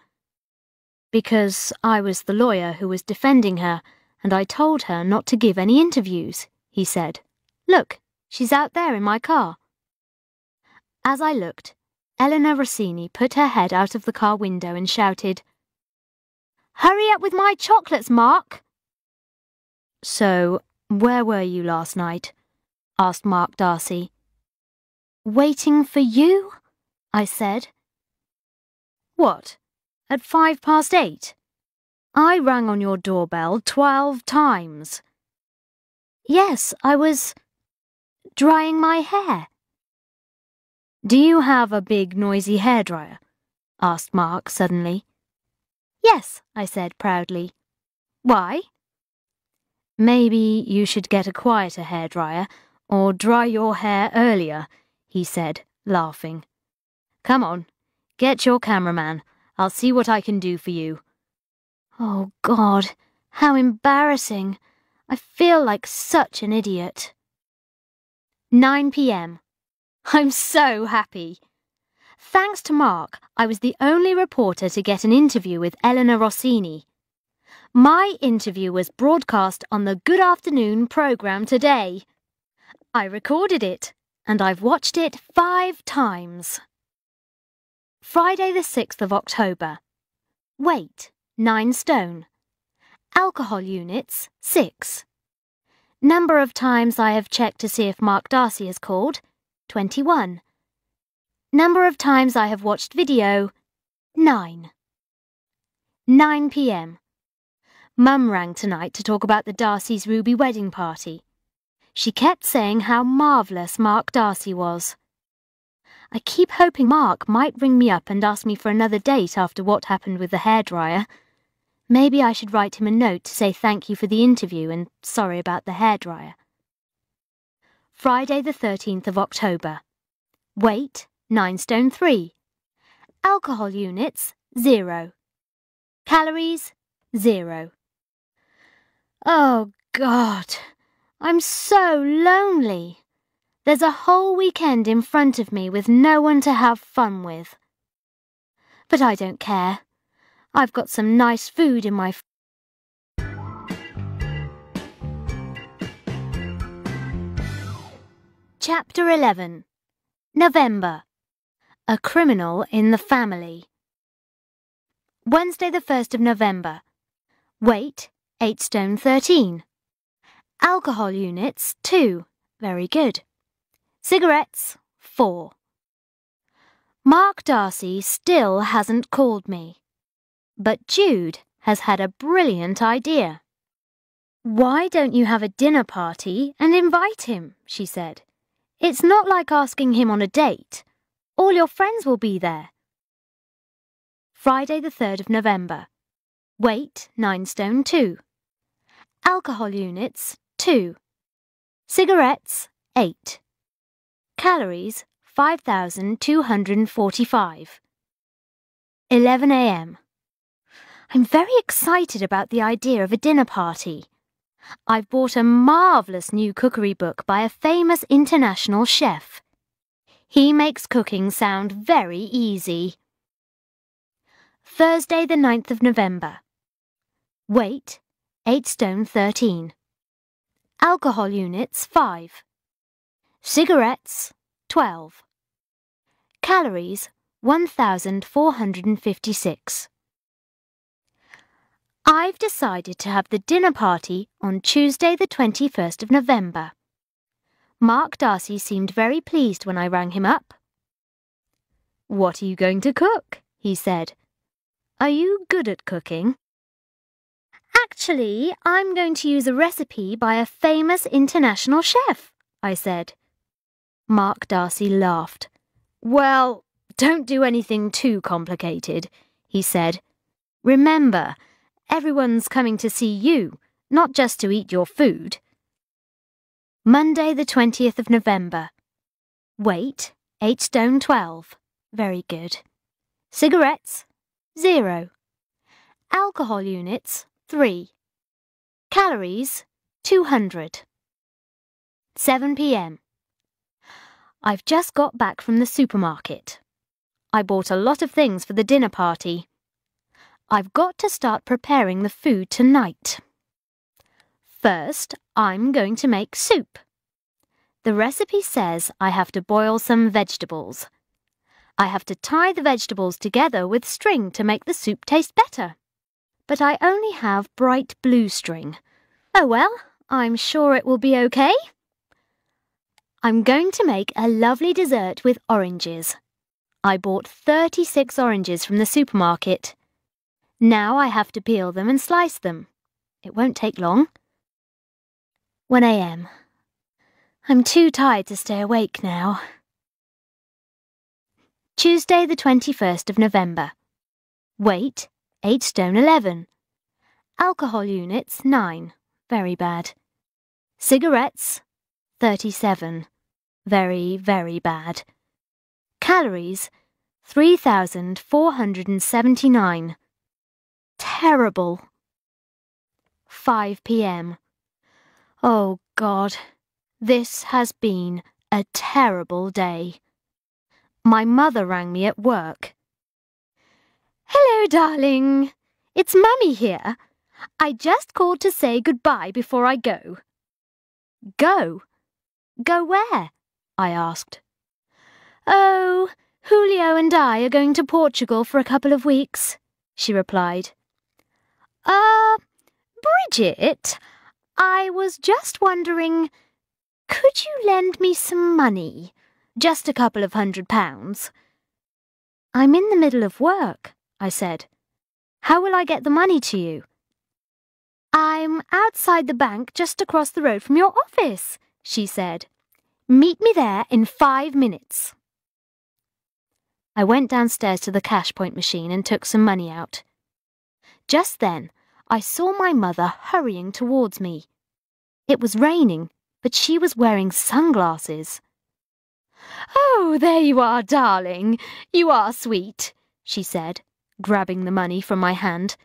Because I was the lawyer who was defending her, and I told her not to give any interviews, he said. Look, she's out there in my car. As I looked, Eleanor Rossini put her head out of the car window and shouted, Hurry up with my chocolates, Mark! So, where were you last night? Asked Mark Darcy. Waiting for you? I said. What? At 8:05? I rang on your doorbell 12 times. Yes, I was drying my hair. Do you have a big noisy hairdryer? Asked Mark suddenly. Yes, I said proudly. Why? Maybe you should get a quieter hairdryer or dry your hair earlier, he said, laughing. Come on, get your cameraman. I'll see what I can do for you. Oh, God, how embarrassing. I feel like such an idiot. 9 p.m. I'm so happy. Thanks to Mark, I was the only reporter to get an interview with Eleanor Rossini. My interview was broadcast on the Good Afternoon programme today. I recorded it, and I've watched it 5 times. Friday the 6th of October. Weight, 9 stone. Alcohol units, 6. Number of times I have checked to see if Mark Darcy has called, 21. Number of times I have watched video, 9. 9 p.m. Mum rang tonight to talk about the Darcy's Ruby wedding party. She kept saying how marvellous Mark Darcy was. I keep hoping Mark might ring me up and ask me for another date after what happened with the hairdryer. Maybe I should write him a note to say thank you for the interview and sorry about the hairdryer. Friday the 13th of October. Weight, 9 stone 3. Alcohol units, 0. Calories, 0. Oh, God, I'm so lonely. There's a whole weekend in front of me with no one to have fun with. But I don't care. I've got some nice food in my Chapter 11. November. A criminal in the family. Wednesday the 1st of November. Weight, 8 stone 13. Alcohol units, 2. Very good. Cigarettes, 4. Mark Darcy still hasn't called me. But Jude has had a brilliant idea. Why don't you have a dinner party and invite him, she said. It's not like asking him on a date. All your friends will be there. Friday the 3rd of November. Weight, 9 stone 2. Alcohol units, 2. Cigarettes, 8. Calories, 5,245. 11 a.m. I'm very excited about the idea of a dinner party. I've bought a marvellous new cookery book by a famous international chef. He makes cooking sound very easy. Thursday the 9th of November. Weight, 8 stone 13. Alcohol units 5. Cigarettes 12. Calories 1,456. I've decided to have the dinner party on Tuesday the 21st of November. Mark Darcy seemed very pleased when I rang him up. "What are you going to cook?" he said. "Are you good at cooking?" "Actually, I'm going to use a recipe by a famous international chef," I said. Mark Darcy laughed. "Well, don't do anything too complicated," he said. "Remember, everyone's coming to see you, not just to eat your food." Monday the 20th of November. Weight 8 stone 12. Very good. Cigarettes 0. Alcohol units 3. Calories 200. 7 p.m. I've just got back from the supermarket. I bought a lot of things for the dinner party. I've got to start preparing the food tonight. First, I'm going to make soup. The recipe says I have to boil some vegetables. I have to tie the vegetables together with string to make the soup taste better. But I only have bright blue string. Oh well, I'm sure it will be okay. I'm going to make a lovely dessert with oranges. I bought 36 oranges from the supermarket. Now I have to peel them and slice them. It won't take long. 1 a.m. I'm too tired to stay awake now. Tuesday the 21st of November. Weight 8 stone 11. Alcohol units 9. Very bad. Cigarettes 37. Very, very bad. Calories 3,479. Terrible. 5 p.m. Oh God, this has been a terrible day. My mother rang me at work. "Hello, darling. It's Mummy here. I just called to say goodbye before I go." "Go? Go where?" I asked. "Oh, Julio and I are going to Portugal for a couple of weeks," she replied. Bridget, I was just wondering, could you lend me some money? Just a couple of £100. "I'm in the middle of work," I said. "How will I get the money to you?" "I'm outside the bank just across the road from your office," she said. "Meet me there in 5 minutes." I went downstairs to the cash point machine and took some money out. Just then, I saw my mother hurrying towards me. It was raining, but she was wearing sunglasses. "Oh, there you are, darling. You are sweet," she said, grabbing the money from my hand.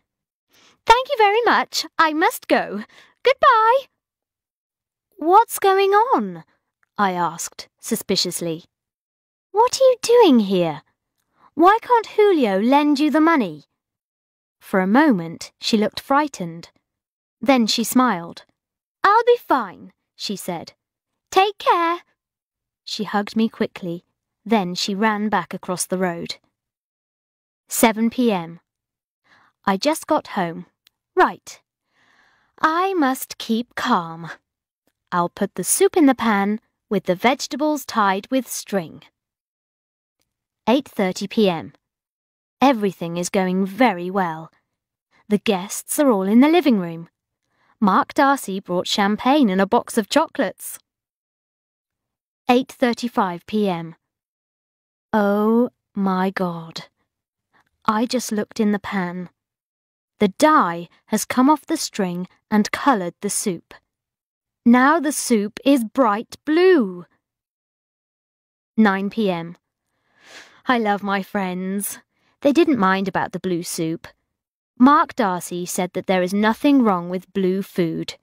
"Thank you very much. I must go. Goodbye." "What's going on?" I asked, suspiciously. "What are you doing here? Why can't Julio lend you the money?" For a moment, she looked frightened. Then she smiled. "I'll be fine," she said. "Take care." She hugged me quickly. Then she ran back across the road. 7 p.m. I just got home. Right. I must keep calm. I'll put the soup in the pan with the vegetables tied with string. 8:30 p.m. Everything is going very well. The guests are all in the living room. Mark Darcy brought champagne and a box of chocolates. 8:35 p.m. Oh my God. I just looked in the pan. The dye has come off the string and coloured the soup. Now the soup is bright blue. 9 p.m. I love my friends. They didn't mind about the blue soup. Mark Darcy said that there is nothing wrong with blue food.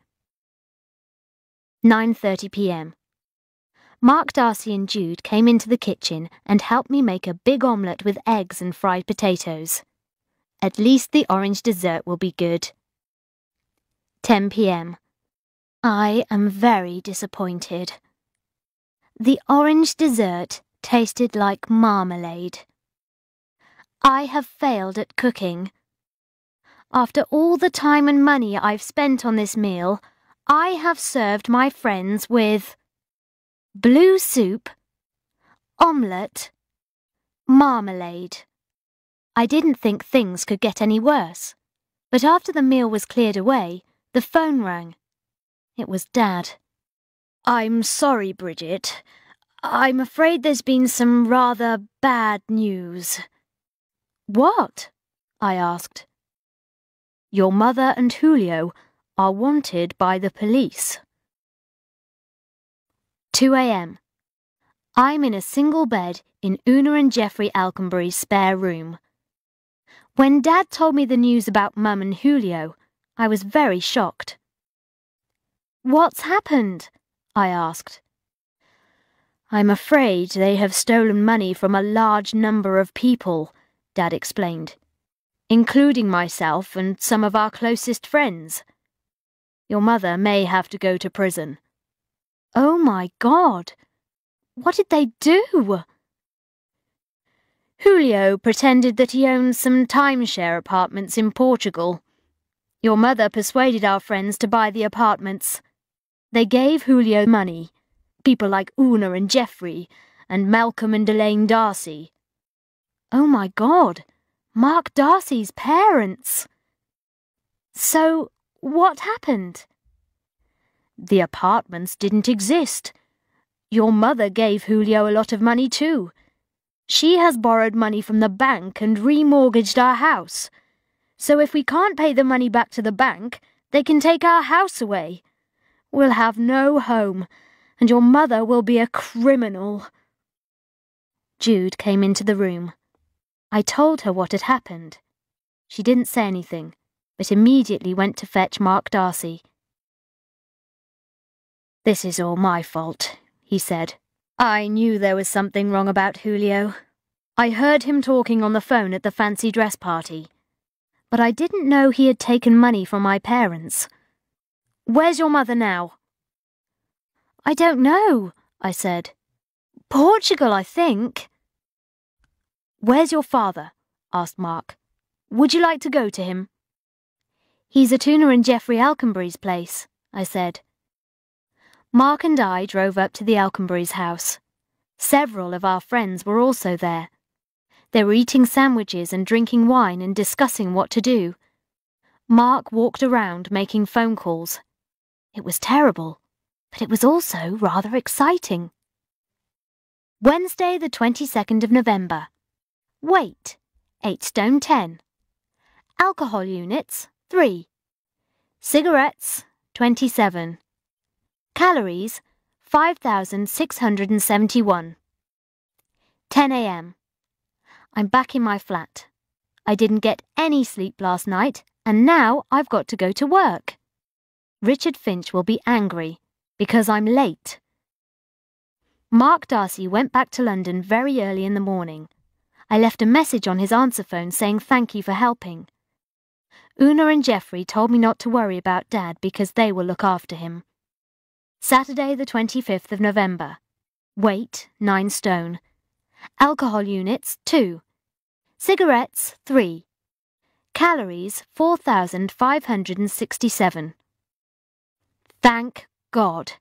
9:30 p.m. Mark Darcy and Jude came into the kitchen and helped me make a big omelette with eggs and fried potatoes. At least the orange dessert will be good. 10 p.m. I am very disappointed. The orange dessert tasted like marmalade. I have failed at cooking. After all the time and money I've spent on this meal, I have served my friends with blue soup, omelette, marmalade. I didn't think things could get any worse, but after the meal was cleared away, the phone rang. It was Dad. "I'm sorry, Bridget. I'm afraid there's been some rather bad news." "What?" I asked. "Your mother and Julio are wanted by the police." 2 a.m. I'm in a single bed in Una and Jeffrey Alconbury's spare room. When Dad told me the news about Mum and Julio, I was very shocked. "What's happened?" I asked. "I'm afraid they have stolen money from a large number of people," Dad explained, "including myself and some of our closest friends. Your mother may have to go to prison." "Oh my God! What did they do?" "Julio pretended that he owned some timeshare apartments in Portugal. Your mother persuaded our friends to buy the apartments. They gave Julio money, people like Una and Jeffrey, and Malcolm and Elaine Darcy." "Oh my God! Mark Darcy's parents!" "So, what happened?" "The apartments didn't exist. Your mother gave Julio a lot of money too. She has borrowed money from the bank and remortgaged our house. So if we can't pay the money back to the bank, they can take our house away. We'll have no home, and your mother will be a criminal." Jude came into the room. I told her what had happened. She didn't say anything, but immediately went to fetch Mark Darcy. "This is all my fault," he said. "I knew there was something wrong about Julio. I heard him talking on the phone at the fancy dress party. But I didn't know he had taken money from my parents. Where's your mother now?" "I don't know," I said. "Portugal, I think." "Where's your father?" asked Mark. "Would you like to go to him?" "He's at Una and Jeffrey Alconbury's place," I said. Mark and I drove up to the Alconburys' house. Several of our friends were also there. They were eating sandwiches and drinking wine and discussing what to do. Mark walked around making phone calls. It was terrible, but it was also rather exciting. Wednesday, the 22nd of November. Weight, 8 stone 10. Alcohol units, 3. Cigarettes, 27. Calories, 5,671. 10 a.m. I'm back in my flat. I didn't get any sleep last night, and now I've got to go to work. Richard Finch will be angry, because I'm late. Mark Darcy went back to London very early in the morning. I left a message on his answer phone saying thank you for helping. Una and Jeffrey told me not to worry about Dad because they will look after him. Saturday, the 25th of November. Weight, 9 stone. Alcohol units, 2. Cigarettes, 3. Calories, 4,567. Thank God.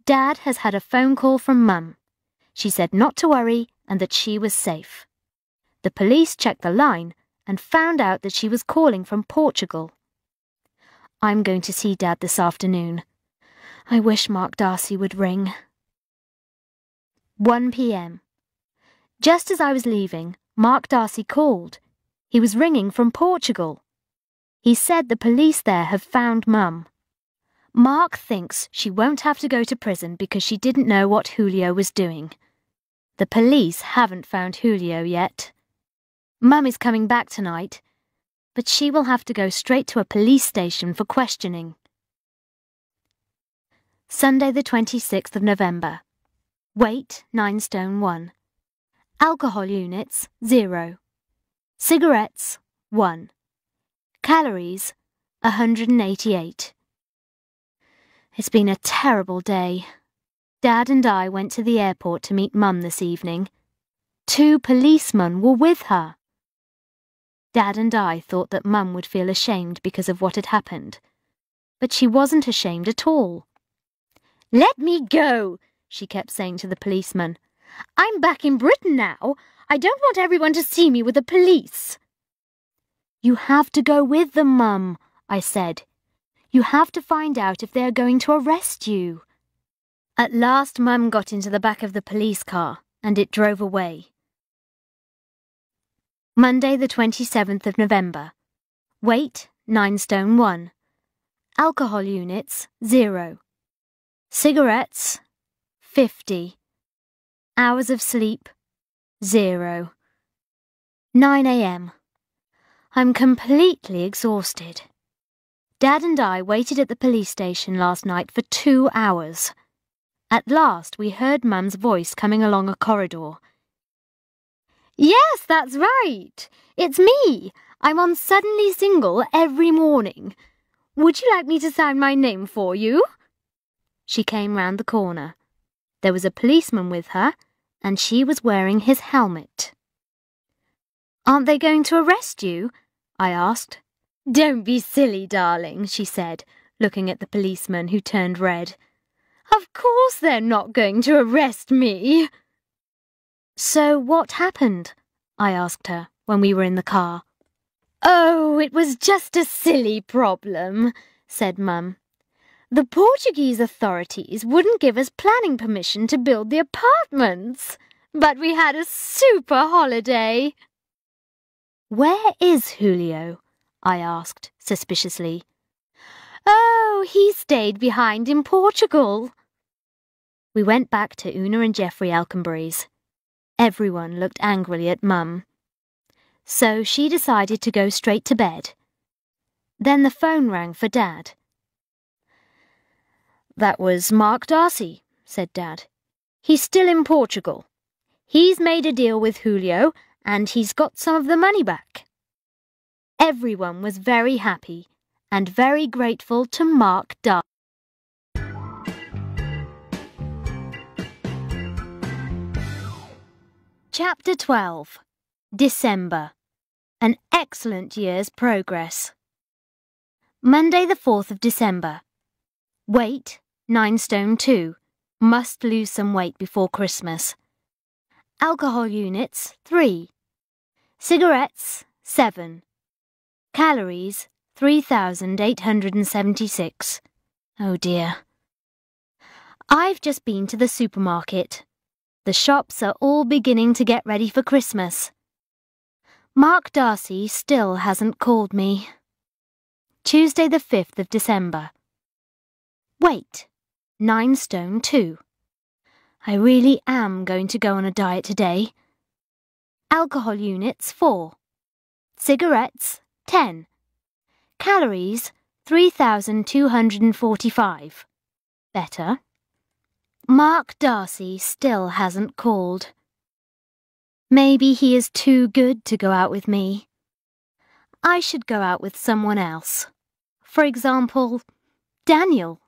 Dad has had a phone call from Mum. She said not to worry and that she was safe. The police checked the line and found out that she was calling from Portugal. I'm going to see Dad this afternoon. I wish Mark Darcy would ring. 1 p.m. Just as I was leaving, Mark Darcy called. He was ringing from Portugal. He said the police there have found Mum. Mark thinks she won't have to go to prison because she didn't know what Julio was doing. The police haven't found Julio yet. Mum is coming back tonight, but she will have to go straight to a police station for questioning. Sunday, the 26th of November. Weight, 9 stone 1. Alcohol units, 0. Cigarettes, 1. Calories, 188. It's been a terrible day. Dad and I went to the airport to meet Mum this evening. 2 policemen were with her. Dad and I thought that Mum would feel ashamed because of what had happened, but she wasn't ashamed at all. "Let me go," she kept saying to the policeman. "I'm back in Britain now. I don't want everyone to see me with the police." "You have to go with them, Mum," I said. "You have to find out if they are going to arrest you." At last Mum got into the back of the police car, and it drove away. Monday the 27th of November. Weight, 9 stone 1. Alcohol units, 0. Cigarettes, 50. Hours of sleep, 0. 9 a.m. I'm completely exhausted. Dad and I waited at the police station last night for 2 hours. At last we heard Mum's voice coming along a corridor. "Yes, that's right. It's me. I'm on Suddenly Single every morning. Would you like me to sign my name for you?" She came round the corner. There was a policeman with her, and she was wearing his helmet. "Aren't they going to arrest you?" I asked. "Don't be silly, darling," she said, looking at the policeman, who turned red. "Of course they're not going to arrest me." "So what happened?" I asked her when we were in the car. "Oh, it was just a silly problem," said Mum. "The Portuguese authorities wouldn't give us planning permission to build the apartments, but we had a super holiday." "Where is Julio?" I asked suspiciously. "Oh, he stayed behind in Portugal." We went back to Una and Geoffrey Alconbury's. Everyone looked angrily at Mum. So she decided to go straight to bed. Then the phone rang for Dad. "That was Mark Darcy," said Dad. "He's still in Portugal. He's made a deal with Julio, and he's got some of the money back." Everyone was very happy and very grateful to Mark Darcy. Chapter 12. December. An excellent year's progress. Monday the 4th of December. Weight, 9 stone 2. Must lose some weight before Christmas. Alcohol units, 3. Cigarettes, 7. Calories, 3,876. Oh dear. I've just been to the supermarket. The shops are all beginning to get ready for Christmas. Mark Darcy still hasn't called me. Tuesday the 5th of December. Weight, 9 stone 2. I really am going to go on a diet today. Alcohol units, 4. Cigarettes, 10. Calories, 3,245. Better. Mark Darcy still hasn't called. Maybe he is too good to go out with me. I should go out with someone else. For example, Daniel.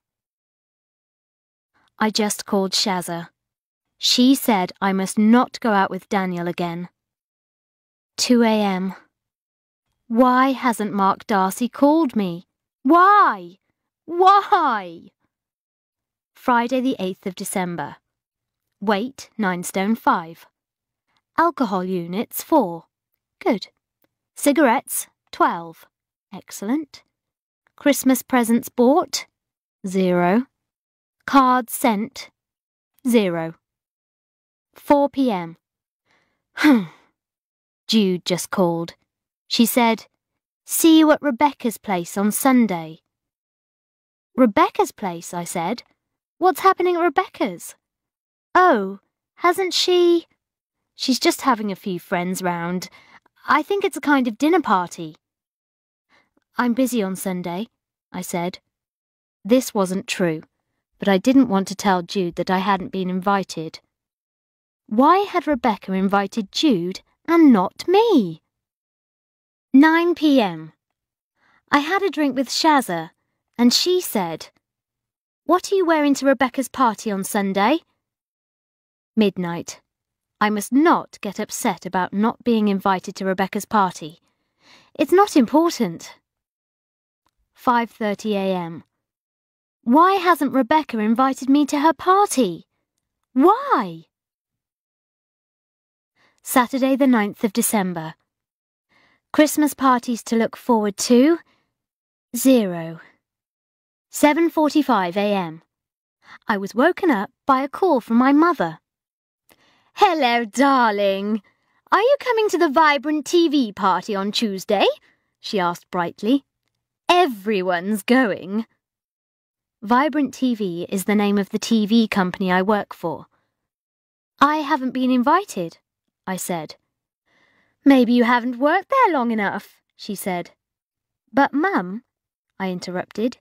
I just called Shazza. She said I must not go out with Daniel again. 2 a.m. Why hasn't Mark Darcy called me? Why? Why? Friday the 8th of December. Weight, 9 stone 5. Alcohol units, 4. Good. Cigarettes, 12. Excellent. Christmas presents bought, 0. Cards sent, 0. 4 p.m. Jude just called. She said, "See you at Rebecca's place on Sunday." "Rebecca's place?" I said. "What's happening at Rebecca's?" "Oh, hasn't she—" "She's just having a few friends round. I think it's a kind of dinner party." "I'm busy on Sunday," I said. This wasn't true, but I didn't want to tell Jude that I hadn't been invited. Why had Rebecca invited Jude and not me? 9 p.m. I had a drink with Shazza, and she said, What are you wearing to Rebecca's party on Sunday? Midnight. I must not get upset about not being invited to Rebecca's party. It's not important. 5:30 a.m. Why hasn't Rebecca invited me to her party? Why? Saturday the 9th of December. Christmas parties to look forward to? 0. 7:45 a.m. I was woken up by a call from my mother. Hello, darling. Are you coming to the Vibrant TV party on Tuesday? She asked brightly. Everyone's going. Vibrant TV is the name of the TV company I work for. I haven't been invited, I said. Maybe you haven't worked there long enough, she said. But, Mum, I interrupted,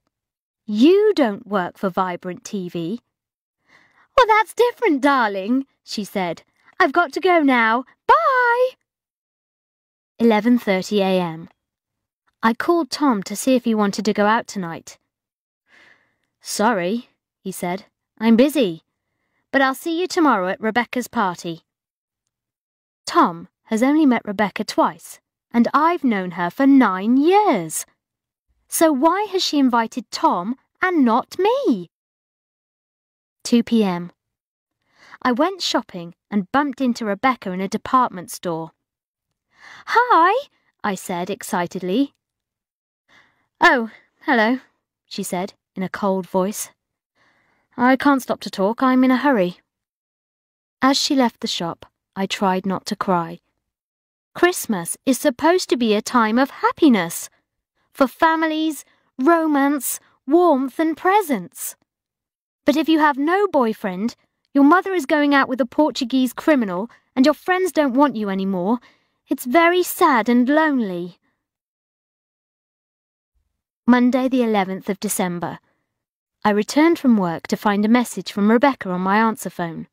you don't work for Vibrant TV. Well, that's different, darling, she said. I've got to go now. Bye! 11:30 a.m. I called Tom to see if he wanted to go out tonight. Sorry, he said. I'm busy. But I'll see you tomorrow at Rebecca's party. Tom has only met Rebecca twice, and I've known her for 9 years. So why has she invited Tom and not me? 2 p.m. I went shopping and bumped into Rebecca in a department store. Hi, I said excitedly. Oh, hello, she said in a cold voice. I can't stop to talk, I'm in a hurry. As she left the shop, I tried not to cry. Christmas is supposed to be a time of happiness, for families, romance, warmth and presents. But if you have no boyfriend, your mother is going out with a Portuguese criminal, and your friends don't want you anymore, it's very sad and lonely. Monday the 11th of December. I returned from work to find a message from Rebecca on my answer phone.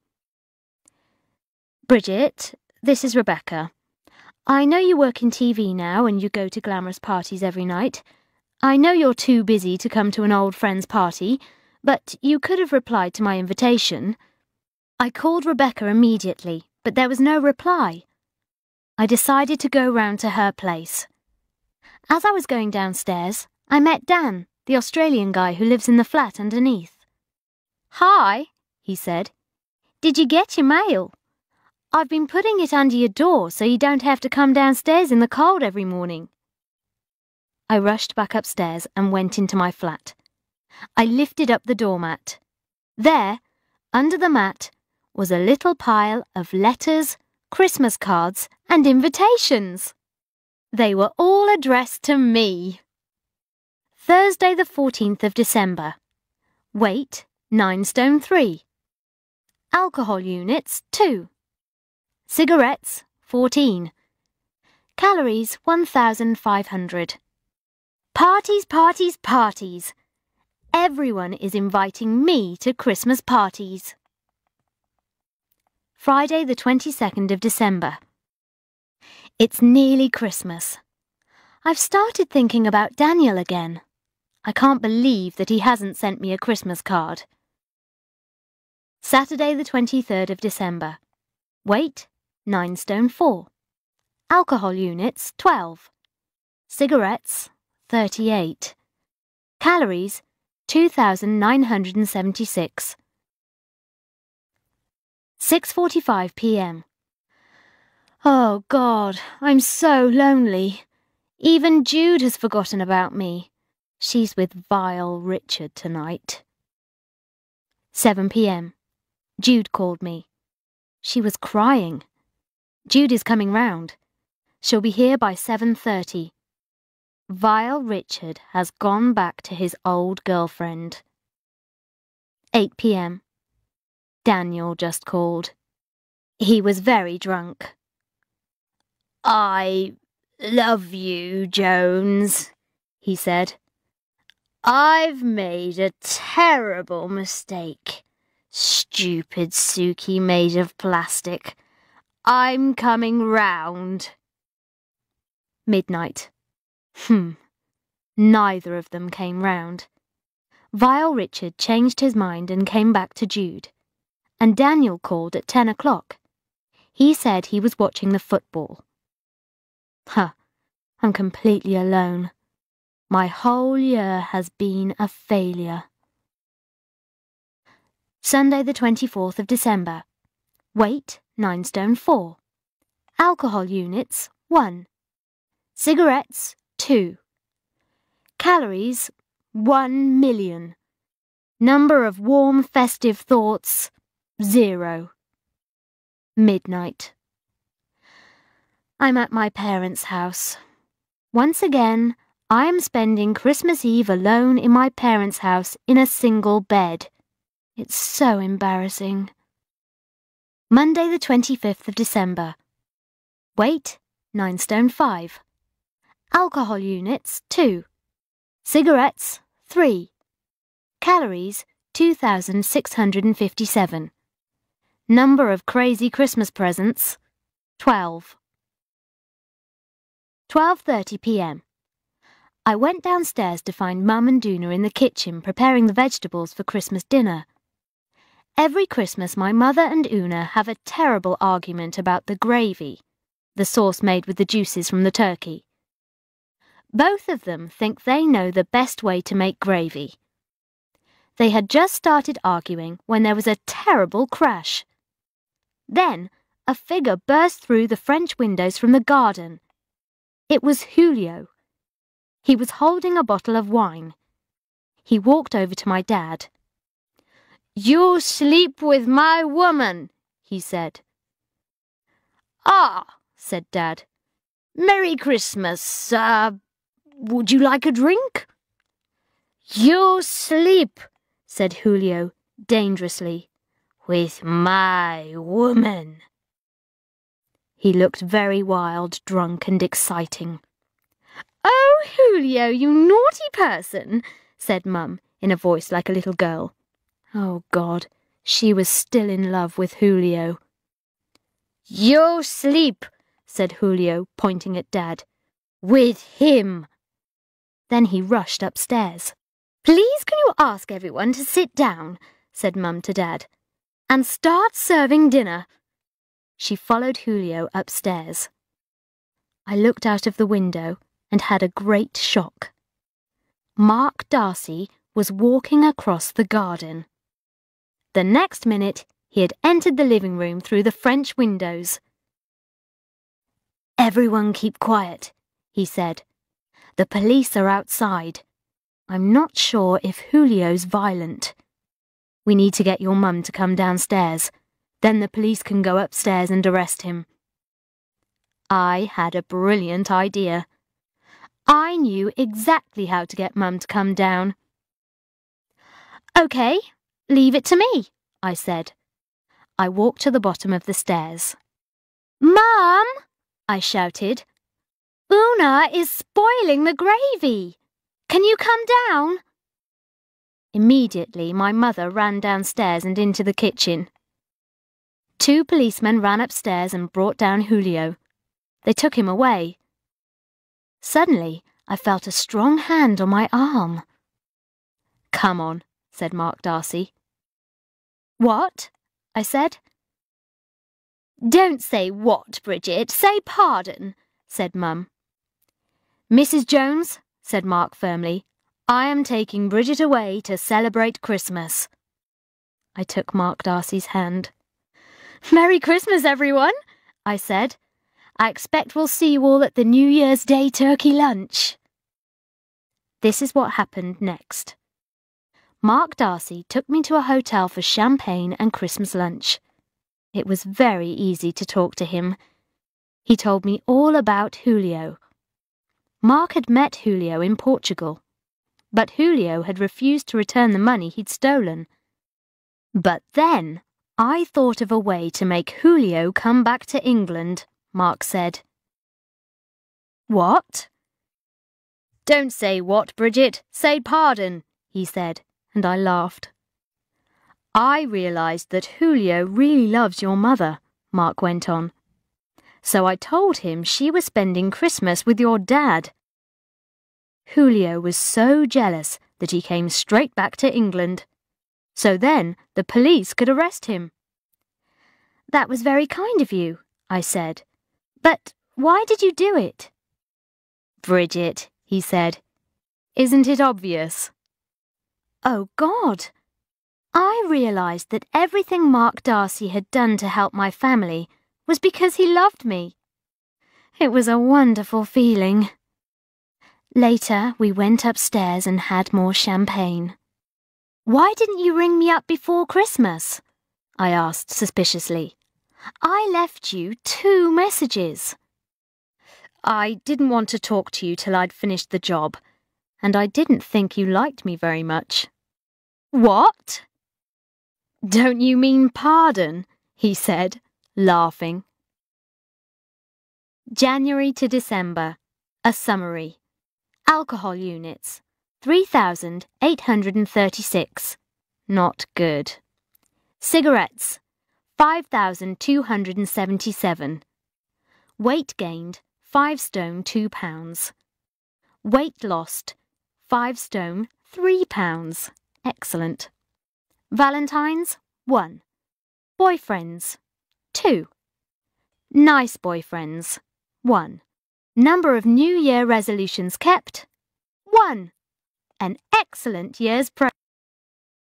Bridget, this is Rebecca. I know you work in TV now and you go to glamorous parties every night. I know you're too busy to come to an old friend's party, but you could have replied to my invitation. I called Rebecca immediately, but there was no reply. I decided to go round to her place. As I was going downstairs, I met Dan, the Australian guy who lives in the flat underneath. Hi, he said. Did you get your mail? I've been putting it under your door so you don't have to come downstairs in the cold every morning. I rushed back upstairs and went into my flat. I lifted up the doormat. There, under the mat, was a little pile of letters, Christmas cards, and invitations. They were all addressed to me. Thursday the 14th of December. Weight, 9 stone 3. Alcohol units, 2. Cigarettes, 14. Calories, 1,500. Parties, parties, parties. Everyone is inviting me to Christmas parties. Friday the 22nd of December. It's nearly Christmas. I've started thinking about Daniel again. I can't believe that he hasn't sent me a Christmas card. Saturday the 23rd of December. Weight, 9 stone 4. Alcohol units, 12. Cigarettes, 38. Calories, 2,976. 6:45 p.m. Oh, God, I'm so lonely. Even Jude has forgotten about me. She's with vile Richard tonight. 7 p.m. Jude called me. She was crying. Jude is coming round. She'll be here by 7:30. Vile Richard has gone back to his old girlfriend. 8 p.m. Daniel just called. He was very drunk. I love you, Jones, he said. I've made a terrible mistake. Stupid Suki made of plastic. I'm coming round. Midnight. Neither of them came round. Vile Richard changed his mind and came back to Jude. And Daniel called at 10 o'clock. He said he was watching the football. I'm completely alone. My whole year has been a failure. Sunday the 24th of December. Weight 9 stone 4. Alcohol units 1. Cigarettes 2. Calories 1 million. Number of warm festive thoughts 0. Midnight. I'm at my parents' house. Once again, I am spending Christmas Eve alone in my parents' house in a single bed. It's so embarrassing. Monday the 25th of December. Weight 9 stone 5. Alcohol units 2. Cigarettes 3. Calories 2,657. Number of crazy Christmas presents 12. 12:30 p.m. I went downstairs to find Mum and Doona in the kitchen preparing the vegetables for Christmas dinner. Every Christmas my mother and Una have a terrible argument about the gravy, the sauce made with the juices from the turkey. Both of them think they know the best way to make gravy. They had just started arguing when there was a terrible crash. Then a figure burst through the French windows from the garden. It was Julio. He was holding a bottle of wine. He walked over to my dad. "You sleep with my woman," he said. "Ah," said Dad. "Merry Christmas. Would you like a drink?" "You sleep," said Julio, dangerously, "with my woman." He looked very wild, drunk and exciting. "Oh, Julio, you naughty person," said Mum, in a voice like a little girl. Oh, God, she was still in love with Julio. "You sleep," said Julio, pointing at Dad. "With him." Then he rushed upstairs. "Please can you ask everyone to sit down," said Mum to Dad, "and start serving dinner." She followed Julio upstairs. I looked out of the window and had a great shock. Mark Darcy was walking across the garden. The next minute, he had entered the living room through the French windows. "Everyone keep quiet," he said. "The police are outside. I'm not sure if Julio's violent. We need to get your mum to come downstairs. Then the police can go upstairs and arrest him." I had a brilliant idea. I knew exactly how to get Mum to come down. "OK, leave it to me," I said. I walked to the bottom of the stairs. "Mum," I shouted, "Una is spoiling the gravy. Can you come down?" Immediately, my mother ran downstairs and into the kitchen. 2 policemen ran upstairs and brought down Julio. They took him away. Suddenly, I felt a strong hand on my arm. "Come on," said Mark Darcy. "What?" I said. "Don't say what, Bridget. Say pardon," said Mum. "Mrs. Jones," said Mark firmly, "I am taking Bridget away to celebrate Christmas." I took Mark Darcy's hand. "Merry Christmas, everyone," I said. "I expect we'll see you all at the New Year's Day turkey lunch." This is what happened next. Mark Darcy took me to a hotel for champagne and Christmas lunch. It was very easy to talk to him. He told me all about Julio. Mark had met Julio in Portugal, but Julio had refused to return the money he'd stolen. But then I thought of a way to make Julio come back to England, Mark said. "What?" "Don't say what, Bridget. Say pardon," he said, and I laughed. "I realised that Julio really loves your mother," Mark went on. "So I told him she was spending Christmas with your dad." Julio was so jealous that he came straight back to England. So then the police could arrest him. That was very kind of you, I said. But why did you do it? Bridget, he said, isn't it obvious? Oh, God! I realised that everything Mark Darcy had done to help my family was because he loved me. It was a wonderful feeling. Later, we went upstairs and had more champagne. Why didn't you ring me up before Christmas? I asked suspiciously. I left you 2 messages. I didn't want to talk to you till I'd finished the job, and I didn't think you liked me very much. What? Don't you mean pardon? He said, laughing. January to December. A summary. Alcohol units, 3,836. Not good. Cigarettes, 5,277. Weight gained, 5 stone 2 pounds. Weight lost, 5 stone 3 pounds. Excellent. Valentines, 1. Boyfriends, 2. Nice boyfriends, 1. Number of New Year resolutions kept, 1. An excellent year's present.